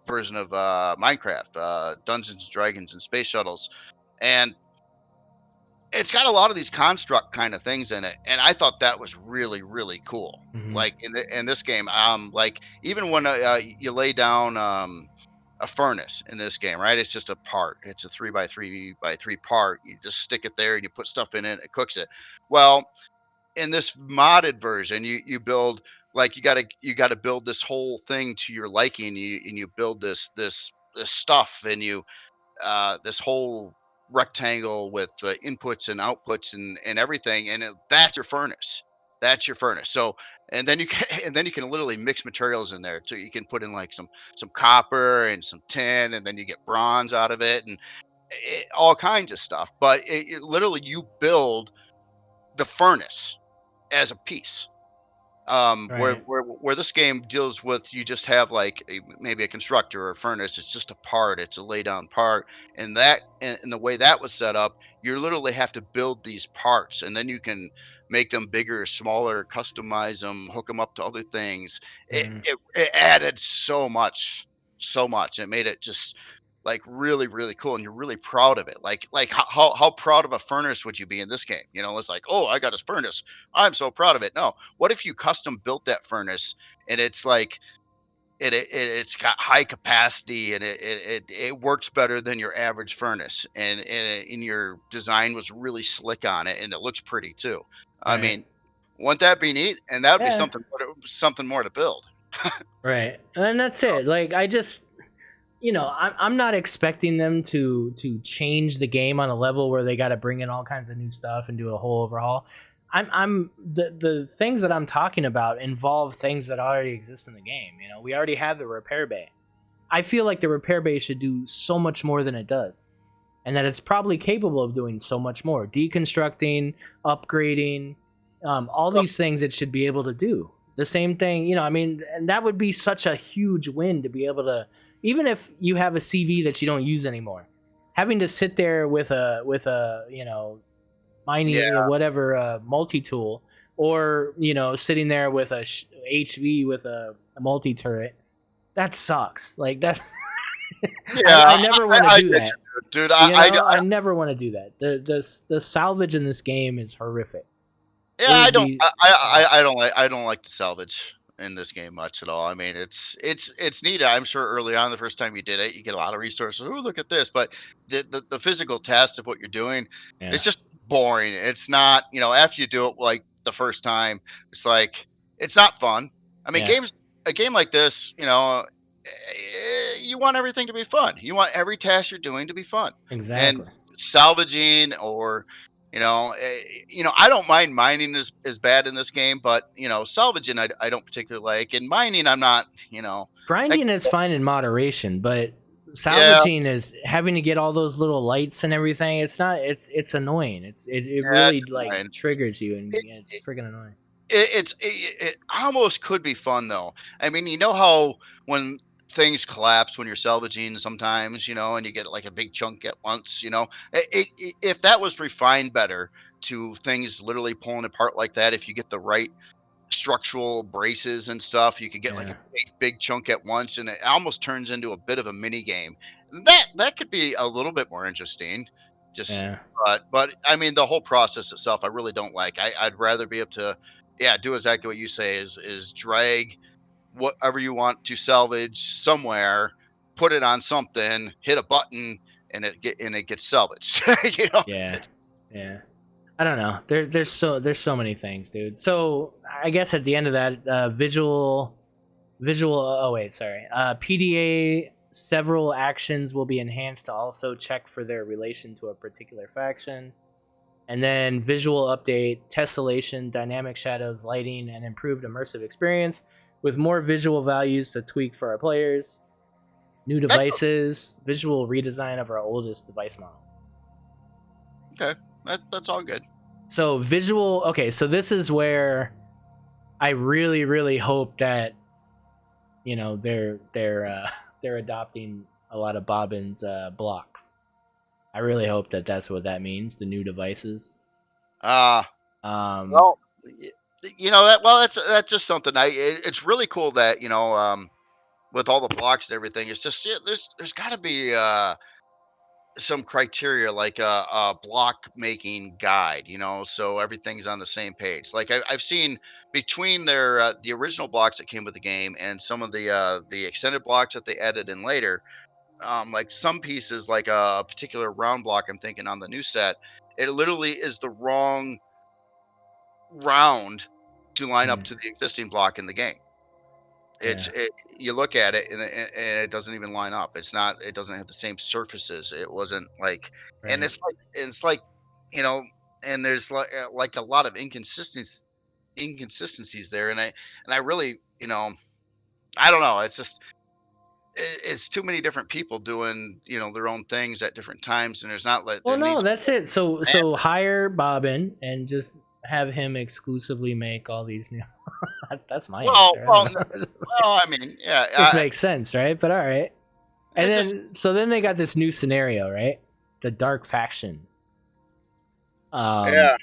version of Minecraft, Dungeons and Dragons and Space Shuttles, and it's got a lot of these construct kind of things in it, and I thought that was really cool. Hmm. Like in this game, like even when you lay down a furnace in this game, right? It's just a part. It's a 3 by 3 by 3 part. You just stick it there and you put stuff in it. It cooks it. Well, in this modded version, you build like you gotta build this whole thing to your liking. You build this stuff, and you this whole rectangle with inputs and outputs and everything, and that's your furnace. That's your furnace. So, and then you can and then you can literally mix materials in there. So you can put in like some copper and some tin, and then you get bronze out of it, and all kinds of stuff. But literally, you build the furnace as a piece. Right. Where this game deals with, you just have like maybe a constructor or a furnace. It's just a part. It's a lay down part, and and the way that was set up, you literally have to build these parts, and then you can make them bigger, smaller, customize them, hook them up to other things. Mm. It added so much. It made it just like really cool, and you're really proud of it. Like how proud of a furnace would you be in this game? You know, it's like, oh, I got a furnace. I'm so proud of it. No, what if you custom built that furnace, and it's like it's got high capacity, and it works better than your average furnace, and your design was really slick on it, and it looks pretty too. I Right. mean, wouldn't that be neat? And that would be Yeah. something more to build. Right, and that's it. Like I just, I'm not expecting them to change the game on a level where they got to bring in all kinds of new stuff and do a whole overhaul. I'm the things that I'm talking about involve things that already exist in the game. We already have the repair bay. I feel like the repair bay should do so much more than it does, and that it's probably capable of doing so much more, deconstructing, upgrading, all Well, these things it should be able to do. The same thing, I mean, and that would be such a huge win to be able to, even if you have a CV that you don't use anymore, having to sit there with a yeah, mining whatever multi tool, or sitting there with a HV with a multi turret, that sucks. Like that, yeah, I never want to I do get that. you, dude. I I never want to do that. The salvage in this game is horrific. yeah, It would be I don't like the salvage in this game much at all. I mean, it's neat. I'm sure early on, the first time you did it, you get a lot of resources. Oh, look at this! But the physical test of what you're doing, yeah, it's just boring. It's not, after you do it like the first time, it's like it's not fun. I mean, yeah, a game like this, you want everything to be fun. You want every task you're doing to be fun, and exactly. salvaging or I don't mind mining is bad in this game, but salvaging I don't particularly like, and mining I'm not. Heck, Grinding is fine in moderation, but yeah, salvaging is having to get all those little lights and everything. It's not. It's annoying. It yeah, it's really like fine. triggers you, and It, it's freaking annoying. it almost could be fun though. I mean, you know how when things collapse when you're salvaging sometimes, and you get like a big chunk at once, if that was refined better to things literally pulling apart like that, if you get the right structural braces and stuff, you could get like a Yeah, big chunk at once, and it almost turns into a bit of a mini game. That could be a little bit more interesting. Just, yeah, but I mean, the whole process itself, I really don't like. I'd rather be able to, yeah, do exactly what you say is drag whatever you want to salvage somewhere, put it on something, hit a button, and it gets salvaged. yeah, It's yeah. I don't know. There's so many things, dude. So I guess at the end of that, visual. Oh wait, sorry. PDA. Several actions will be enhanced to also check for their relation to a particular faction. And then visual update, tessellation, dynamic shadows, lighting, and improved immersive experience with more visual values to tweak for our players. New that's devices, visual redesign of our oldest device models. okay. That's all good. So visual. Okay, so this is where I really, really hope that they're adopting a lot of Bobbin's blocks. I really hope that that's what that means. The new devices. Uh Um, Well, that's just something. It's really cool that with all the blocks and everything. It's just, yeah, there's got to be some criteria like a block making guide, so everything's on the same page. Like I've seen between their the original blocks that came with the game and some of the extended blocks that they added in later. Like some pieces, like a particular round block, I'm thinking on the new set, it literally is the wrong round to line up hmm, to the existing block in the game. yeah, You look at it and it doesn't even line up. It doesn't have the same surfaces. It wasn't like, and right. it's like, you know, and there's like a lot of inconsistencies there, and I really, I don't know. It's just it's too many different people doing their own things at different times, and there's not like Well, there no, needs. that's it. So hire Bobbin and just have him exclusively make all these new. That's my Well, answer. I well, don't know. well. I mean, yeah. Just makes sense, right? But all right. And It just then they got this new scenario, right? The Dark Faction. Um, yeah.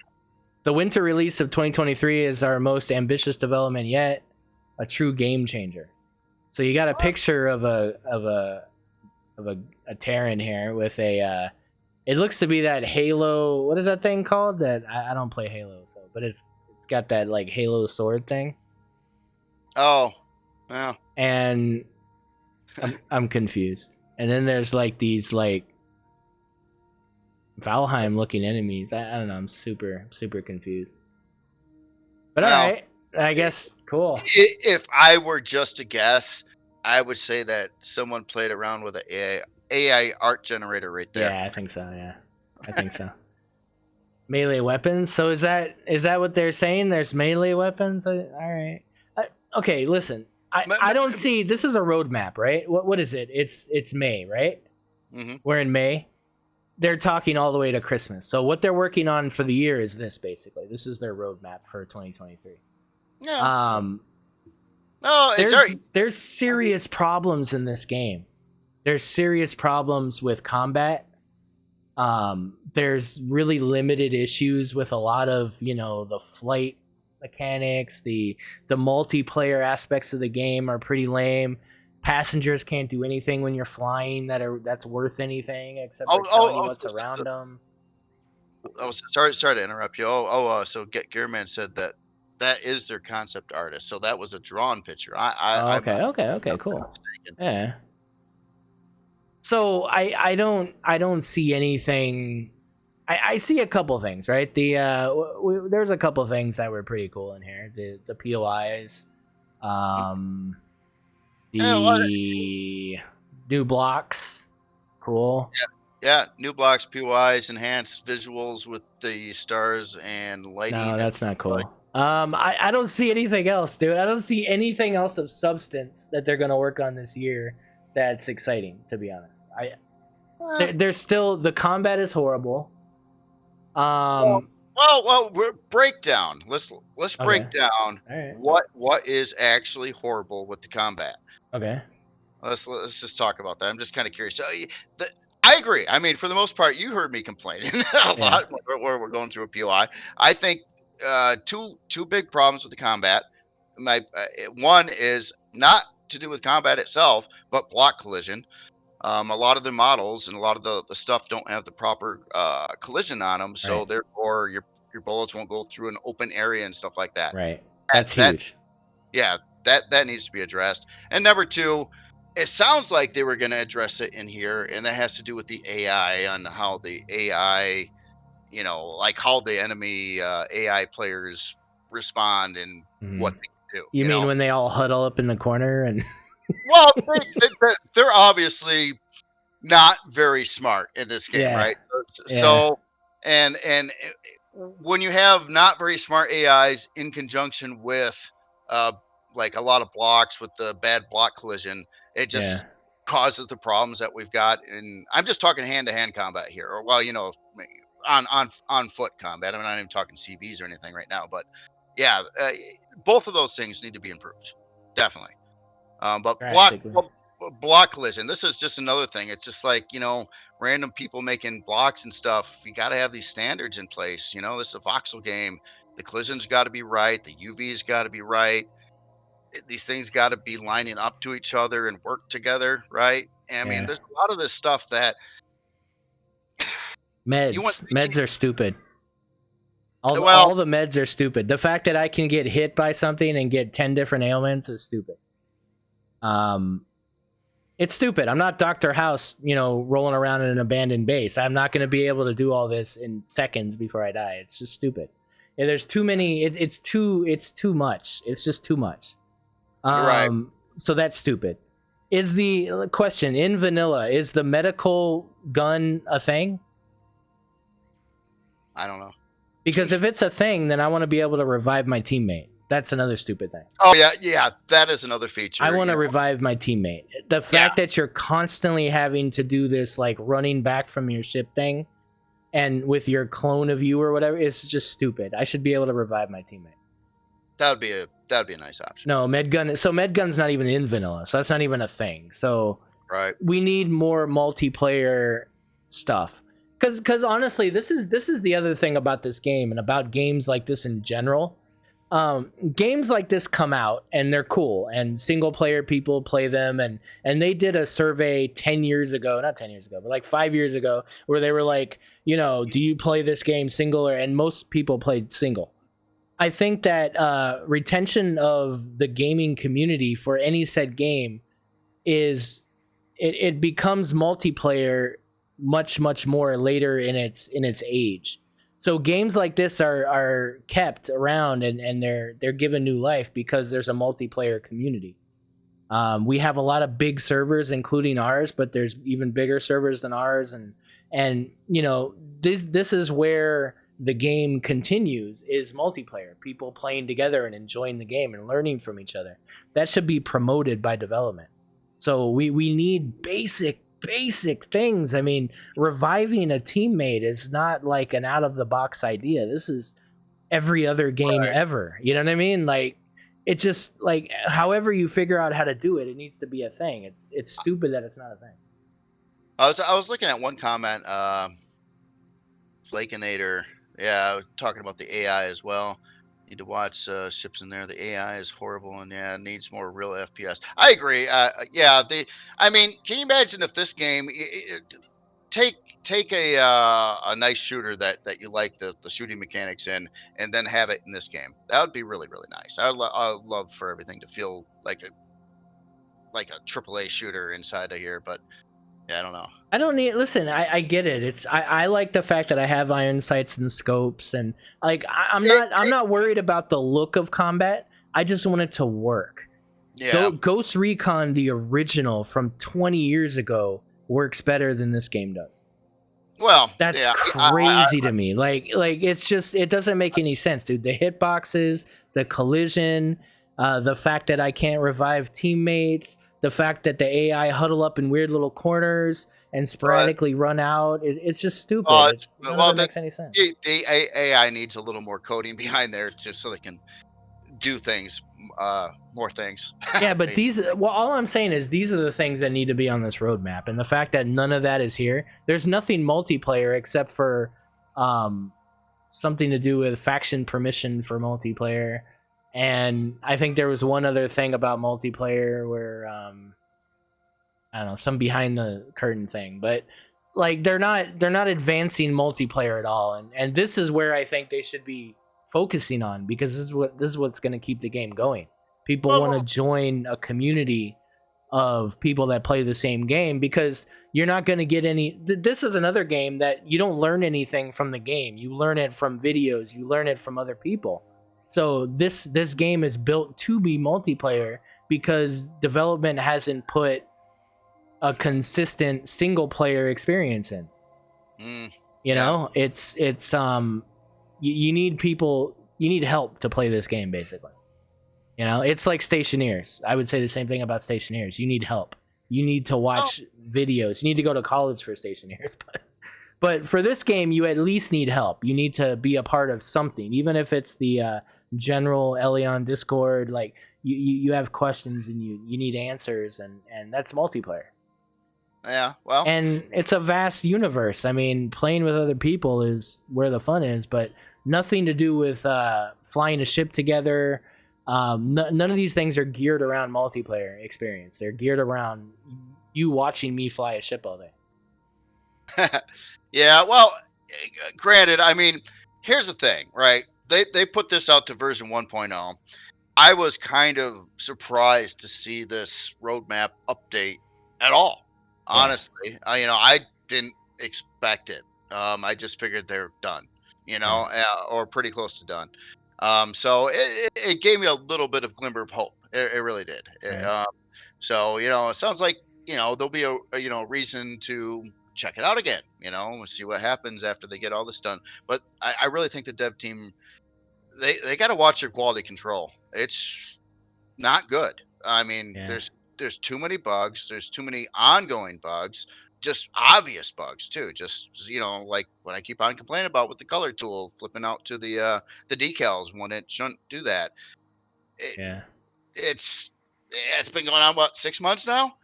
the winter release of 2023 is our most ambitious development yet, a true game changer. So you got a picture of a Terran here with a. It looks to be that Halo. What is that thing called? That I don't play Halo, so but it's got that like Halo sword thing, Oh, well. and I'm confused. And then there's like these like Valheim looking enemies. I don't know. I'm super confused. But all Well, right. I guess cool. If I were just to guess, I would say that someone played around with an AI art generator right there. Yeah, I think so. Yeah, I think so. Melee weapons. So is that what they're saying? There's melee weapons. All right. Okay, listen. I don't see. This is a roadmap, right? What is it? It's May, right? Mm-hmm. We're in May. They're talking all the way to Christmas. So what they're working on for the year is this. Basically, this is their roadmap for 2023. Yeah. No, There's serious problems in this game. There's serious problems with combat. There's really limited issues with a lot of the flight mechanics. The multiplayer aspects of the game are pretty lame. Passengers can't do anything when you're flying that's worth anything except for telling you what's around them. Oh, sorry to interrupt you. So Gearman said that is their concept artist. So that was a drawn picture. Okay, cool. Yeah. So I don't see anything. I see a couple things, right? There's a couple things that were pretty cool in here. The POIs, the new blocks, cool. Yeah, new blocks, POIs, enhanced visuals with the stars and lighting. No, that's not cool. I don't see anything else, dude. I don't see anything else of substance that they're gonna work on this year that's exciting, to be honest. There's still, the combat is horrible. We're breakdown. Let's break down what is actually horrible with the combat. Okay. Let's just talk about that. I'm just kind of curious. So, I agree. I mean, for the most part, you heard me complaining a lot where we're going through a POI. I think two big problems with the combat. One is not to do with combat itself, but block collision. A lot of the models and a lot of the stuff don't have the proper collision on them, so therefore your bullets won't go through an open area and stuff like that. Right. That's huge. That needs to be addressed. And number two, it sounds like they were going to address it in here, and that has to do with the AI, on how the AI, like how the enemy AI players respond and what they do. You mean when they all huddle up in the corner and? Well, they're obviously not very smart in this game, right? So, and when you have not very smart AIs in conjunction with like a lot of blocks with the bad block collision, it just causes the problems that we've got. And I'm just talking hand-to-hand combat here, or on foot combat. I'm not even talking CVs or anything right now, but both of those things need to be improved, definitely. But block collision, this is just another thing. It's just like, random people making blocks and stuff. You got to have these standards in place. This is a voxel game. The collision's got to be right. The UV's got to be right. These things got to be lining up to each other and work together, right? And I mean, there's a lot of this stuff that meds are stupid. All the meds are stupid. The fact that I can get hit by something and get 10 different ailments is stupid. It's stupid. I'm not Dr. House, rolling around in an abandoned base. I'm not going to be able to do all this in seconds before I die. It's just stupid. There's too many. It's too much. It's just too much. Right. So that's stupid. Is the question in vanilla, is the medical gun a thing? I don't know. Because if it's a thing, then I want to be able to revive my teammate. That's another stupid thing. Oh, yeah, that is another feature. I want to revive my teammate. The fact that you're constantly having to do this, like running back from your ship thing, and with your clone of you or whatever, it's just stupid. I should be able to revive my teammate. That would be a nice option. No, medgun. So medgun's not even in vanilla, so that's not even a thing. So we need more multiplayer stuff. Because honestly, this is the other thing about this game and about games like this in general. Games like this come out and they're cool, and single player people play them, and they did a survey 10 years ago, not 10 years ago, but like 5 years ago, where they were like, do you play this game single, and most people played single. I think that retention of the gaming community for any said game is it becomes multiplayer much more later in its age. So games like this are kept around, and they're given new life because there's a multiplayer community. We have a lot of big servers, including ours, but there's even bigger servers than ours, and this is where the game continues, is multiplayer, people playing together and enjoying the game and learning from each other. That should be promoted by development. So we need basic things. I mean, reviving a teammate is not like an out of the box idea. This is every other game Right. ever. You know what I mean? Like, it just, like, however you figure out how to do it, it needs to be a thing. It's stupid that it's not a thing. I was looking at one comment, Flakinator, yeah, talking about the AI as well. Need to watch ships in there. The AI is horrible, and yeah, it needs more real FPS. I agree. Yeah, I mean, can you imagine if this game take take a nice shooter that you like the shooting mechanics in, and then have it in this game? That would be really really nice. I would love for everything to feel like a AAA shooter inside of here, but yeah, I don't know. I don't need, listen, I get it. I like the fact that I have iron sights and scopes, and like It, I'm not worried about the look of combat. I just want it to work. yeah. Ghost Recon, the original from 20 years ago, works better than this game does. Well, That's yeah. crazy to me. Like it's just, it doesn't make any sense, dude. The hitboxes, the collision, the fact that I can't revive teammates, the fact that the AI huddle up in weird little corners and But sporadically run out. It's just stupid. it's It's none of well, it makes any sense. the AI needs a little more coding behind there just so they can do things, more things. Yeah, but these, Basically, well, all I'm saying is these are the things that need to be on this roadmap, and the fact that none of that is here. There's nothing multiplayer except for um, something to do with faction permission for multiplayer, and I think there was one other thing about multiplayer where I don't know, some behind the curtain thing, but like they're not advancing multiplayer at all, and this is where I think they should be focusing on, because this is what's going to keep the game going. People well, want to well, join a community of people that play the same game, because you're not going to get any this is another game that you don't learn anything from the game. You learn it from videos, you learn it from other people. So this game is built to be multiplayer because development hasn't put a consistent single player experience in. mm, You yeah. know, you need people, you need help to play this game, basically. You know, it's like Stationeers. I would say the same thing about Stationeers. You need help. You need to Oh, watch videos. You need to go to college for Stationeers, but for this game, you at least need help. You need to be a part of something, even if it's the general Elion Discord. Like you have questions and you need answers, and that's multiplayer. yeah. Well, And it's a vast universe. I mean, playing with other people is where the fun is, but nothing to do with flying a ship together. None of these things are geared around multiplayer experience. They're geared around you watching me fly a ship all day. yeah. Well, granted, I mean, here's the thing, right? They put this out to version 1.0. I was kind of surprised to see this roadmap update at all. Yeah, Honestly, I didn't expect it. I just figured they're done, yeah, or pretty close to done. So it gave me a little bit of glimmer of hope. It really did. right. So it sounds like there'll be a reason to check it out again. We'll see what happens after they get all this done. But I really think the dev team they got to watch their quality control. It's not good. I mean, Yeah, there's too many bugs. There's too many ongoing bugs. Just obvious bugs too. Just like what I keep on complaining about with the color tool flipping out to the decals when it shouldn't do that. It, yeah, it's it's been going on about 6 months now.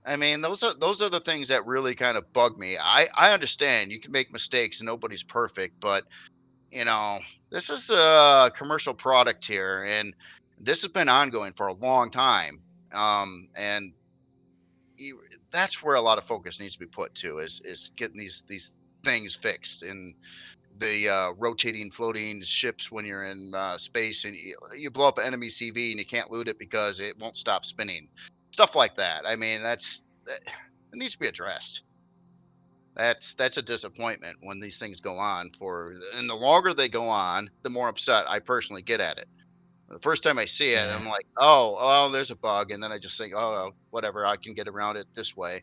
I mean, those are the things that really kind of bug me. I understand you can make mistakes and nobody's perfect, but you know, this is a commercial product here, and this has been ongoing for a long time. And that's where a lot of focus needs to be put to is getting these things fixed in the rotating, floating ships when you're in space, and you blow up an enemy CV and you can't loot it because it won't stop spinning. Stuff like that. I mean, it needs to be addressed. that's a disappointment when these things go on and the longer they go on, the more upset I personally get at it. The first time I see it, Yeah. I'm like, "Oh, oh, there's a bug," and then I just think, "Oh, well, whatever, I can get around it this way."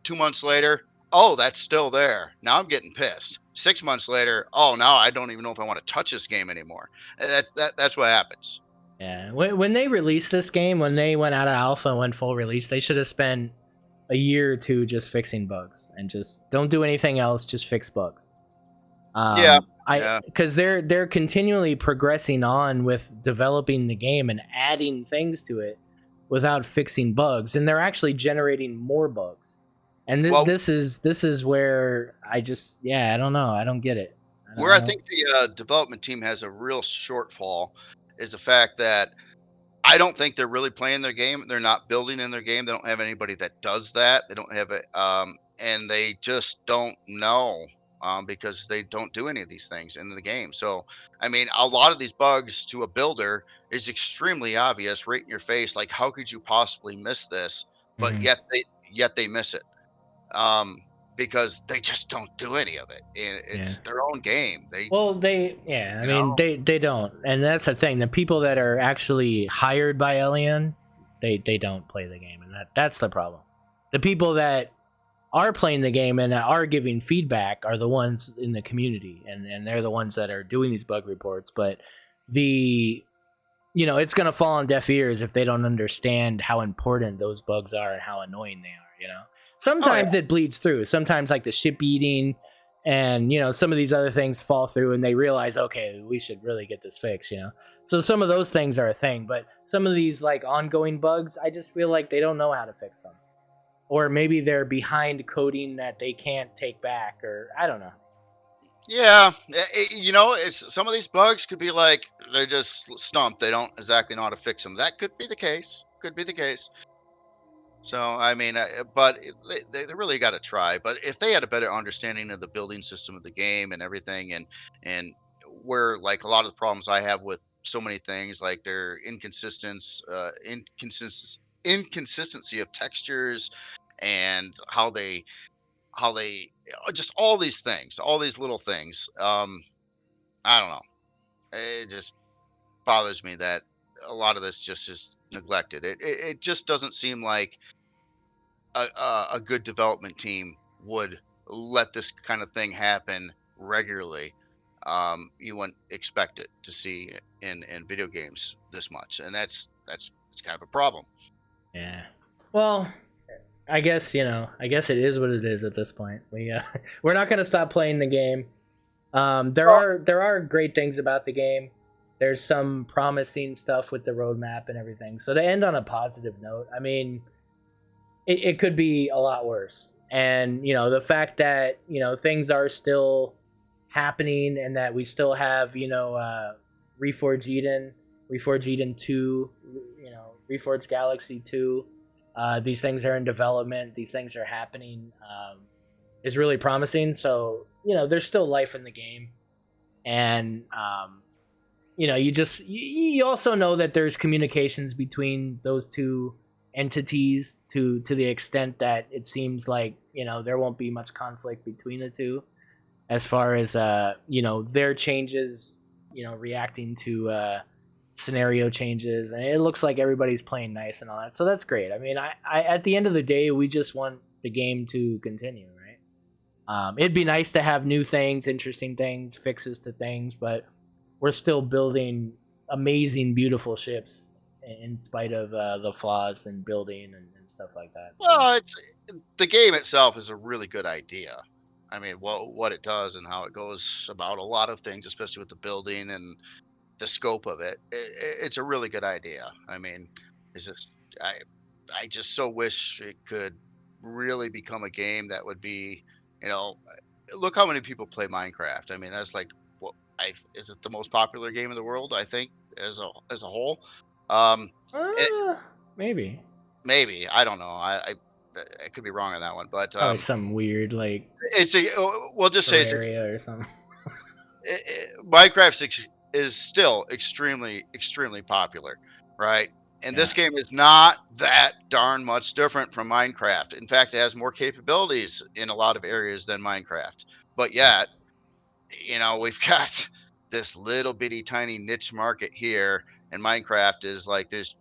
2 months later, "Oh, that's still there." Now I'm getting pissed. 6 months later, "Oh, now I don't even know if I want to touch this game anymore." That's what happens. Yeah. When they released this game, when they went out of alpha and went full release, they should have spent a year or two just fixing bugs and just don't do anything else. Just fix bugs. Yeah, I yeah. because they're continually progressing on with developing the game and adding things to it without fixing bugs, and they're actually generating more bugs. And Well, this is where I don't know, I don't get it. where I think the development team has a real shortfall is the fact that I don't think they're really playing their game. They're not building in their game. They don't have anybody that does that. They don't have it, and they just don't know because they don't do any of these things in the game. So, I mean, a lot of these bugs to a builder is extremely obvious, right in your face. Like, how could you possibly miss this? But Mhm. yet they miss it um, because they just don't do any of it. And Yeah. it's their own game. They, Well, I you mean, know, they don't, and that's the thing. The people that are actually hired by Elian, they don't play the game, and that's the problem. The people that are playing the game and are giving feedback are the ones in the community, and they're the ones that are doing these bug reports. But the it's gonna fall on deaf ears if they don't understand how important those bugs are and how annoying they are. oh yeah, Sometimes it bleeds through. Sometimes like the ship eating and some of these other things fall through and they realize, okay, we should really get this fixed. So some of those things are a thing, but some of these like ongoing bugs, I just feel like they don't know how to fix them, or maybe they're behind coding that they can't take back, or I don't know. yeah, it's some of these bugs could be like they're just stumped. They don't exactly know how to fix them. That could be the case. Could be the case. So I mean, but they really got to try. But if they had a better understanding of the building system of the game and everything, and where like a lot of the problems I have with so many things, like their inconsistency of textures and how they just all these things, all these little things. I don't know. It just bothers me that a lot of this just is neglected. It just doesn't seem like a good development team would let this kind of thing happen regularly. You wouldn't expect it to see in video games this much, and that's it's kind of a problem. Yeah. Well, I guess it is what it is at this point. We're not gonna stop playing the game. There Well, are there are great things about the game. There's some promising stuff with the roadmap and everything. So to end on a positive note, I mean, it could be a lot worse. And the fact that things are still happening and that we still have Reforge Eden, Reforge Eden 2, Reforge Galaxy 2. These things are in development. These things are happening. Is really promising. So there's still life in the game, and you also know that there's communications between those two entities to the extent that it seems like there won't be much conflict between the two as far as their changes, reacting to scenario changes, and it looks like everybody's playing nice and all that, so that's great. I mean, I at the end of the day, we just want the game to continue, right? It'd be nice to have new things, interesting things, fixes to things, but we're still building amazing, beautiful ships in spite of the flaws in building and stuff like that. So it's the game itself is a really good idea. I mean, what it does and how it goes about a lot of things, especially with the building and the scope of it, it's a really good idea. I mean, it's just I just so wish it could really become a game that would be, look how many people play Minecraft. I mean, that's like what I is it the most popular game in the world? I think as a whole. Um, it, uh, maybe maybe I don't know. I could be wrong on that one, but probably some weird like it's a we'll just say Terraria or something. Minecraft is still extremely extremely popular, right? And Yeah. this game is not that darn much different from Minecraft. In fact, it has more capabilities in a lot of areas than Minecraft. But yet, we've got this little bitty tiny niche market here, and Minecraft is like this.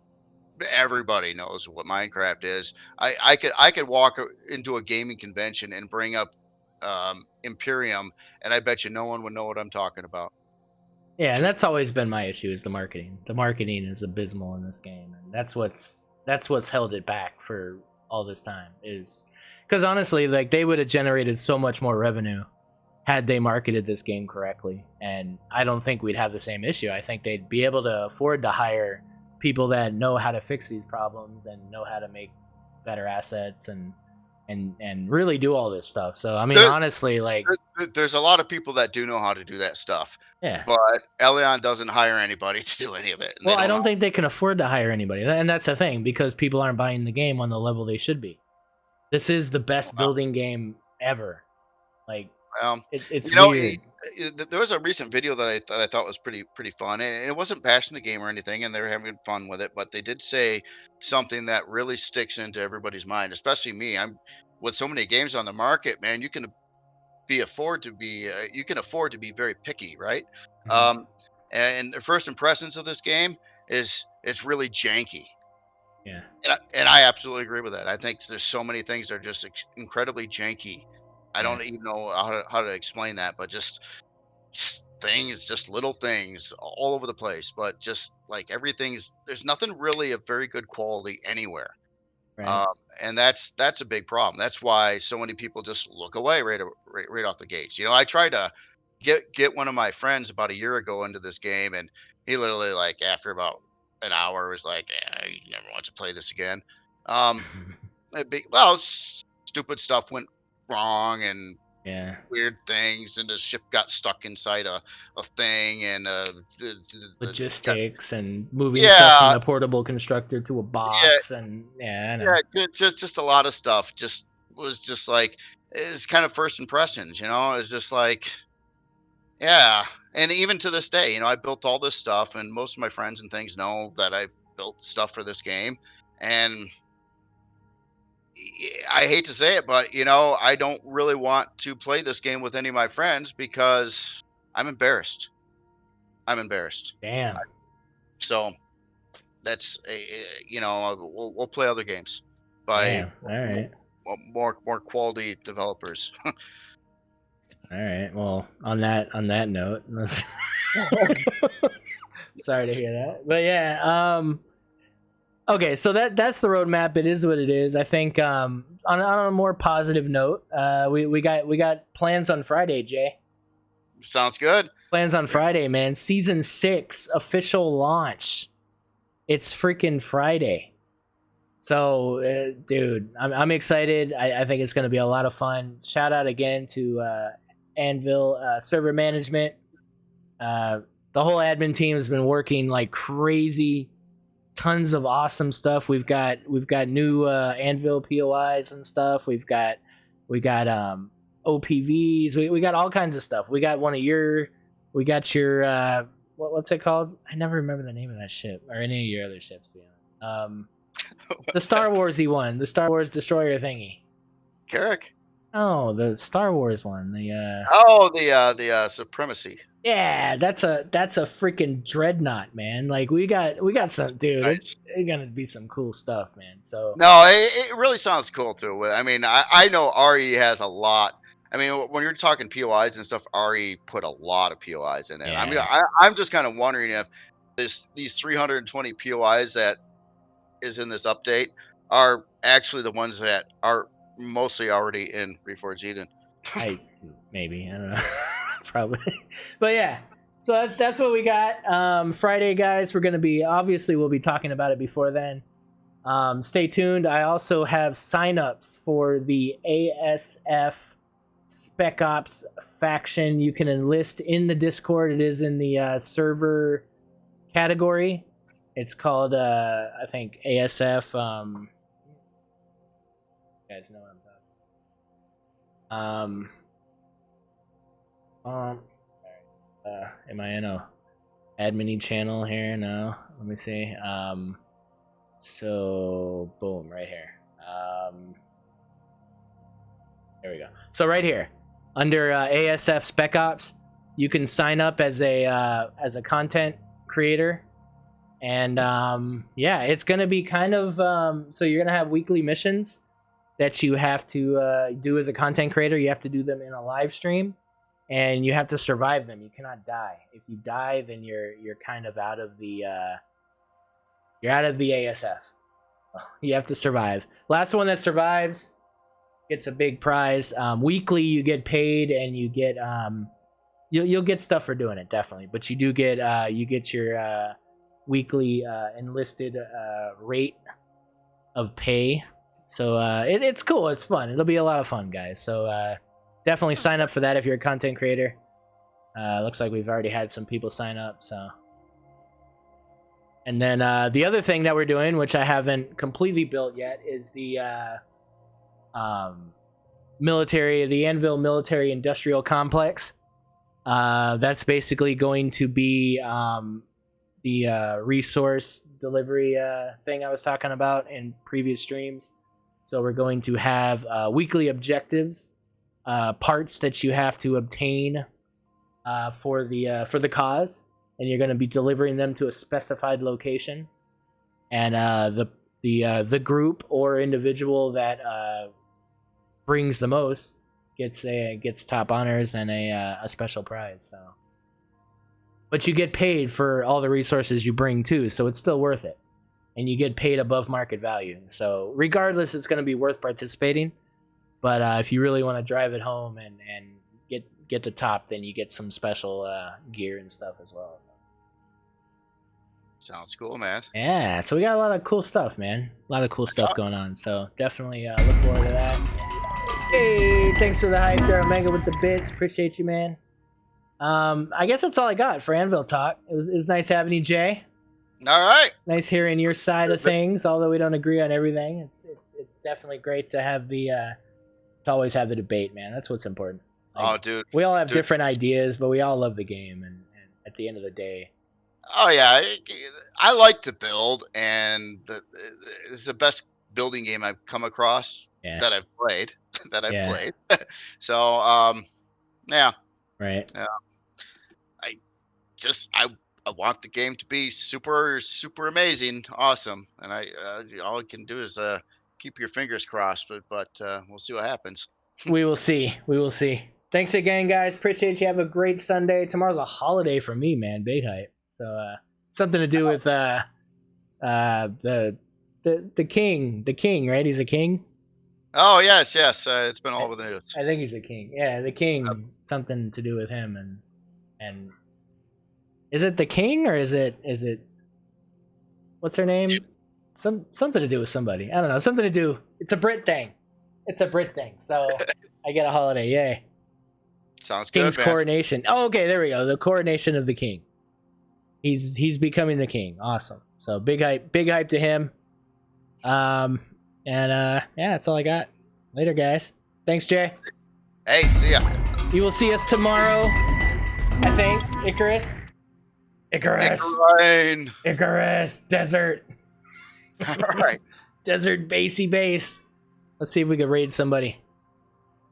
Everybody knows what Minecraft is. I could walk into a gaming convention and bring up Imperium, and I bet you no one would know what I'm talking about. Yeah, and that's always been my issue is the marketing. The marketing is abysmal in this game, and that's what's held it back for all this time. Is because honestly, like they would have generated so much more revenue had they marketed this game correctly, and I don't think we'd have the same issue. I think they'd be able to afford to hire people that know how to fix these problems and know how to make better assets and really do all this stuff. So I mean, There- honestly, like there's a lot of people that do know how to do that stuff, yeah. but Elion doesn't hire anybody to do any of it, and Well, they I don't know. don't think they can afford to hire anybody, and that's the thing because people aren't buying the game on the level they should be. This is the best Well, building game ever. Like um, it's you know, weird. there was a recent video that I thought was pretty fun, and it wasn't bashing the game or anything, and they were having fun with it. But they did say something that really sticks into everybody's mind, especially me. I'm with so many games on the market, man. You can afford to be very picky, right? Mhm. Um, and the first impressions of this game is it's really janky. Yeah, And I absolutely agree with that. I think there's so many things that are just incredibly janky. I yeah, don't even know how to explain that, but just things, just little things all over the place. But just like everything's, there's nothing really of very good quality anywhere. right. Um, and that's a big problem. That's why so many people just look away right off the gates. I tried to get one of my friends about a year ago into this game, and he literally like after about an hour was like, "You never want to play this again." Um, stupid stuff went wrong and Yeah, weird things, and the ship got stuck inside a thing, and got logistics and moving stuff from yeah, the portable constructor to a yeah, box, and yeah, I yeah, know. just a lot of stuff. Just was just like it's kind of first impressions. It's just like yeah, and even to this day, I built all this stuff, and most of my friends and things know that I've built stuff for this game, and I hate to say it, but I don't really want to play this game with any of my friends because I'm embarrassed. I'm embarrassed. Damn, So that's we'll play other games by damn. All right, more quality developers. all right. Well, on that note, sorry to hear that, but yeah. Okay, so that's the roadmap. It is what it is. I think on a more positive note, we got plans on Friday, Jay. Sounds good. Plans on Friday, man. Season 6 official launch. It's freaking Friday. So, dude, I'm excited. I think it's going to be a lot of fun. Shout out again to Anvil server management. The whole admin team has been working like crazy. Tons of awesome stuff. We've got new Anvil POIs and stuff. We got OPVs. We got all kinds of stuff. We got your what's it called? I never remember the name of that ship or any of your other ships. To be honest. The Star Warsy one, the Star Wars destroyer thingy. Carrick. Oh, the Star Wars one. Oh, the supremacy. Yeah, that's a freaking dreadnought, man. Like we got some dude. It's Nice. gonna be some cool stuff, man. So No, it really sounds cool too. I mean, I know RE has a lot. I mean, when you're talking POIs and stuff, RE put a lot of POIs in it. I mean, yeah, I'm just kind of wondering if these 320 POIs that is in this update are actually the ones that are mostly already in Reforged Eden. I maybe I don't know, probably, but yeah. So that's what we got. Friday, guys. We'll be talking about it before then. Stay tuned. I also have signups for the ASF Spec Ops faction. You can enlist in the Discord. It is in the server category. It's called, I think, ASF. You guys know what I'm talking. Am I in a admin channel here? No. Let me see. So boom, right here. There we go. So right here, under ASF Spec Ops, you can sign up as a content creator, and yeah, it's gonna be kind of so you're gonna have weekly missions that you have to do as a content creator. You have to do them in a live stream, and you have to survive them. You cannot die. If you die, then you're kind of out of the ASF. You have to survive. Last one that survives gets a big prize. Weekly, you get paid, and you get you'll get stuff for doing it, definitely. But you do get your weekly enlisted rate of pay. So it's cool. It's fun. It'll be a lot of fun, guys. So definitely sign up for that if you're a content creator. Looks like we've already had some people sign up. So, and then the other thing that we're doing, which I haven't completely built yet, is the Anvil military industrial complex. That's basically going to be the resource delivery thing I was talking about in previous streams. So we're going to have weekly objectives, parts that you have to obtain for the cause, and you're going to be delivering them to a specified location. And the group or individual that brings the most gets top honors and a special prize. So, but you get paid for all the resources you bring too, so it's still worth it. And you get paid above market value. So regardless, it's going to be worth participating. But if you really want to drive it home and get the top, then you get some special gear and stuff as well. So. Sounds cool, man. Yeah, so we got a lot of cool stuff, man. A lot of cool stuff going on. So definitely look forward to that. Hey, thanks for the hype there, Omega, with the bits. Appreciate you, man. I guess that's all I got for Anvil Talk. It was nice having you, Jay. All right. Nice hearing your side of things, although we don't agree on everything. It's definitely great to have to always have the debate, man. That's what's important. Like, dude. We all have different ideas, but we all love the game, and at the end of the day. Oh yeah, I like to build, and it's the best building game I've come across that I've played. So yeah. Right. I want the game to be super amazing, awesome, and all I can do is keep your fingers crossed, but we'll see what happens. We will see. Thanks again, guys. Appreciate you. Have a great Sunday. Tomorrow's a holiday for me, man. Big hype. So something to do with the king, right? He's a king. Oh yes. It's been all over the news. I think he's a king. Yeah, the king. Something to do with him and is it the king or is it what's her name? Something to do with somebody. I don't know. Something to do. It's a Brit thing. So I get a holiday. Yay. Sounds King's good, man. coronation. Oh, okay, there we go. The coronation of the king. He's becoming the king. Awesome. So big hype to him. Yeah, that's all I got. Later, guys. Thanks, Jay. Hey, see ya. You will see us tomorrow, I think. Icarus. Desert. All right. Desert basey base. Let's see if we can raid somebody.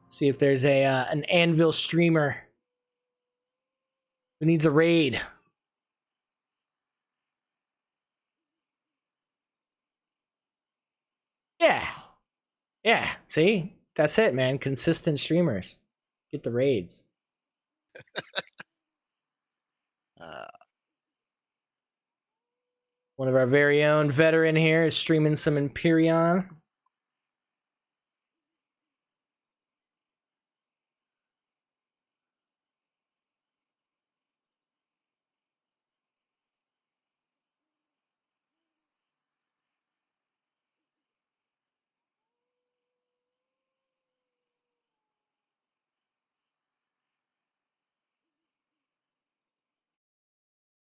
See if there's an Anvil streamer who needs a raid. Yeah. See, that's it, man. Consistent streamers get the raids. One of our very own veteran here is streaming some Empyrean.